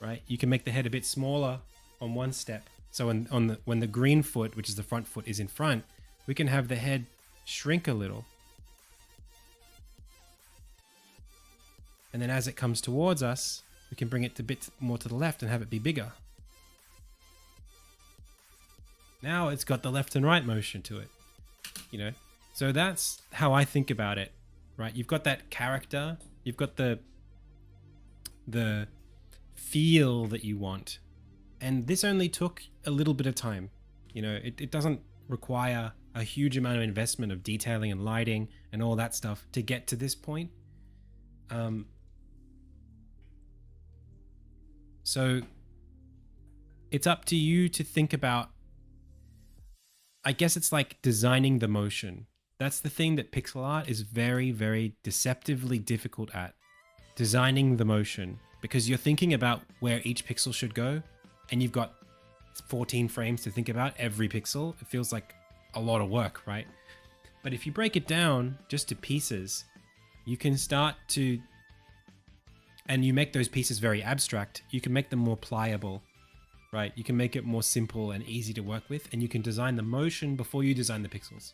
right? You can make the head a bit smaller on one step. So when the green foot, which is the front foot, is in front, we can have the head shrink a little. And then as it comes towards us, we can bring it a bit more to the left and have it be bigger. Now it's got the left and right motion to it, you know? So that's how I think about it, right? You've got that character, you've got the feel that you want. And this only took a little bit of time. You know, it doesn't require a huge amount of investment of detailing and lighting and all that stuff to get to this point. So it's up to you to think about, I guess it's like designing the motion. That's the thing that pixel art is very, very deceptively difficult at. Designing the motion, because you're thinking about where each pixel should go, and you've got 14 frames to think about every pixel. It feels like a lot of work, right? But if you break it down just to pieces, you can start to, and you make those pieces very abstract, you can make them more pliable. Right, you can make it more simple and easy to work with, and you can design the motion before you design the pixels.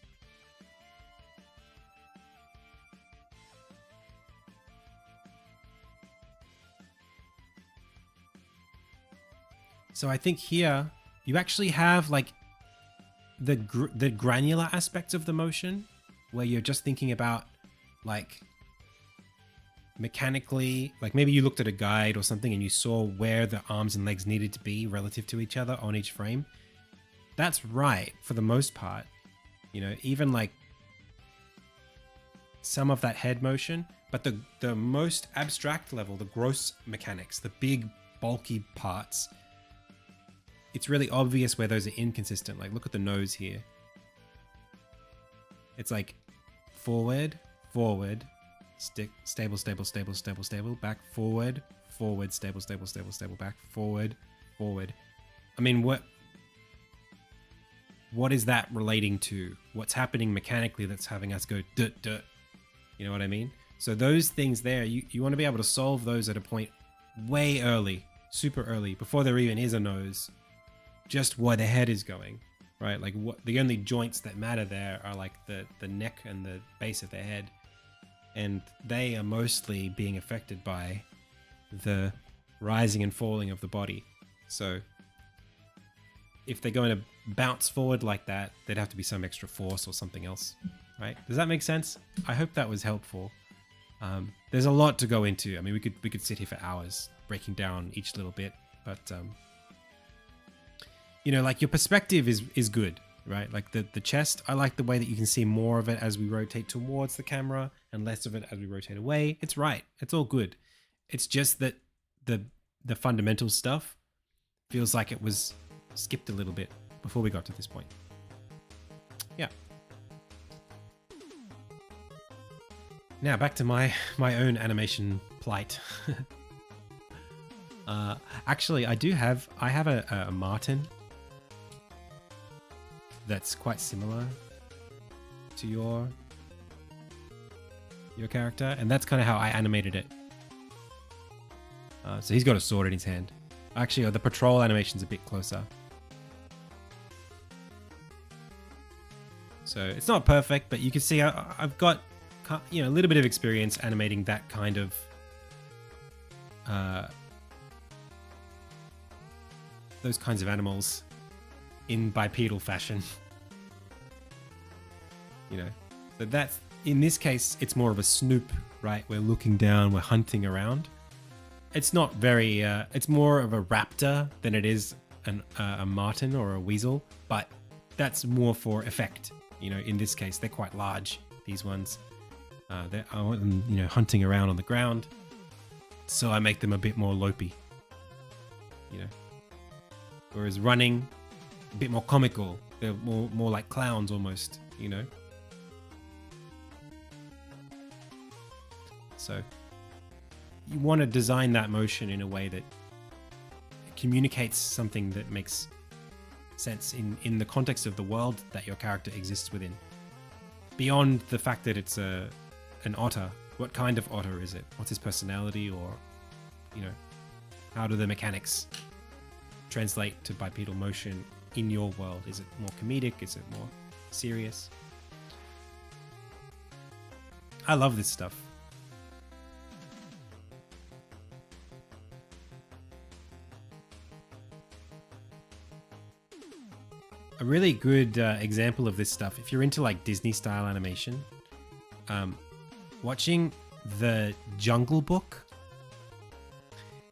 So I think here you actually have like the granular aspects of the motion, where you're just thinking about like mechanically, like maybe you looked at a guide or something and you saw where the arms and legs needed to be relative to each other on each frame. That's right for the most part. You know, even like some of that head motion, but the most abstract level, the gross mechanics, the big bulky parts, it's really obvious where those are inconsistent. Like look at the nose here. It's like forward, forward, stable, stable, stable, stable, stable, back, forward, forward, stable, stable, stable, stable, back, forward, forward. I mean, what is that relating to? What's happening mechanically that's having us go dut, dut? You know what I mean? So those things there, you want to be able to solve those at a point way early, super early, before there even is a nose, just where the head is going, right? Like what the only joints that matter there are like the neck and the base of the head. And they are mostly being affected by the rising and falling of the body. So if they're going to bounce forward like that, there'd have to be some extra force or something else, right? Does that make sense? I hope that was helpful. There's a lot to go into. I mean, we could sit here for hours breaking down each little bit, but you know, like your perspective is good, right? Like the chest, I like the way that you can see more of it as we rotate towards the camera and less of it as we rotate away. It's right. It's all good. It's just that the fundamental stuff feels like it was skipped a little bit before we got to this point. Yeah. Now back to my own animation plight. Actually, I have a marten that's quite similar to your character, and that's kind of how I animated it. So he's got a sword in his hand. Actually, the patrol animation's a bit closer. So it's not perfect, but you can see I've got, you know, a little bit of experience animating that kind of those kinds of animals in bipedal fashion. You know, so that's, in this case, it's more of a snoop, right? We're looking down, we're hunting around. It's not very, it's more of a raptor than it is a marten or a weasel, but that's more for effect. You know, in this case, they're quite large, these ones. I want them, you know, hunting around on the ground. So I make them a bit more lopey, you know. Whereas running, a bit more comical. They're more like clowns almost, you know. So you want to design that motion in a way that communicates something that makes sense in the context of the world that your character exists within. Beyond the fact that it's an otter, what kind of otter is it? What's his personality, or, you know, how do the mechanics translate to bipedal motion in your world? Is it more comedic? Is it more serious? I love this stuff. A really good example of this stuff, if you're into like Disney style animation, watching the Jungle Book,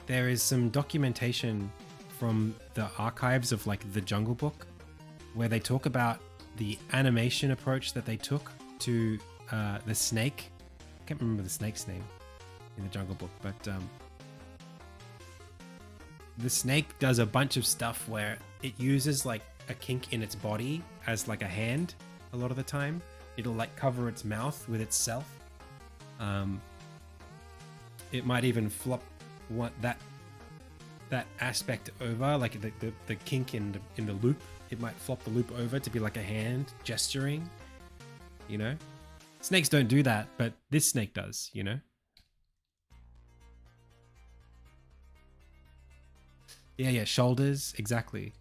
there is some documentation from the archives of like the Jungle Book where they talk about the animation approach that they took to the snake. I can't remember the snake's name in the Jungle Book, but the snake does a bunch of stuff where it uses like a kink in its body as like a hand. A lot of the time it'll like cover its mouth with itself. It might even flop that aspect over, like the kink in the loop. It might flop the loop over to be like a hand gesturing, you know. Snakes don't do that, but this snake does, you know. Yeah, shoulders, exactly.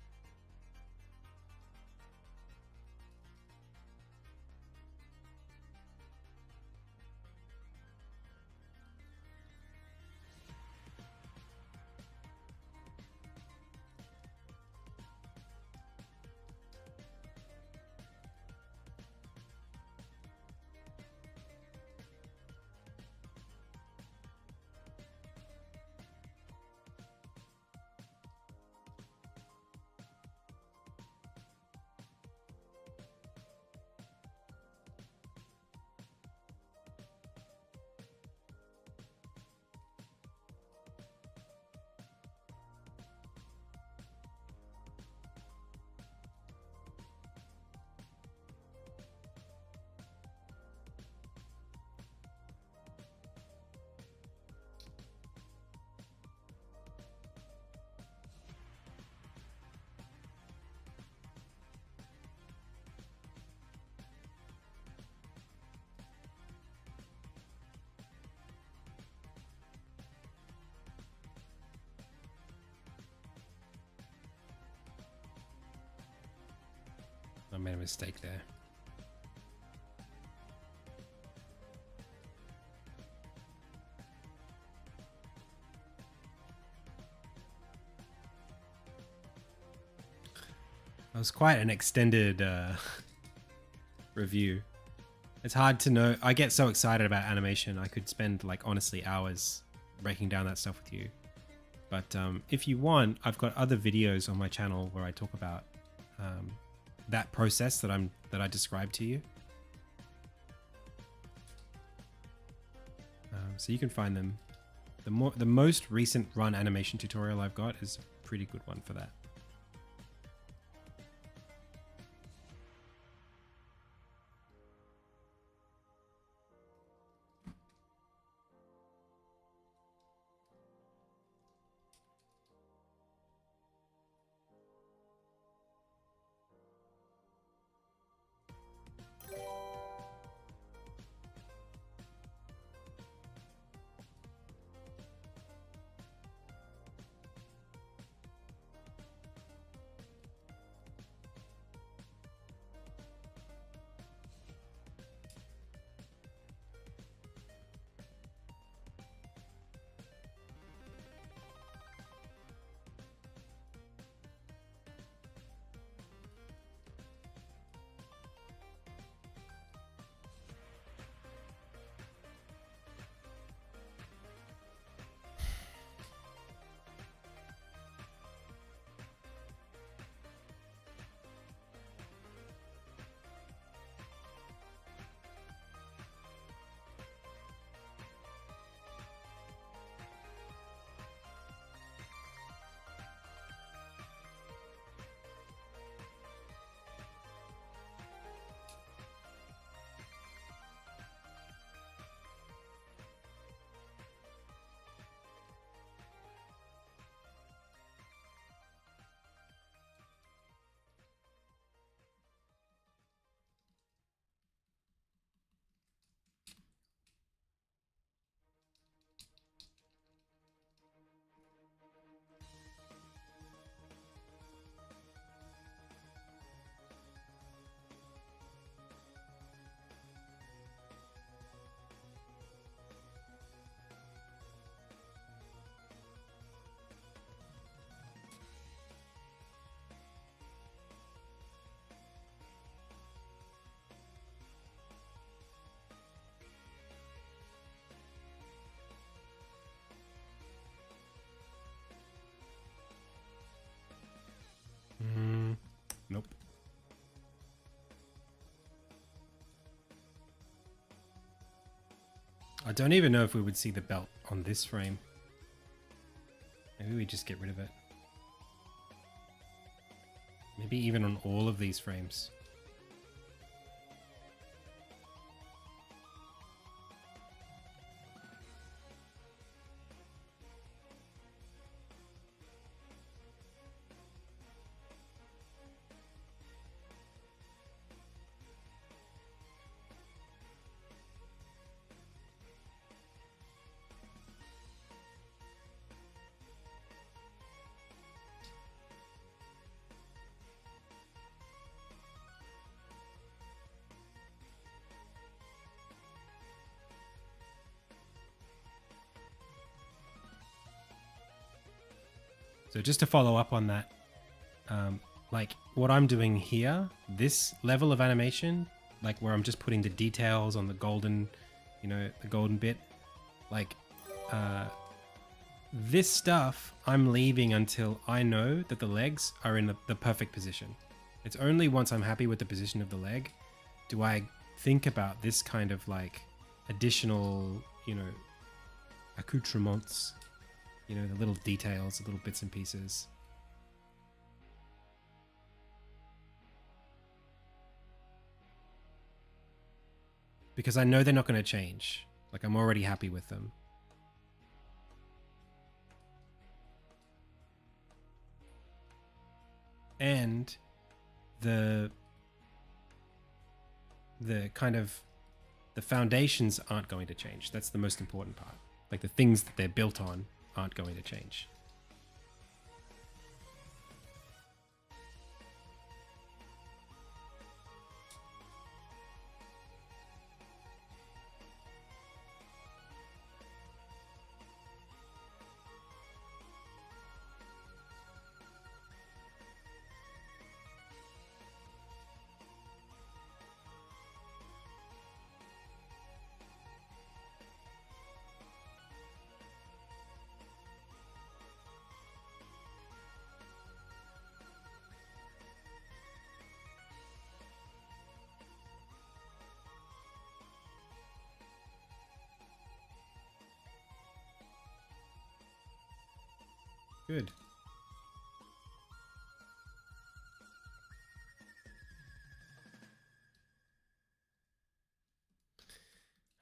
I made a mistake there. That was quite an extended review. It's hard to know. I get so excited about animation. I could spend like honestly hours breaking down that stuff with you. But if you want, I've got other videos on my channel where I talk about that process that I described to you. So you can find them. The most recent run animation tutorial I've got is a pretty good one for that. I don't even know if we would see the belt on this frame. Maybe we just get rid of it. Maybe even on all of these frames. So just to follow up on that, like what I'm doing here, this level of animation, like where I'm just putting the details on the golden, you know, the golden bit, like this stuff I'm leaving until I know that the legs are in the perfect position. It's only once I'm happy with the position of the leg do I think about this kind of like additional, you know, accoutrements. You know, the little details, the little bits and pieces. Because I know they're not going to change. Like, I'm already happy with them. And the kind of the foundations aren't going to change. That's the most important part. Like the things that they're built on aren't going to change. Good.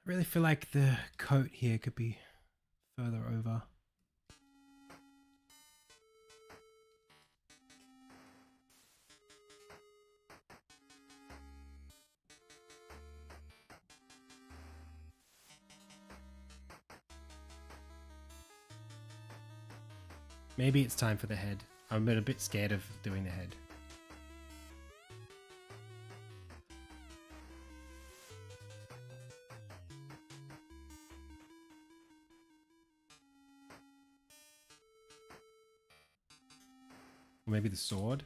I really feel like the coat here could be further over. Maybe it's time for the head. I'm a bit scared of doing the head. Or maybe the sword.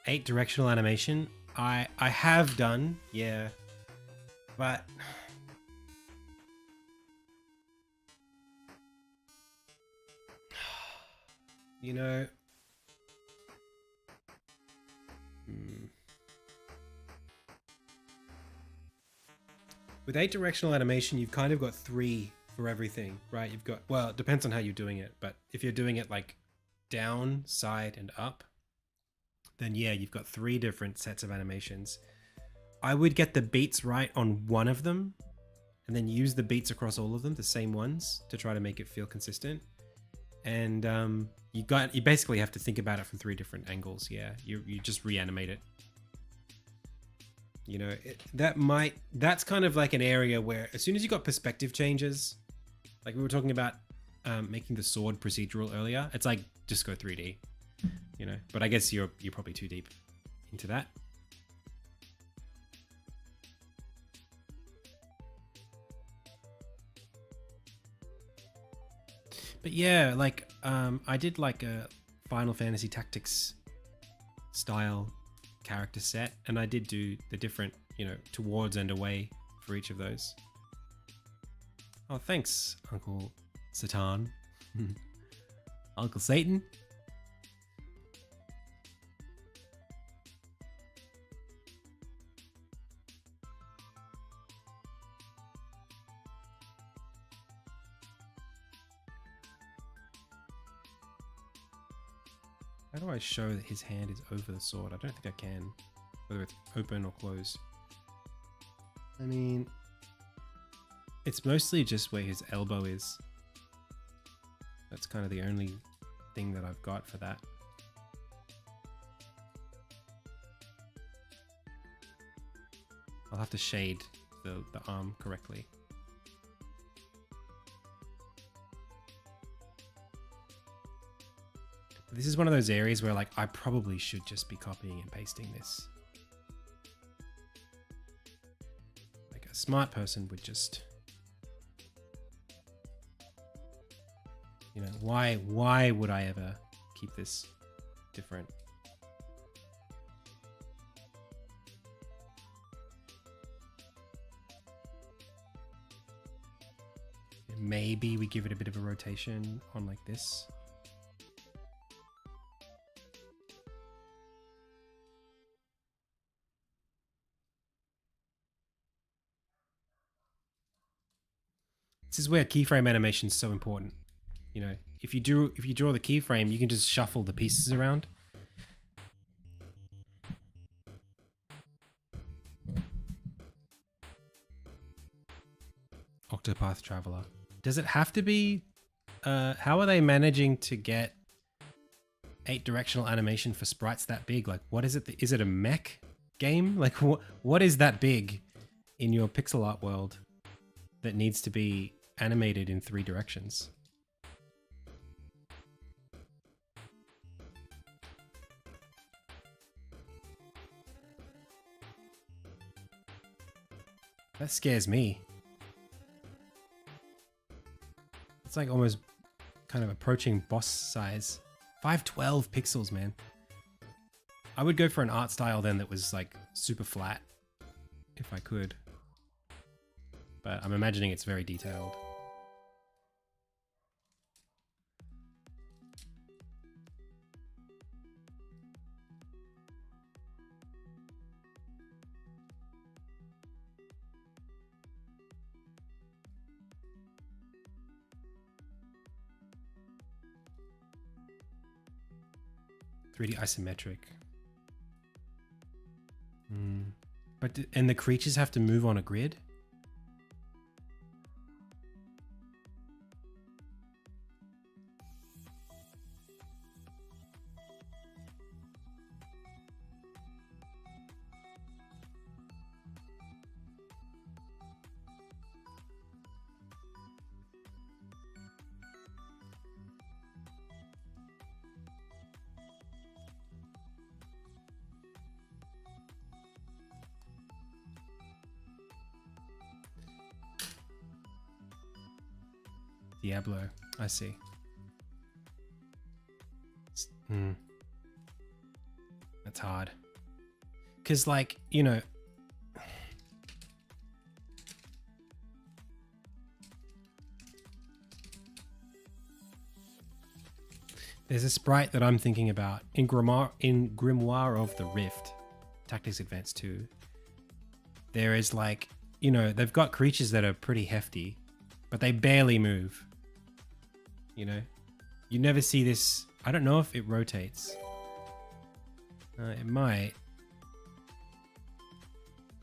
Eight directional animation. I have done, yeah. But you know, with 8 directional animation, you've kind of got 3 for everything, right? You've got, well, it depends on how you're doing it, but if you're doing it like down, side, and up, then yeah, you've got 3 different sets of animations. I would get the beats right on one of them, and then use the beats across all of them, the same ones, to try to make it feel consistent. And you basically have to think about it from 3 different angles. Yeah, you just reanimate it. You know, that's kind of like an area where as soon as you got perspective changes, like we were talking about making the sword procedural earlier, it's like just go 3D, you know. But I guess you're probably too deep into that. But yeah, like I did like a Final Fantasy Tactics style character set, and I did do the different, you know, towards and away for each of those. Oh, thanks, Uncle Satan. Uncle Satan. How do I show that his hand is over the sword? I don't think I can. Whether it's open or closed. I mean, it's mostly just where his elbow is. That's kind of the only thing that I've got for that. I'll have to shade the arm correctly. This is one of those areas where like I probably should just be copying and pasting this. Like a smart person would just, you know, why would I ever keep this different? Maybe we give it a bit of a rotation on like this. This is where keyframe animation is so important. You know, if you draw the keyframe, you can just shuffle the pieces around. Octopath Traveler. Does it have to be? How are they managing to get 8-directional animation for sprites that big? Like, what is it? Is it a mech game? Like, what is that big in your pixel art world that needs to be animated in 3 directions? That scares me. It's like almost kind of approaching boss size. 512 pixels, man. I would go for an art style then that was like super flat if I could. But I'm imagining it's very detailed. .3D isometric. But and the creatures have to move on a grid? Diablo, I see. That's hard. Because, like, you know, there's a sprite that I'm thinking about in Grimoire of the Rift, Tactics Advanced 2. There is like, you know, they've got creatures that are pretty hefty, but they barely move. You know, you never see this. I don't know if it rotates. It might.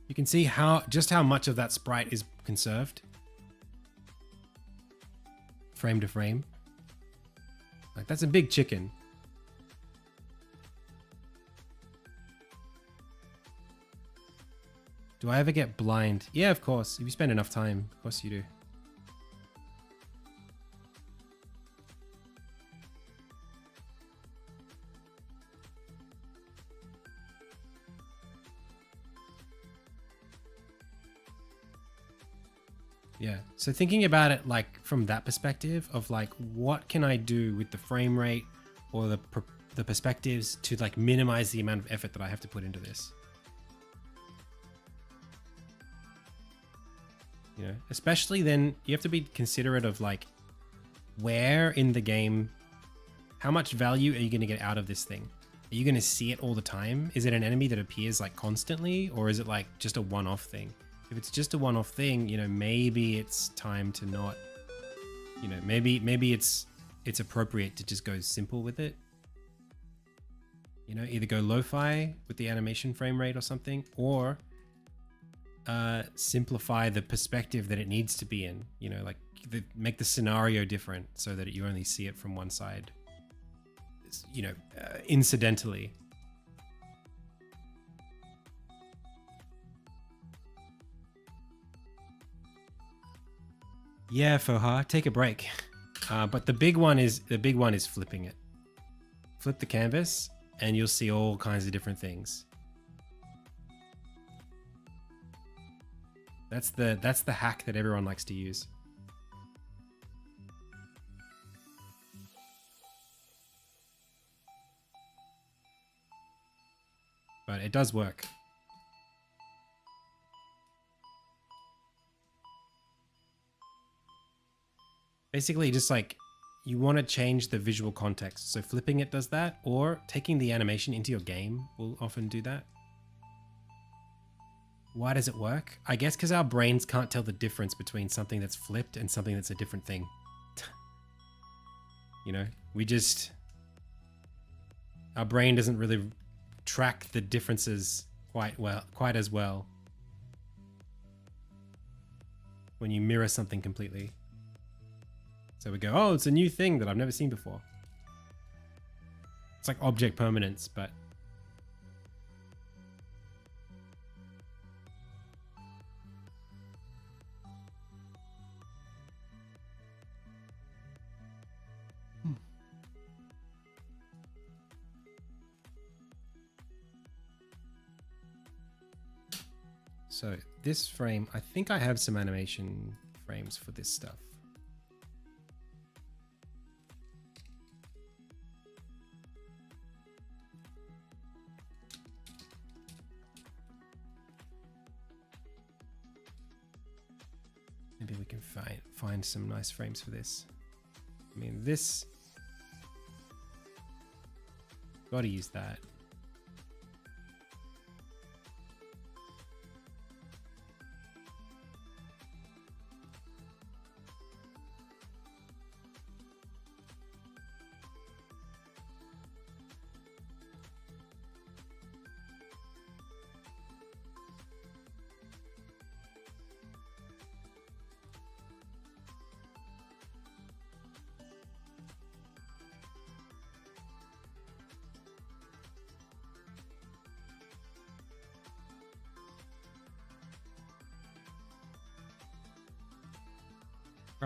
You can see just how much of that sprite is conserved. Frame to frame. Like, that's a big chicken. Do I ever get blind? Yeah, of course. If you spend enough time, of course you do. Yeah. So thinking about it like from that perspective of like, what can I do with the frame rate or the perspectives to like minimize the amount of effort that I have to put into this? You know, especially then you have to be considerate of like where in the game, how much value are you going to get out of this thing? Are you going to see it all the time? Is it an enemy that appears like constantly, or is it like just a one-off thing? If it's just a one-off thing, you know, maybe it's time to not, you know, maybe it's appropriate to just go simple with it. You know, either go lo-fi with the animation frame rate or something, or simplify the perspective that it needs to be in. You know, like make the scenario different so that you only see it from one side. You know, incidentally. Yeah, Foha, take a break. But the big one is flipping it. Flip the canvas, and you'll see all kinds of different things. That's the hack that everyone likes to use. But it does work. Basically, just like you want to change the visual context. So flipping it does that, or taking the animation into your game will often do that. Why does it work? I guess because our brains can't tell the difference between something that's flipped and something that's a different thing. You know, our brain doesn't really track the differences quite as well when you mirror something completely. So we go, oh, it's a new thing that I've never seen before. It's like object permanence, but so this frame, I think I have some animation frames for this stuff. Maybe we can find some nice frames for this. I mean, this, gotta use that.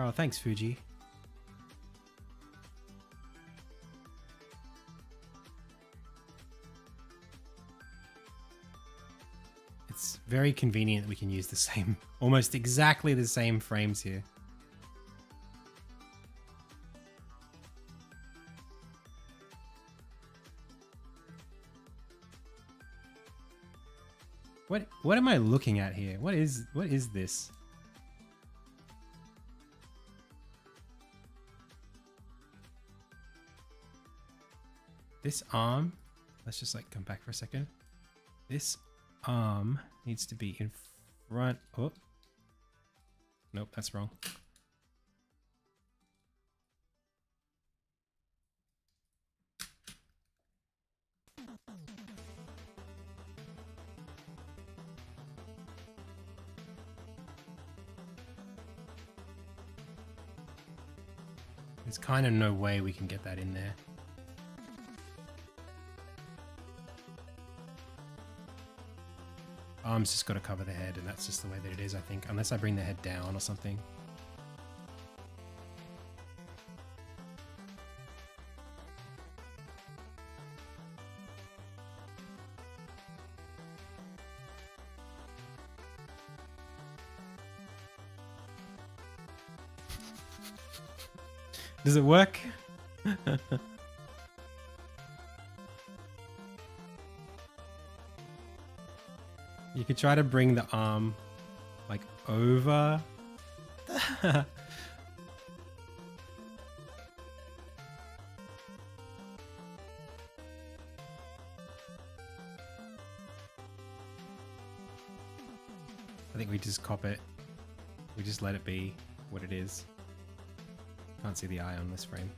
Oh, thanks, Fuji. It's very convenient that we can use the same, almost exactly the same frames here. What am I looking at here? What is this? This arm, let's just like come back for a second. This arm needs to be in front. Oh, nope, that's wrong. There's kind of no way we can get that in there. Arm's just got to cover the head, and that's just the way that it is, I think. Unless I bring the head down or something. Does it work? You could try to bring the arm like over I think we just cop it. We just let it be what it is. Can't see the eye on this frame.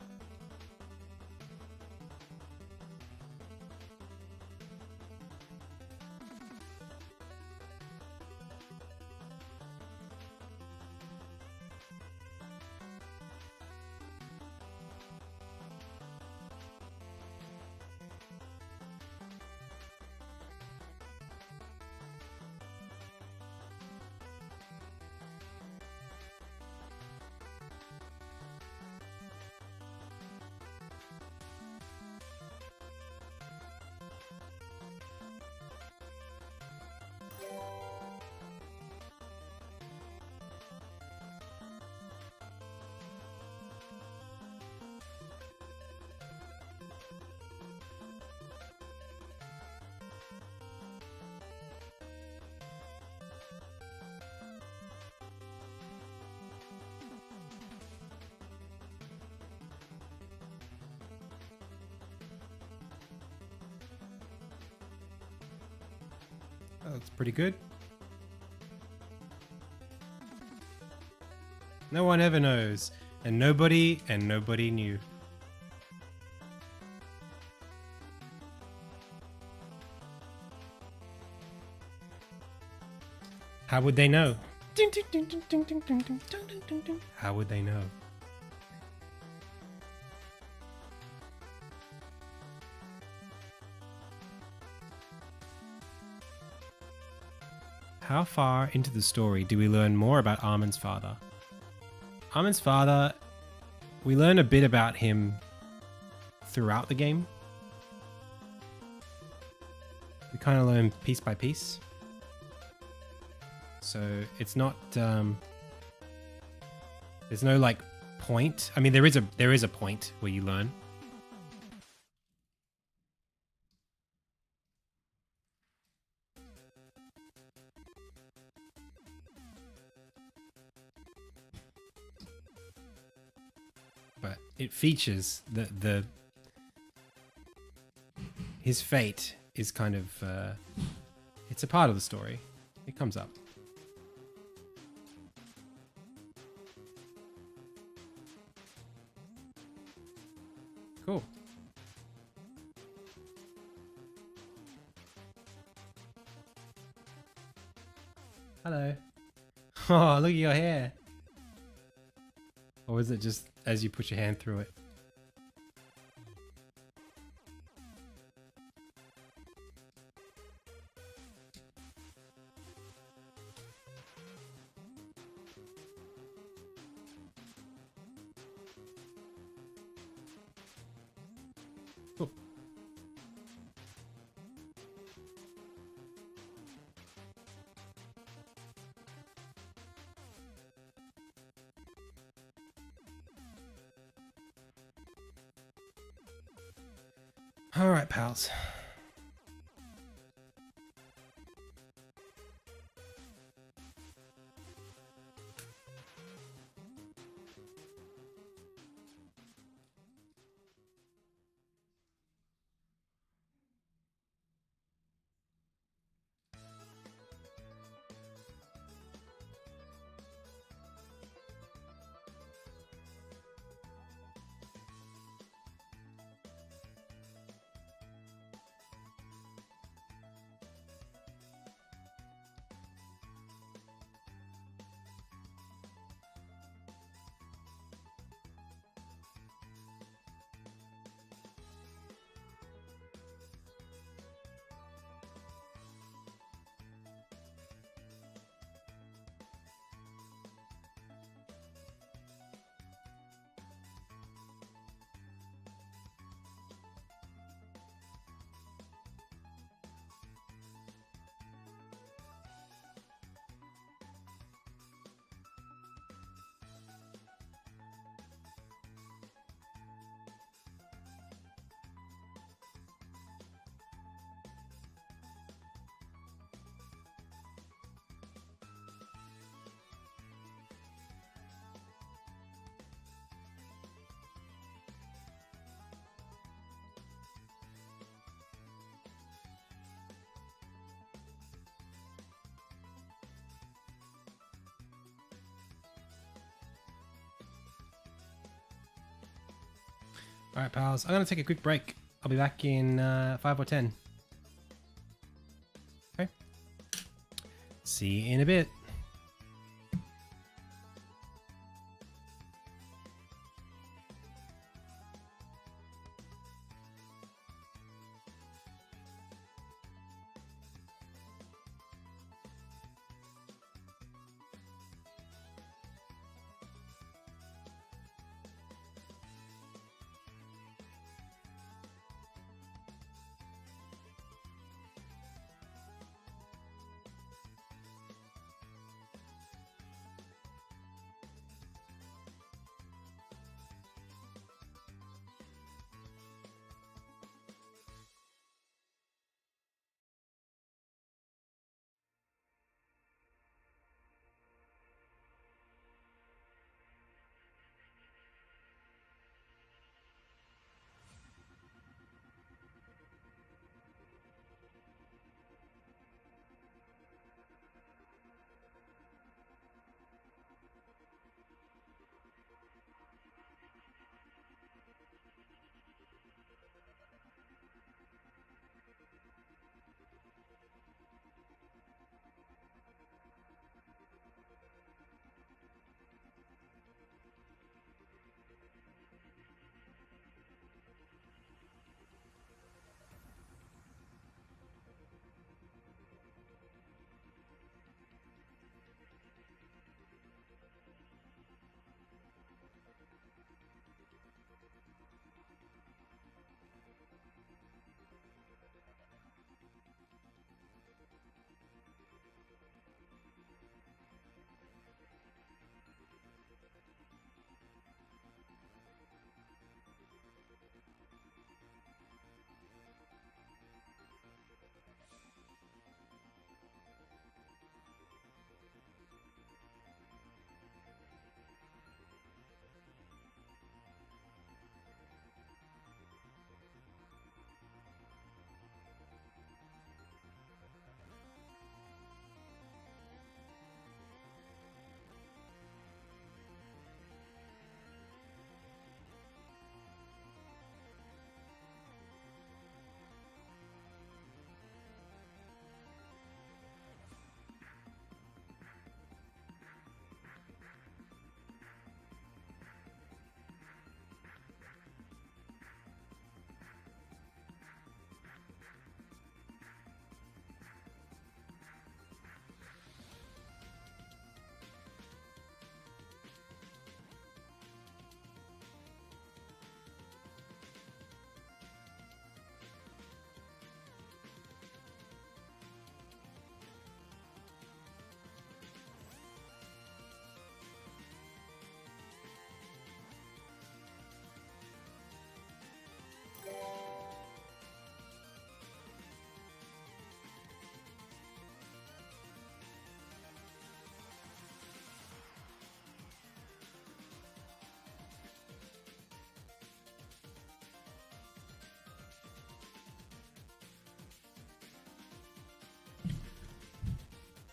Oh, that's pretty good. No one ever knows, and nobody knew. How would they know? How would they know? How far into the story do we learn more about Armin's father? Armin's father, we learn a bit about him throughout the game. We kind of learn piece by piece. So it's not, there's no like point. I mean, there is a point where you learn. But it features his fate is kind of, it's a part of the story. It comes up. Cool. Hello. Oh, look at your hair. Or is it just as you put your hand through it? Cool. All right, pals. All right, pals. I'm going to take a quick break. I'll be back in 5 or 10. Okay. See you in a bit.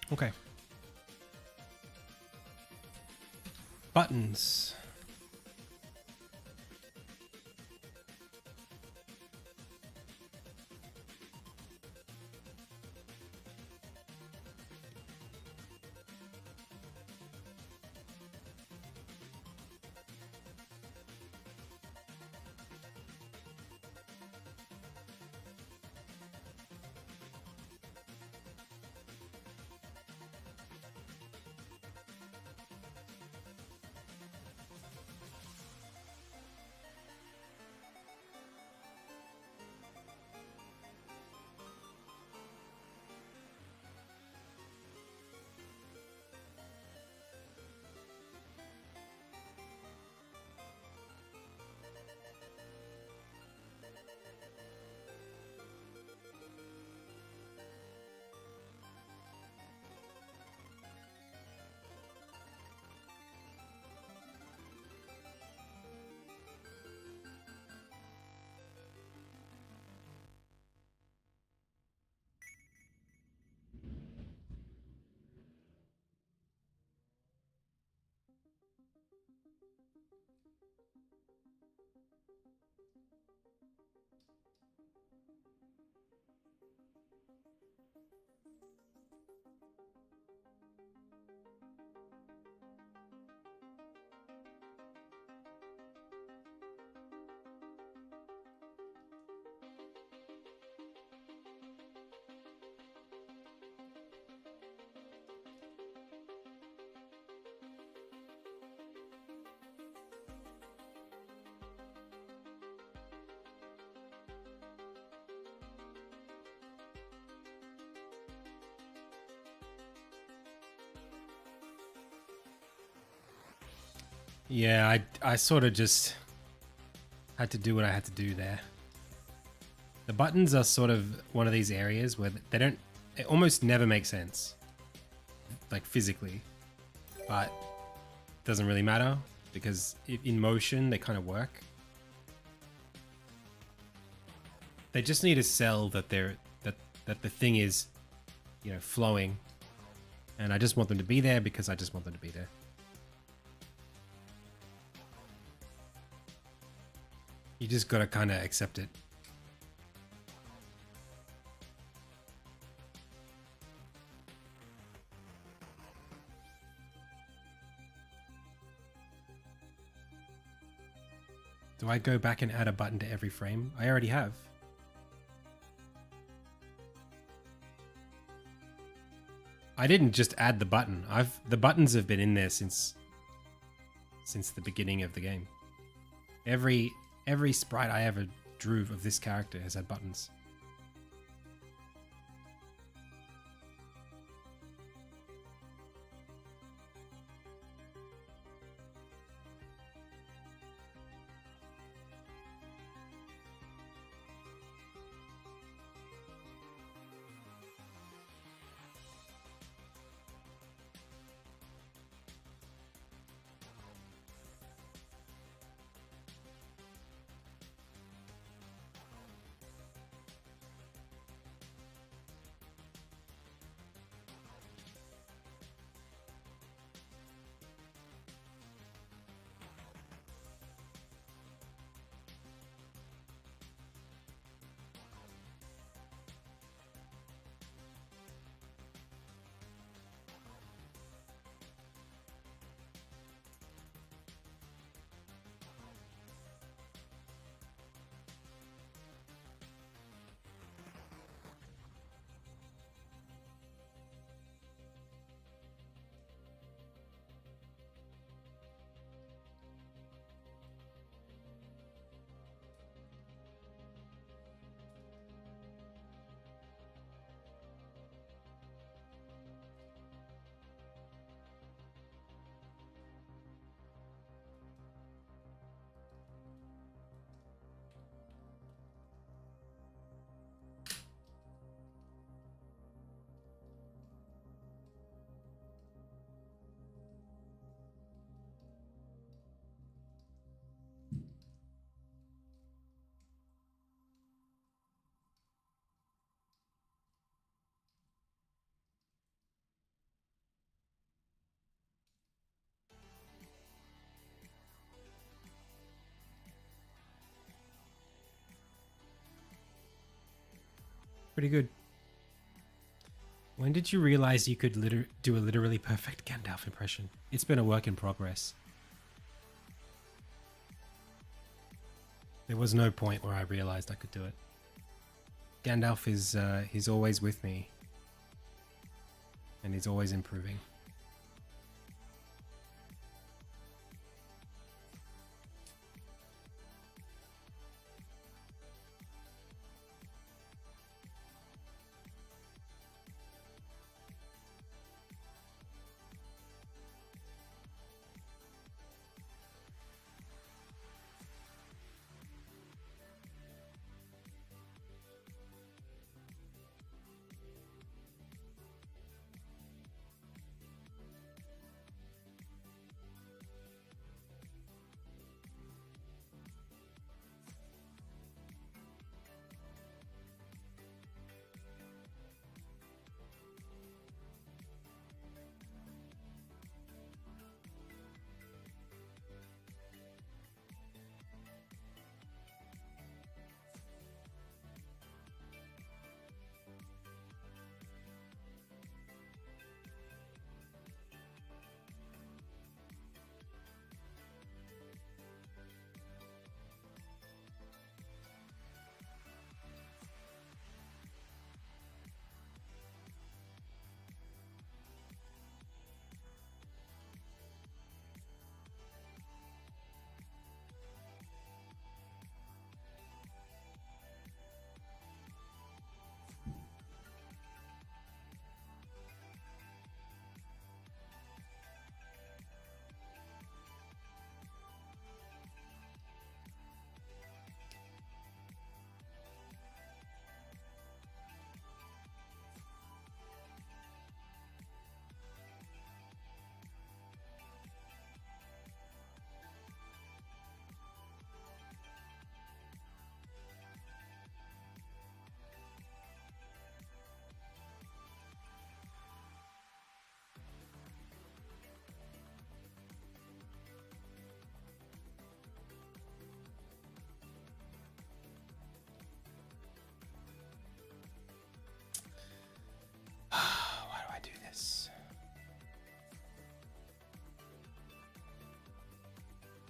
Okay. Buttons. Yeah, I sort of just had to do what I had to do there. The buttons are sort of one of these areas where they don't, it almost never makes sense, like physically, but it doesn't really matter because in motion they kind of work. They just need to sell that that the thing is, you know, flowing, and I just want them to be there because I just want them to be there. You just gotta kind of accept it. Do I go back and add a button to every frame? I already have. I didn't just add the button. The buttons have been in there since the beginning of the game. Every sprite I ever drew of this character has had buttons. Pretty good. When did you realize you could do a literally perfect Gandalf impression? It's been a work in progress. There was no point where I realized I could do it. Gandalf is he's always with me, and he's always improving.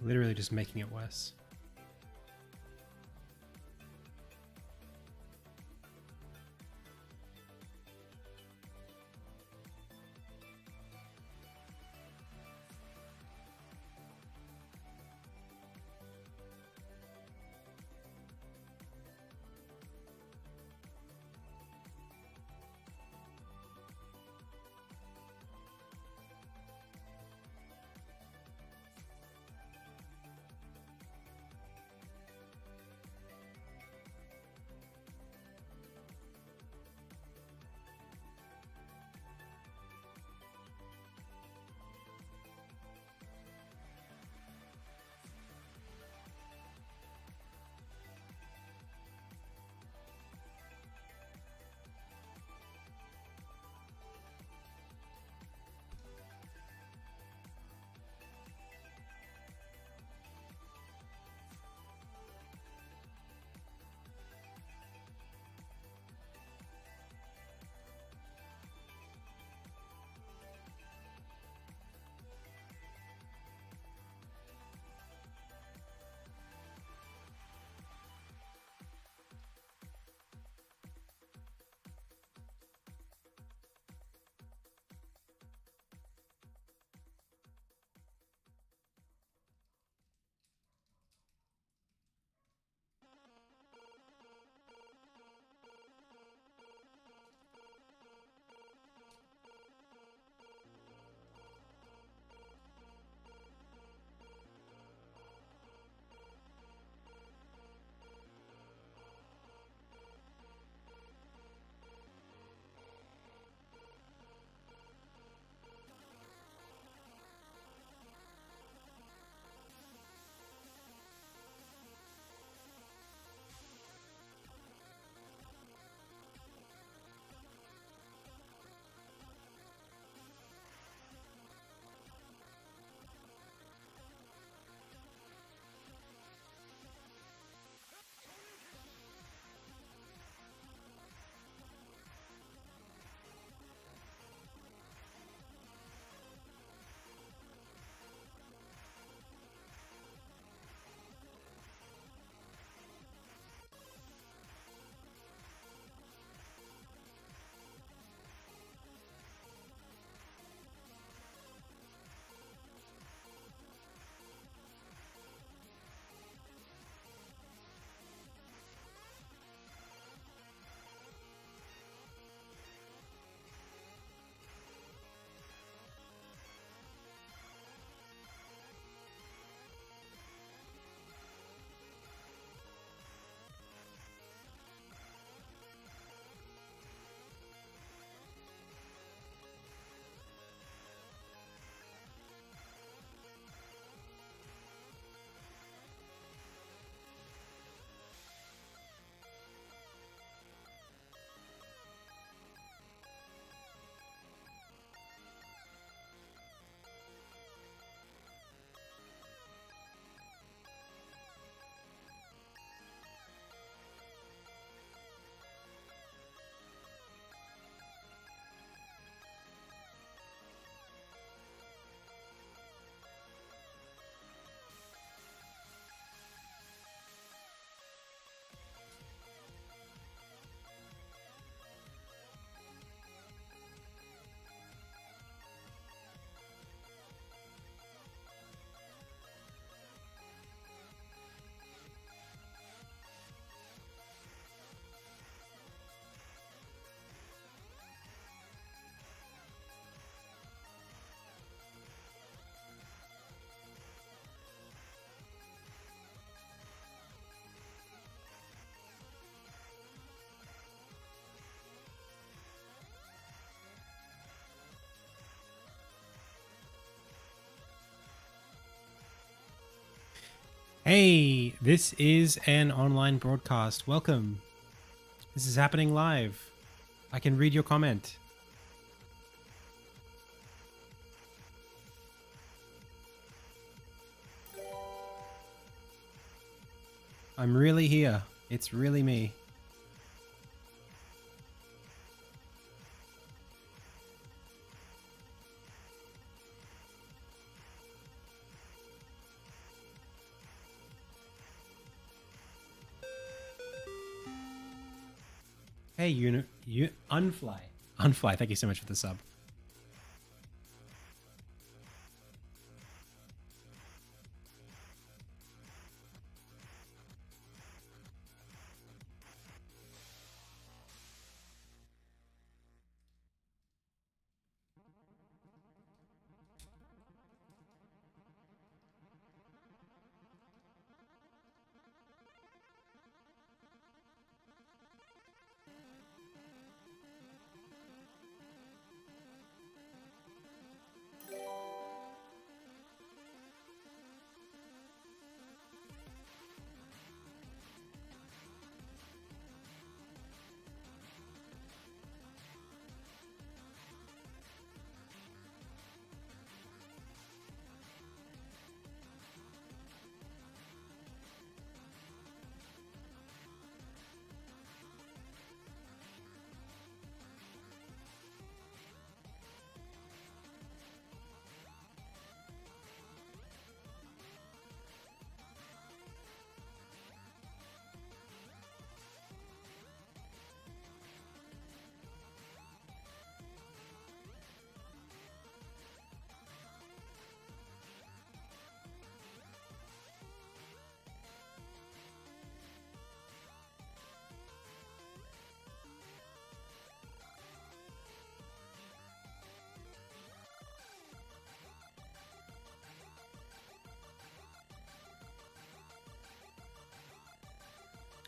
literally just making it worse. Hey, this is an online broadcast. Welcome. This is happening live. I can read your comment. I'm really here. It's really me. Hey, Unfly. Unfly, thank you so much for the sub.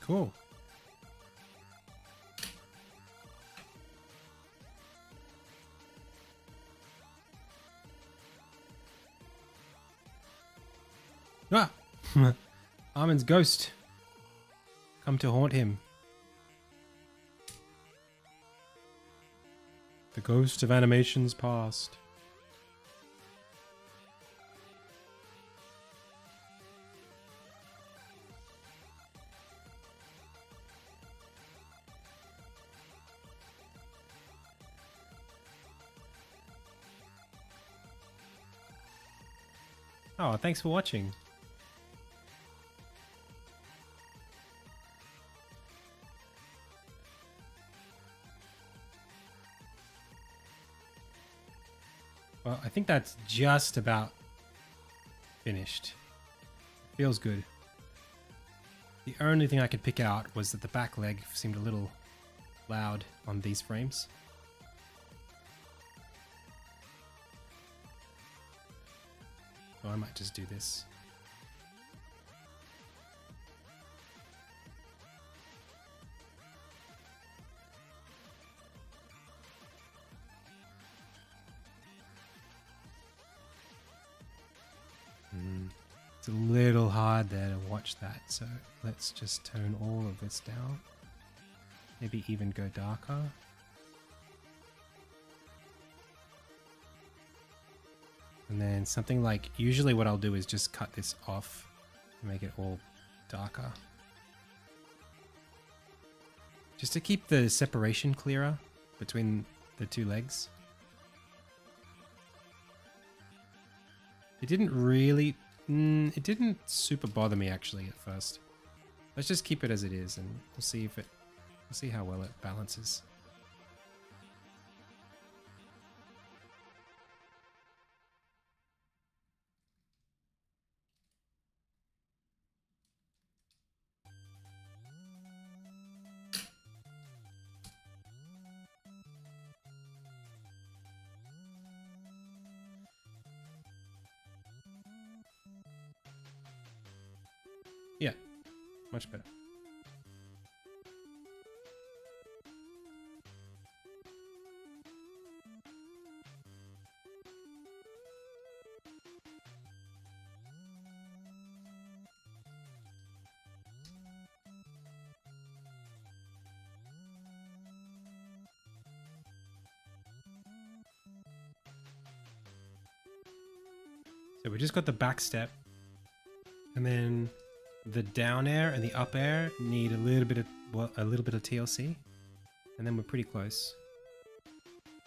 Cool. Ah! Armin's ghost. Come to haunt him. The ghost of animations past. Oh, thanks for watching. Well, I think that's just about finished. Feels good. The only thing I could pick out was that the back leg seemed a little loud on these frames. So I might just do this. It's a little hard there to watch that, so let's just tone all of this down. Maybe even go darker. And then something like, usually what I'll do is just cut this off and make it all darker. Just to keep the separation clearer between the two legs. It didn't really, it didn't super bother me actually at first. Let's just keep it as it is and we'll see if we'll see how well it balances. Yeah, much better. So we just got the back step, and then the down air and the up air need a little bit of TLC, and then we're pretty close.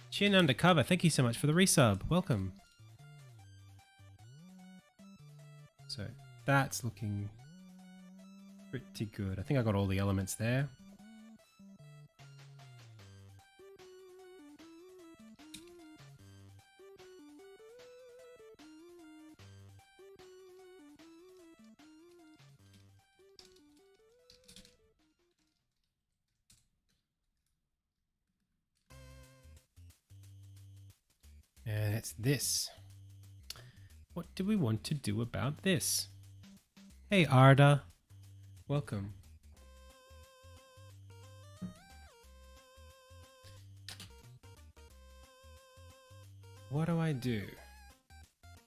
Chin Undercover, thank you so much for the resub. Welcome. So that's looking pretty good. I think I got all the elements there. it's this. What do we want to do about this? Hey, Arda. Welcome. What do I do?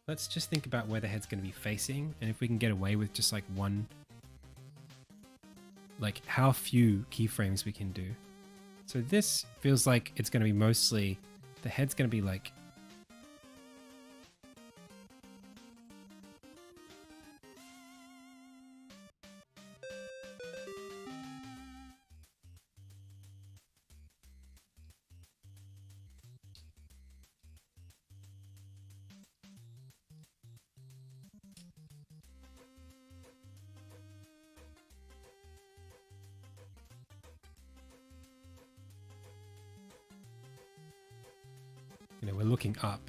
Let's just think about where the head's going to be facing, and if we can get away with just like one, like how few keyframes we can do. So this feels like it's going to be mostly, the head's going to be like, you know, we're looking up.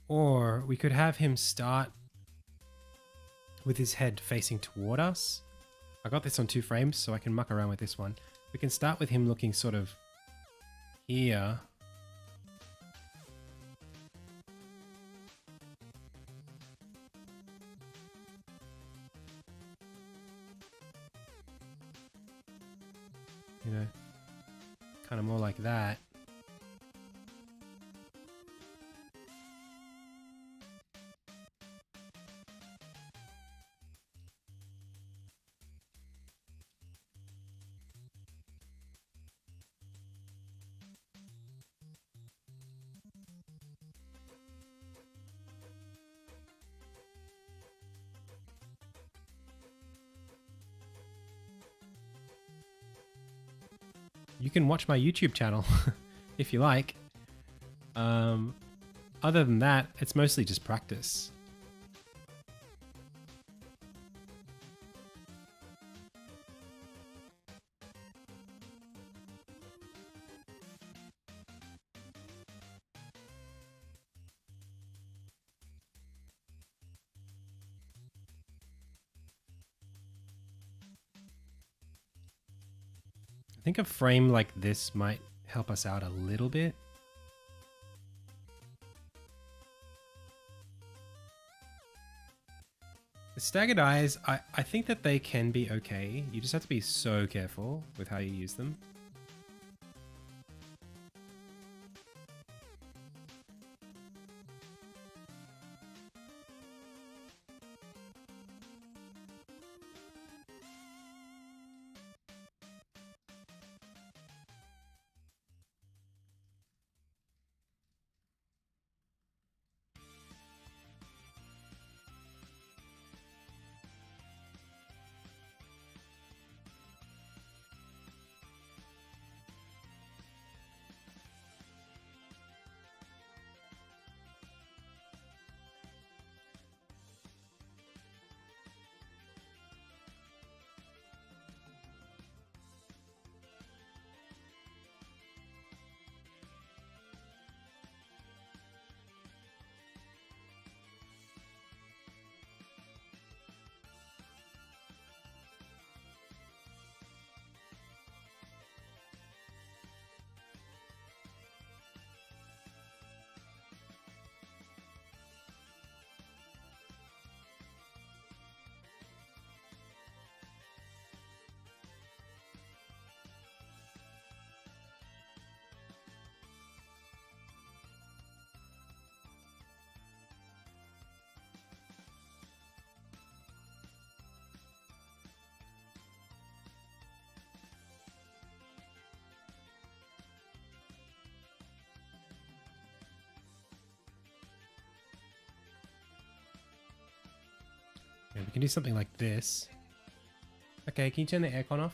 Or we could have him start with his head facing toward us. I got this on 2 frames, so I can muck around with this one. We can start with him looking sort of here. You know, kind of more like that. You can watch my YouTube channel if you like. Other than that, it's mostly just practice. I think a frame like this might help us out a little bit. The staggered eyes, I think that they can be okay. You just have to be so careful with how you use them. Yeah, we can do something like this. Okay, can you turn the aircon off?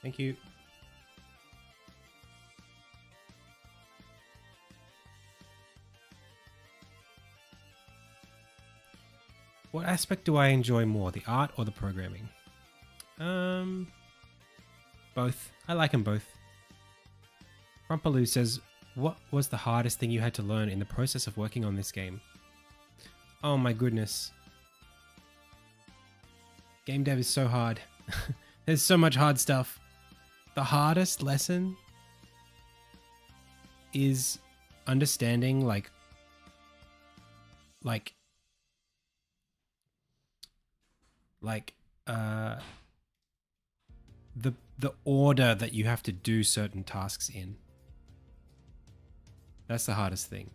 Thank you. What aspect do I enjoy more, the art or the programming? Both. I like them both. Crumpaloo says, what was the hardest thing you had to learn in the process of working on this game? Oh my goodness. Game dev is so hard. There's so much hard stuff. The hardest lesson is understanding like the order that you have to do certain tasks in. That's the hardest thing.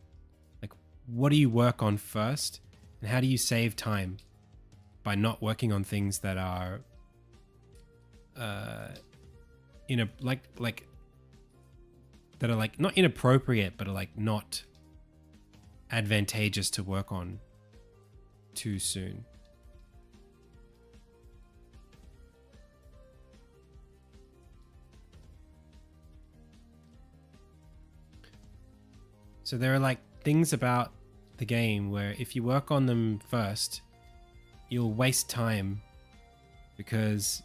Like, what do you work on first, and how do you save time by not working on things that are that are like not inappropriate, but are like not advantageous to work on too soon. So there are like things about the game where if you work on them first, you'll waste time because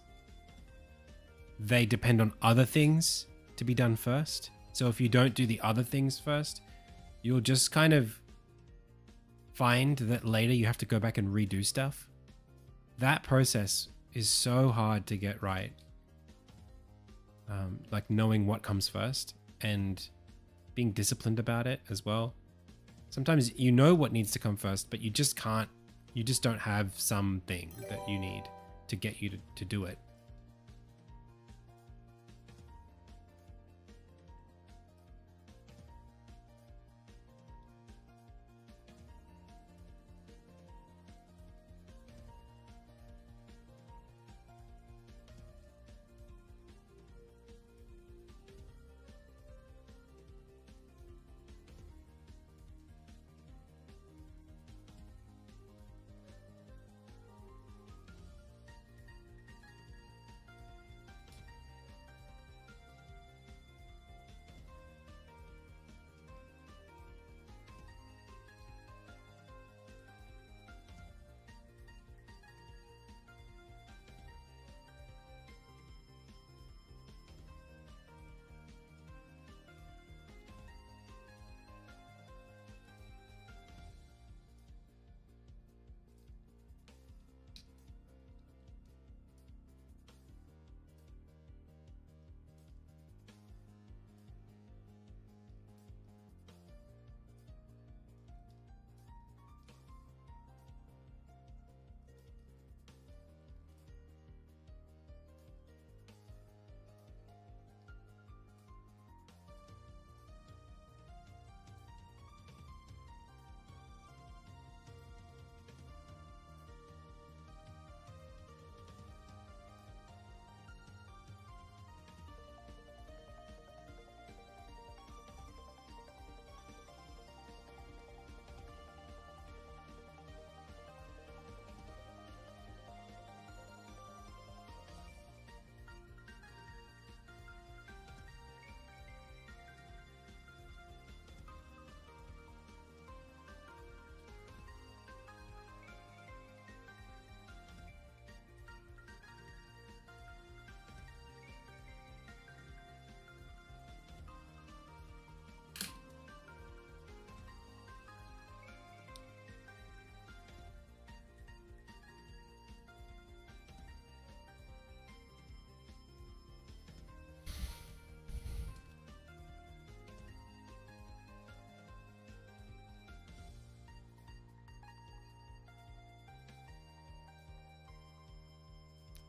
they depend on other things to be done first. So if you don't do the other things first, you'll just kind of find that later you have to go back and redo stuff. That process is so hard to get right. Like knowing what comes first and being disciplined about it as well. Sometimes you know what needs to come first, but you just don't have something that you need to get you to do it.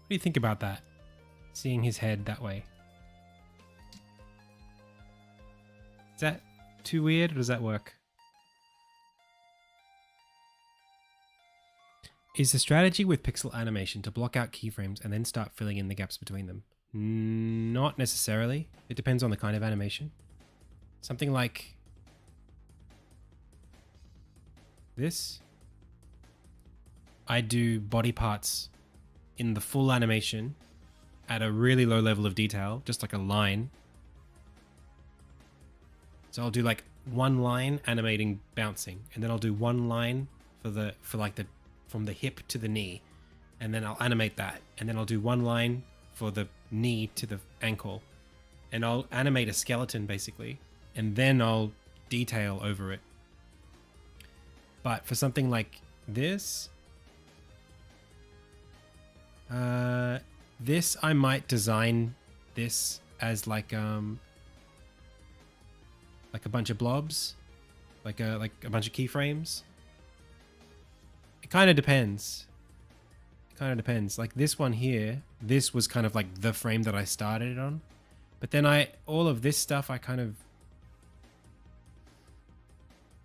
What do you think about that? Seeing his head that way. Is that too weird or does that work? Is the strategy with pixel animation to block out keyframes and then start filling in the gaps between them? Not necessarily. It depends on the kind of animation. Something like this. I do body parts in the full animation at a really low level of detail, just like a line. So I'll do like one line animating bouncing, and then I'll do one line for from the hip to the knee, and then I'll animate that, and then I'll do one line for the knee to the ankle, and I'll animate a skeleton basically, and then I'll detail over it. But for something like this, this I might design this as like a bunch of blobs, like a bunch of keyframes. It kind of depends. It kind of depends. Like this one here, this was kind of like the frame that I started it on, but then all of this stuff I kind of,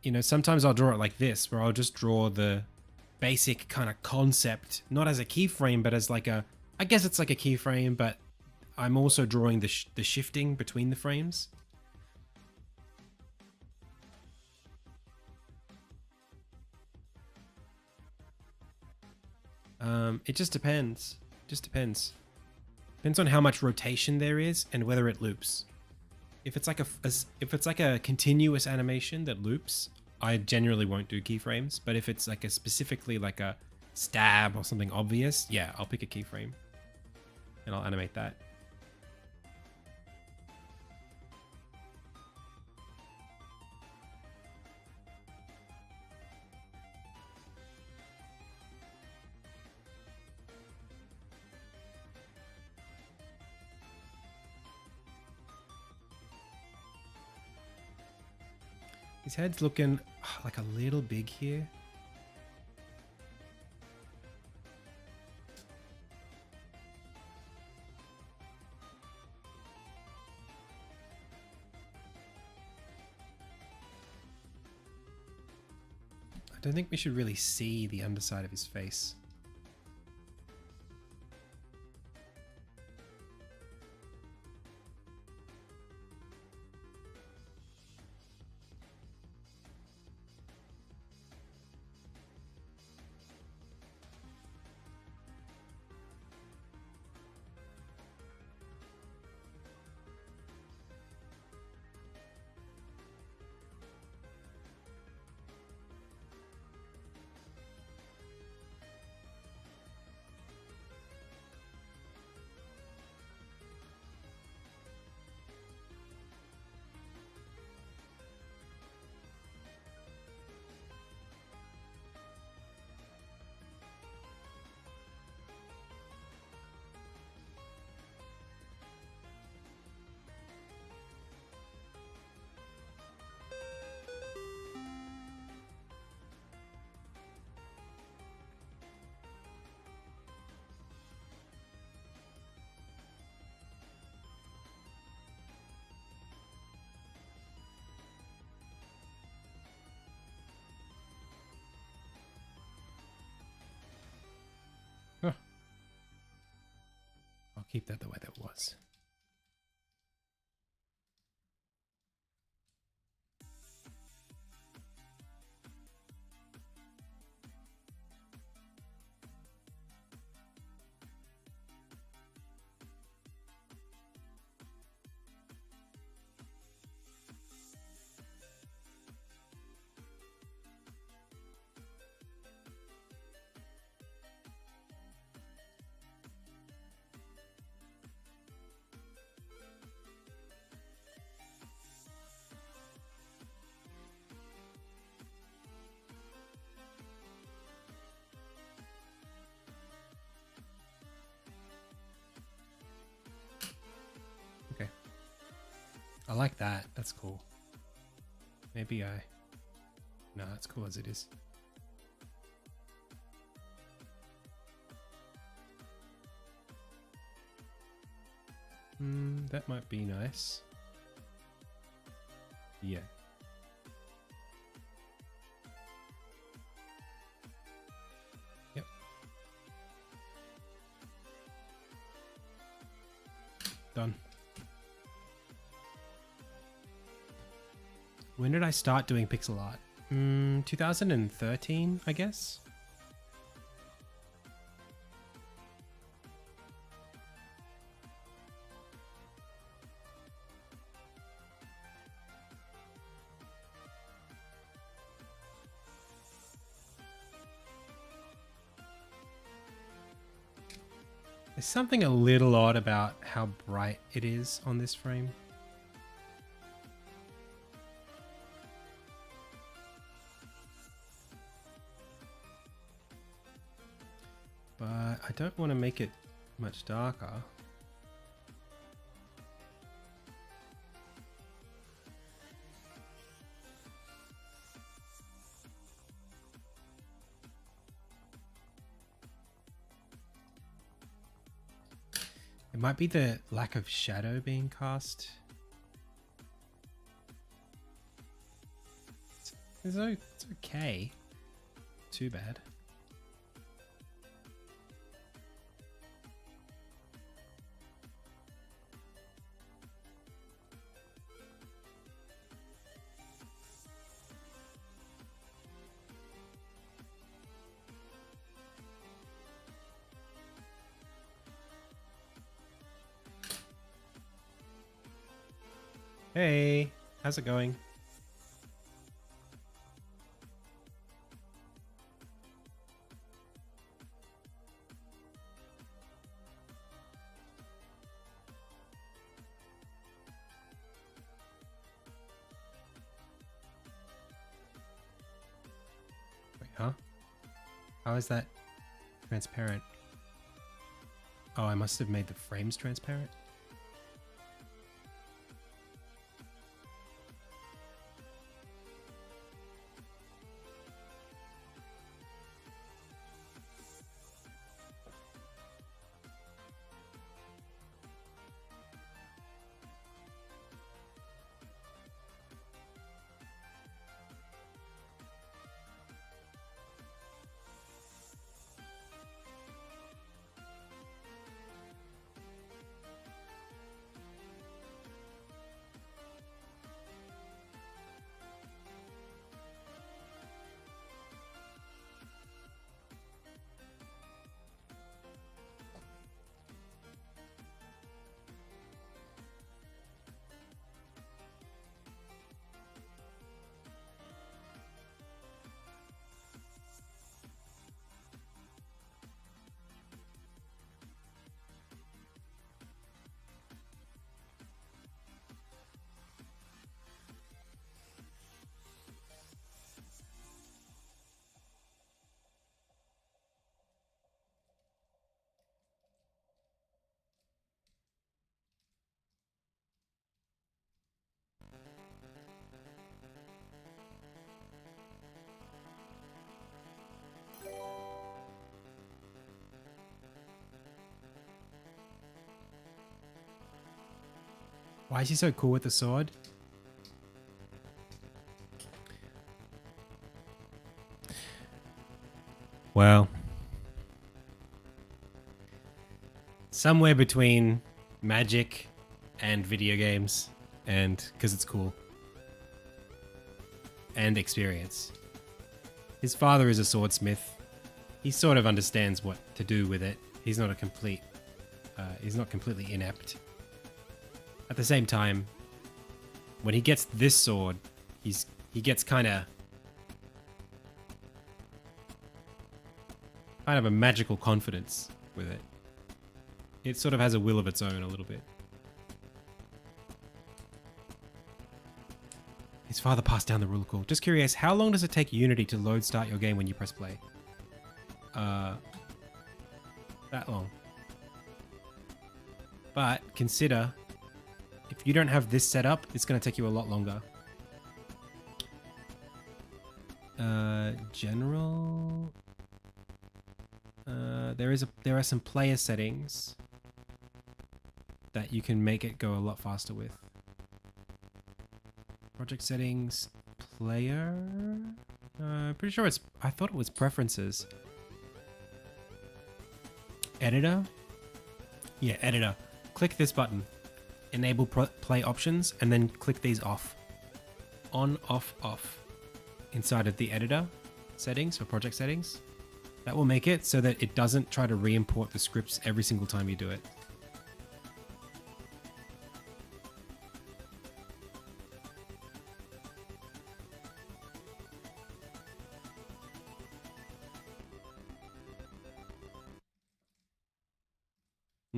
you know, sometimes I'll draw it like this, where I'll just draw the basic kind of concept, not as a keyframe, but as like I guess it's like a keyframe, but I'm also drawing the shifting between the frames. It just depends. Just depends. Depends on how much rotation there is and whether it loops. If it's like a continuous animation that loops, I generally won't do keyframes. But if it's like specifically like a stab or something obvious, yeah, I'll pick a keyframe and I'll animate that. His head's looking like a little big here. I don't think we should really see the underside of his face. Huh. I'll keep that the way that was. I like that. That's cool. Maybe no, that's cool as it is. That might be nice. Yeah. Yep. Done. When did I start doing pixel art? 2013, I guess? There's something a little odd about how bright it is on this frame. But I don't want to make it much darker. It might be the lack of shadow being cast. It's okay. Too bad. Hey, how's it going? Wait, huh? How is that transparent? Oh, I must have made the frames transparent. Why is he so cool with the sword? Well, somewhere between magic and video games, and because it's cool, and experience. His father is a swordsmith. He sort of understands what to do with it. He's not completely inept. At the same time, when he gets this sword, he gets kind of a magical confidence with it. It sort of has a will of its own a little bit. His father passed down the rule call. Just curious, how long does it take Unity to load start your game when you press play? That long. But consider, if you don't have this set up, it's going to take you a lot longer. General. There are some player settings that you can make it go a lot faster with. Project settings, player. Pretty sure I thought it was preferences. Editor. Yeah, editor. Click this button. Enable play options, and then click these off. On, off, off. Inside of the editor settings for project settings. That will make it so that it doesn't try to re-import the scripts every single time you do it.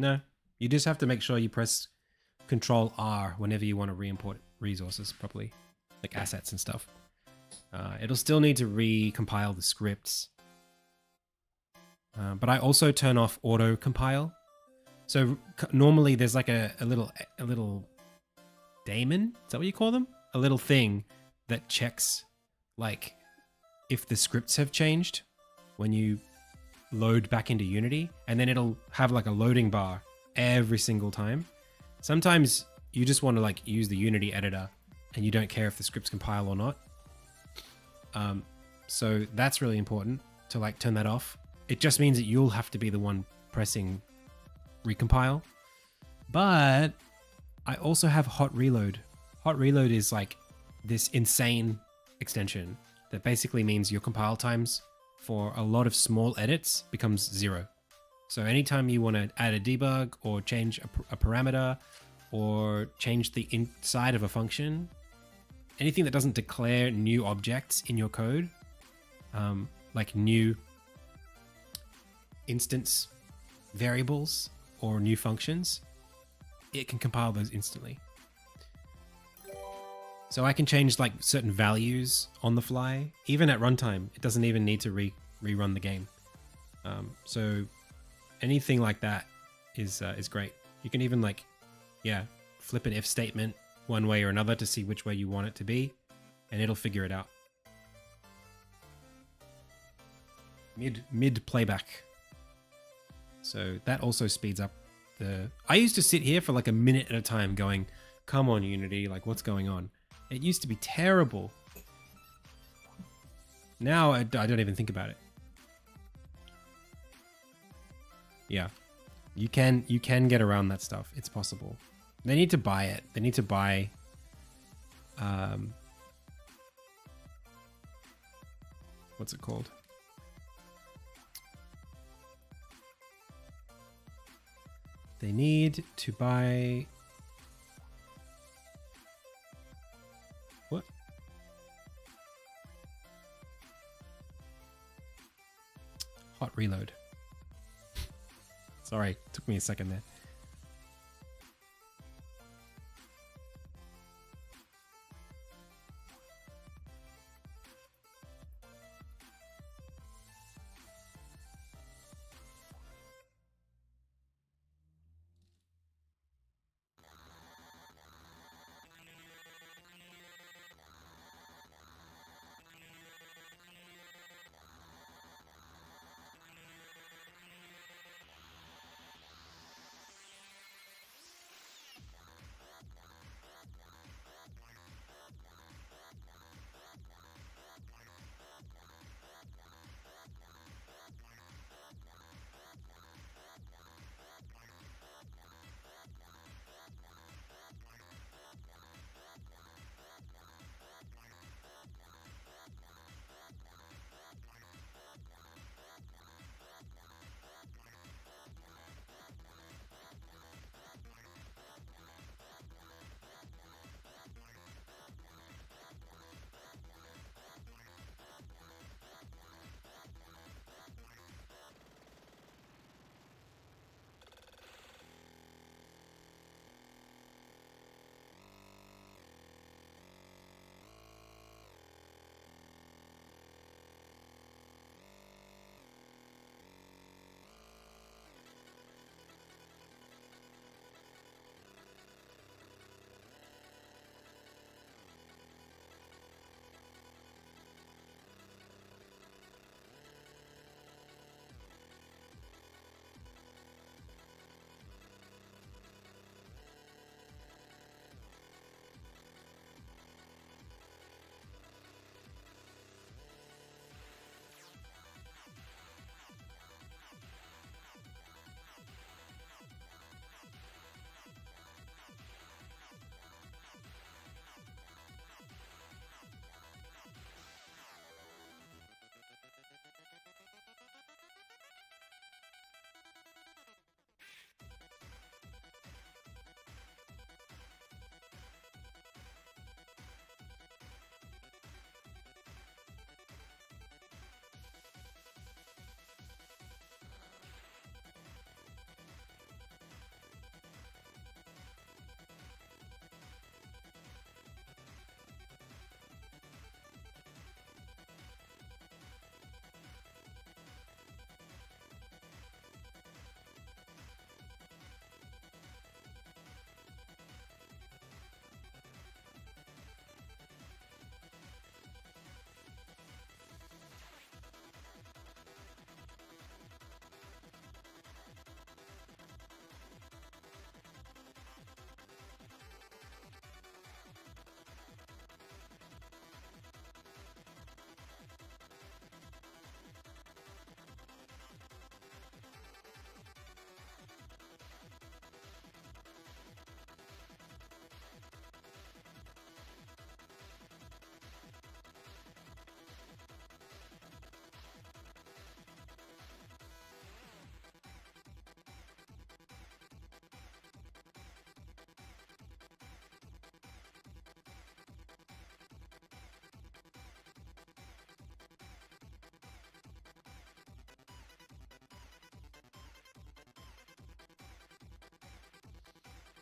No, you just have to make sure you press Control R whenever you want to re-import resources properly, like assets and stuff. It'll still need to recompile the scripts. But I also turn off auto compile. So normally there's like a little daemon, is that what you call them? A little thing that checks like if the scripts have changed when you load back into Unity, and then it'll have like a loading bar every single time. Sometimes you just want to like use the Unity editor and you don't care if the scripts compile or not. So that's really important to like turn that off. It just means that you'll have to be the one pressing recompile. But I also have hot reload. Hot reload is like this insane extension that basically means your compile times for a lot of small edits becomes 0. So anytime you want to add a debug or change a parameter or change the inside of a function, anything that doesn't declare new objects in your code, like new instance variables or new functions, it can compile those instantly. So I can change like certain values on the fly, even at runtime. It doesn't even need to rerun the game. So anything like that is great. You can even like, yeah, flip an if statement one way or another to see which way you want it to be, and it'll figure it out. Mid playback. So that also speeds up the... I used to sit here for like a minute at a time going, come on Unity, like what's going on? It used to be terrible. Now I don't even think about it. Yeah, you can get around that stuff. It's possible. They need to buy it. They need to buy what's it called? They need to buy... What? Hot reload. Sorry, took me a second there.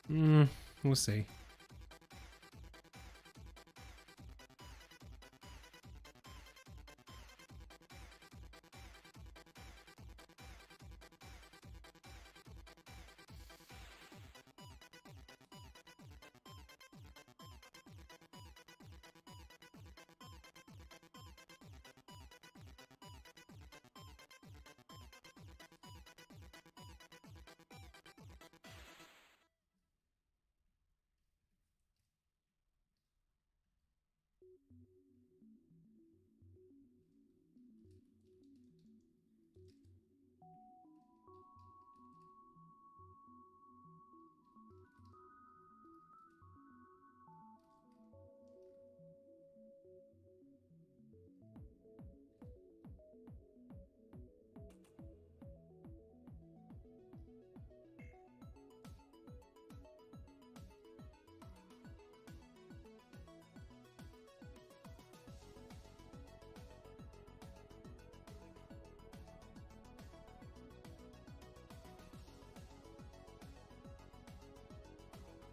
We'll see.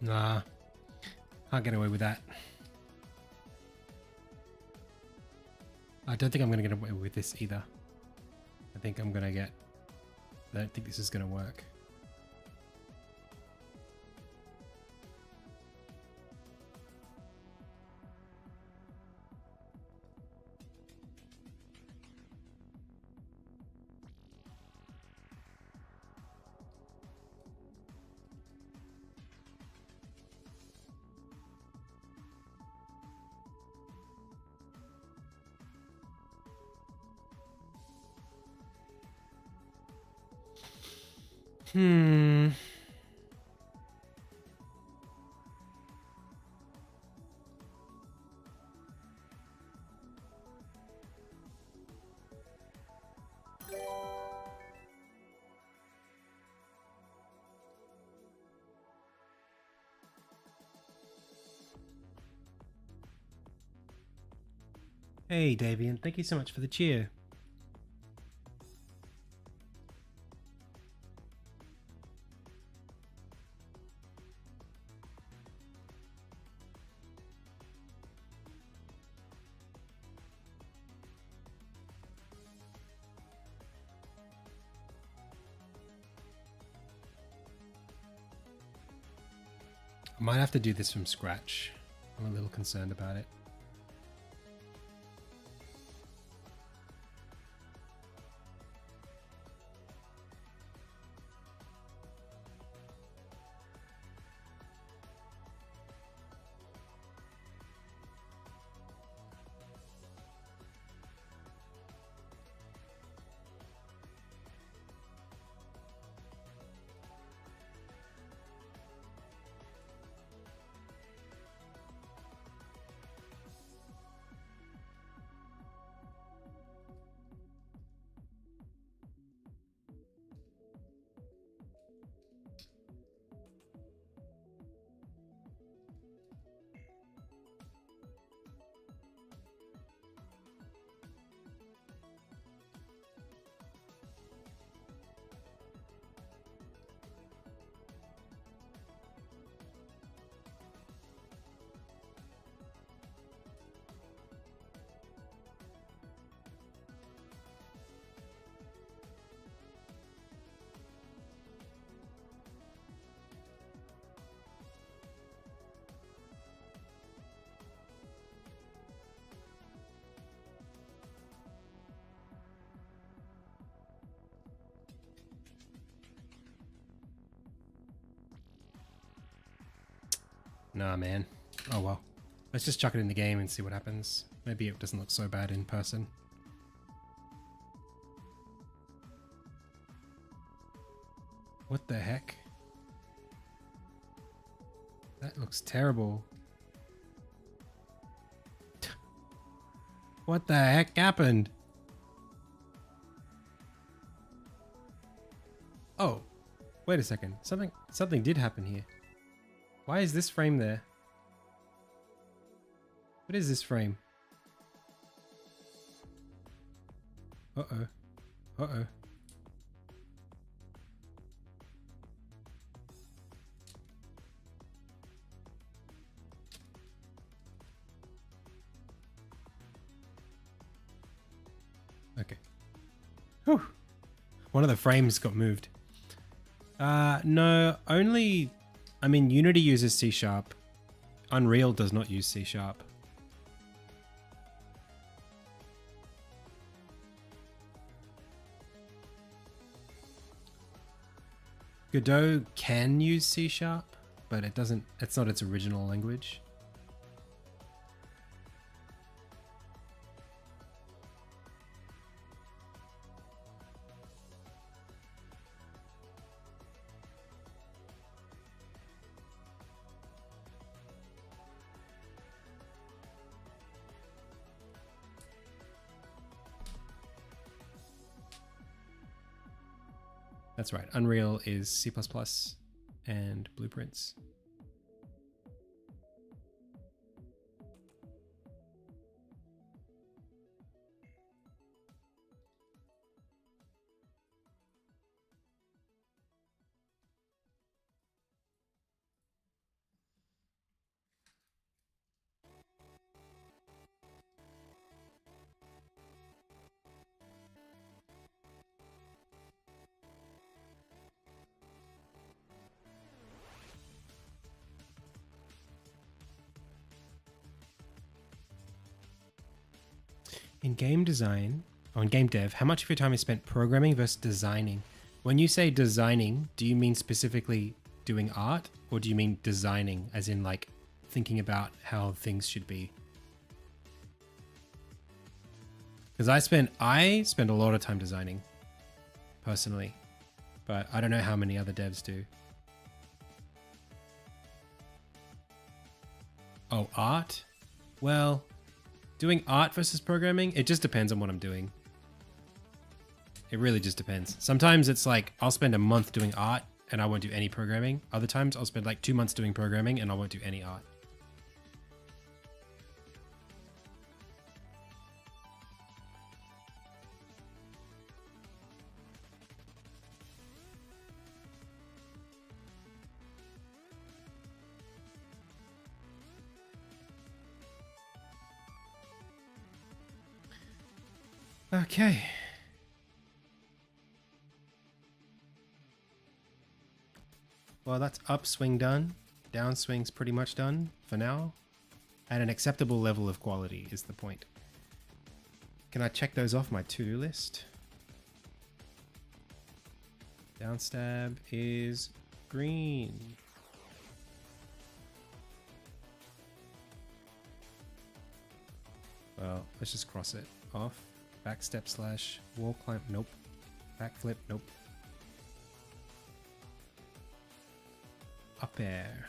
Nah, can't get away with that. I don't think I'm going to get away with this either. I think I'm going to get... I don't think this is going to work. Hey, Davian, thank you so much for the cheer. I might have to do this from scratch. I'm a little concerned about it. Nah, man. Oh well. Let's just chuck it in the game and see what happens. Maybe it doesn't look so bad in person. What the heck? That looks terrible. What the heck happened? Oh, wait a second. Something did happen here. Why is this frame there? What is this frame? Uh-oh. Uh-oh. Whew. One of the frames got moved. No, only... I mean, Unity uses C#. Unreal does not use C#. Godot can use C#, but it doesn't... It's not its original language. That's right. Unreal is C++ and Blueprints. In game design, or in game dev, how much of your time is spent programming versus designing? When you say designing, do you mean specifically doing art, or do you mean designing, as in like thinking about how things should be? Because I spend a lot of time designing, personally, but I don't know how many other devs do. Oh, art? Well, doing art versus programming, it just depends on what I'm doing. It really just depends. Sometimes it's like, I'll spend a month doing art and I won't do any programming. Other times I'll spend like 2 months doing programming and I won't do any art. Okay. Well, that's upswing done. Downswing's pretty much done for now. At an acceptable level of quality is the point. Can I check those off my to-do list? Downstab is green. Well, let's just cross it off. Backstep slash wall climb, nope. Backflip, nope. Up air.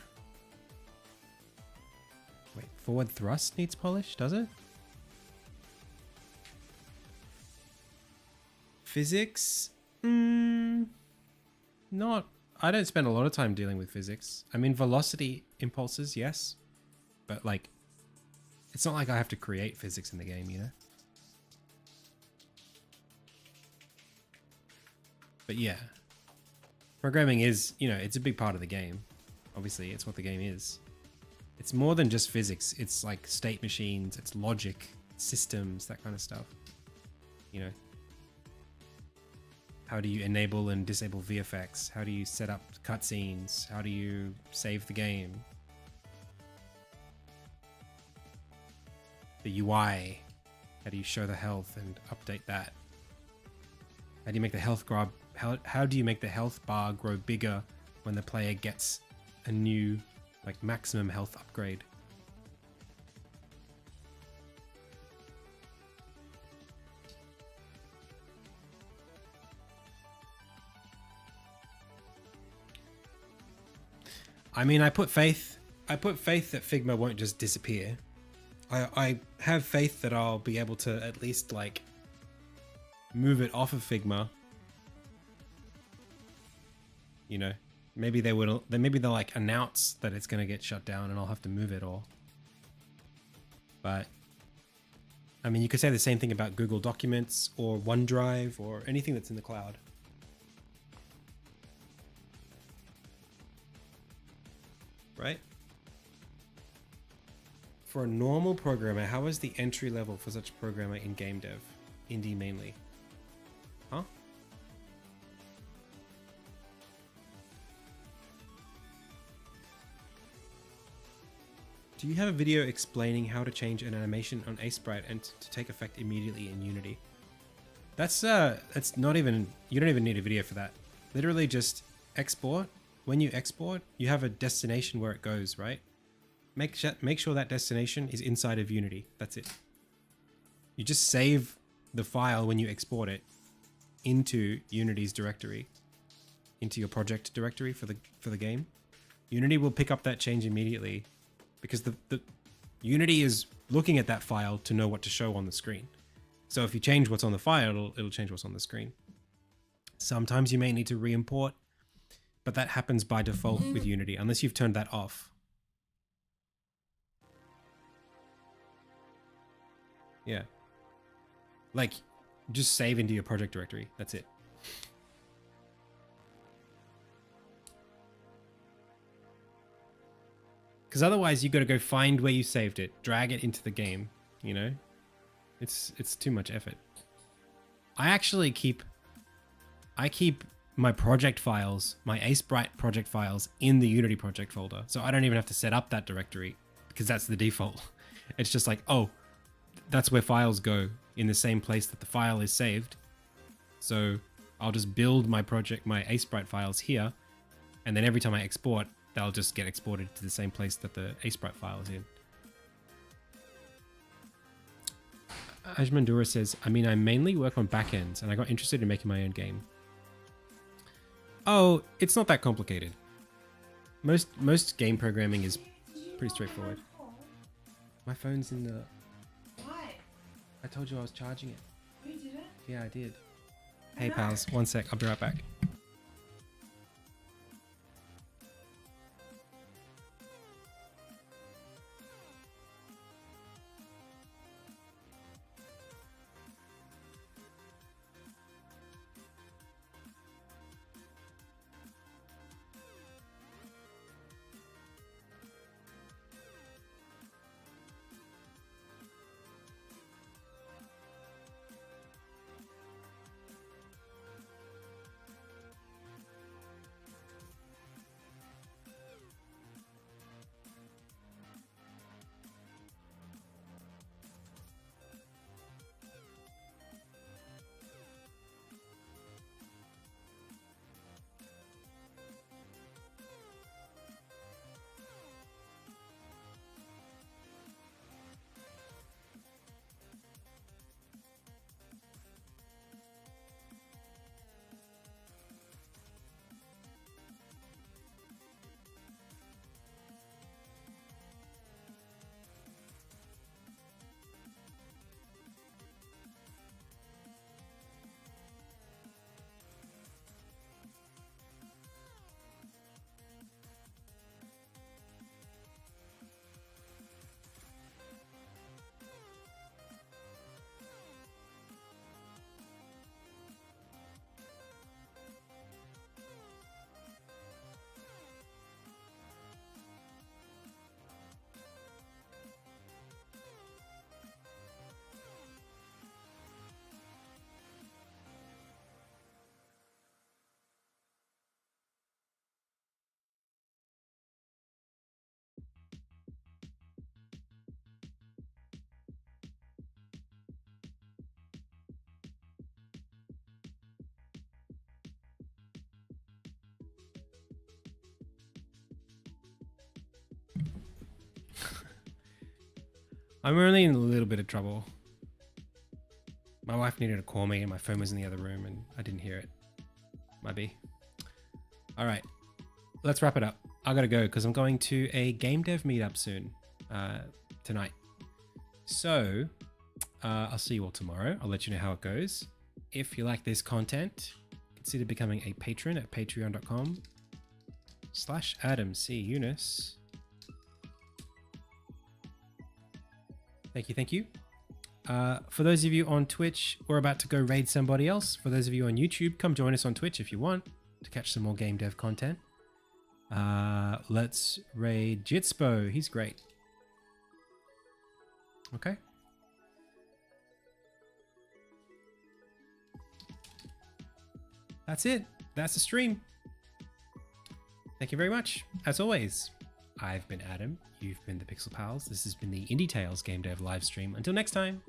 Wait, forward thrust needs polish, does it? Physics? Not. I don't spend a lot of time dealing with physics. I mean, velocity impulses, yes. But like, it's not like I have to create physics in the game, you know? But yeah, programming is, you know, it's a big part of the game. Obviously, it's what the game is. It's more than just physics. It's like state machines, it's logic, systems, that kind of stuff. You know, how do you enable and disable VFX? How do you set up cutscenes? How do you save the game? The UI, how do you show the health and update that? How do you make the health grab? How do you make the health bar grow bigger when the player gets a new, like, maximum health upgrade? I mean, I put faith that Figma won't just disappear. I have faith that I'll be able to at least, like, move it off of Figma. You know, maybe they'll like announce that it's going to get shut down and I'll have to move it all. But I mean, you could say the same thing about Google Documents or OneDrive or anything that's in the cloud. Right? For a normal programmer, how is the entry level for such a programmer in game dev? Indie mainly. Huh? Do you have a video explaining how to change an animation on Sprite and to take effect immediately in Unity? That's not even, you don't even need a video for that. Literally just export. When you export, you have a destination where it goes, right? Make sure that destination is inside of Unity. That's it. You just save the file when you export it into Unity's directory, into your project directory for the game. Unity will pick up that change immediately because the Unity is looking at that file to know what to show on the screen. So if you change what's on the file, it'll change what's on the screen. Sometimes you may need to re-import, but that happens by default with Unity, unless you've turned that off. Yeah. Like, just save into your project directory. That's it. Because otherwise you got to go find where you saved it, drag it into the game, you know? It's too much effort. I keep my project files, my AEST project files in the Unity project folder. So I don't even have to set up that directory because that's the default. It's just like, oh, that's where files go, in the same place that the file is saved. So I'll just build my project, my AEST files here. And then every time I export, they'll just get exported to the same place that the AEST file is in. Ajmandura says, I mean, I mainly work on backends and I got interested in making my own game. Oh, it's not that complicated. Most game programming is pretty straightforward. My phone's in the... Why? I told you I was charging it. You didn't? Yeah, I did. Hey pals, one sec, I'll be right back. I'm only in a little bit of trouble. My wife needed to call me and my phone was in the other room and I didn't hear it. Might be. All right, let's wrap it up. I gotta go because I'm going to a game dev meetup soon, tonight. So I'll see you all tomorrow. I'll let you know how it goes. If you like this content, consider becoming a patron at patreon.com/AdamCEunice. Thank you. For those of you on Twitch, we're about to go raid somebody else. For those of you on YouTube, come join us on Twitch if you want to catch some more game dev content. Let's raid Jitspo. He's great. Okay. that's it. That's the stream. Thank you very much. As always, I've been Adam. You've been the Pixel Pals. This has been the Indie Tales Game Dev live stream. Until next time.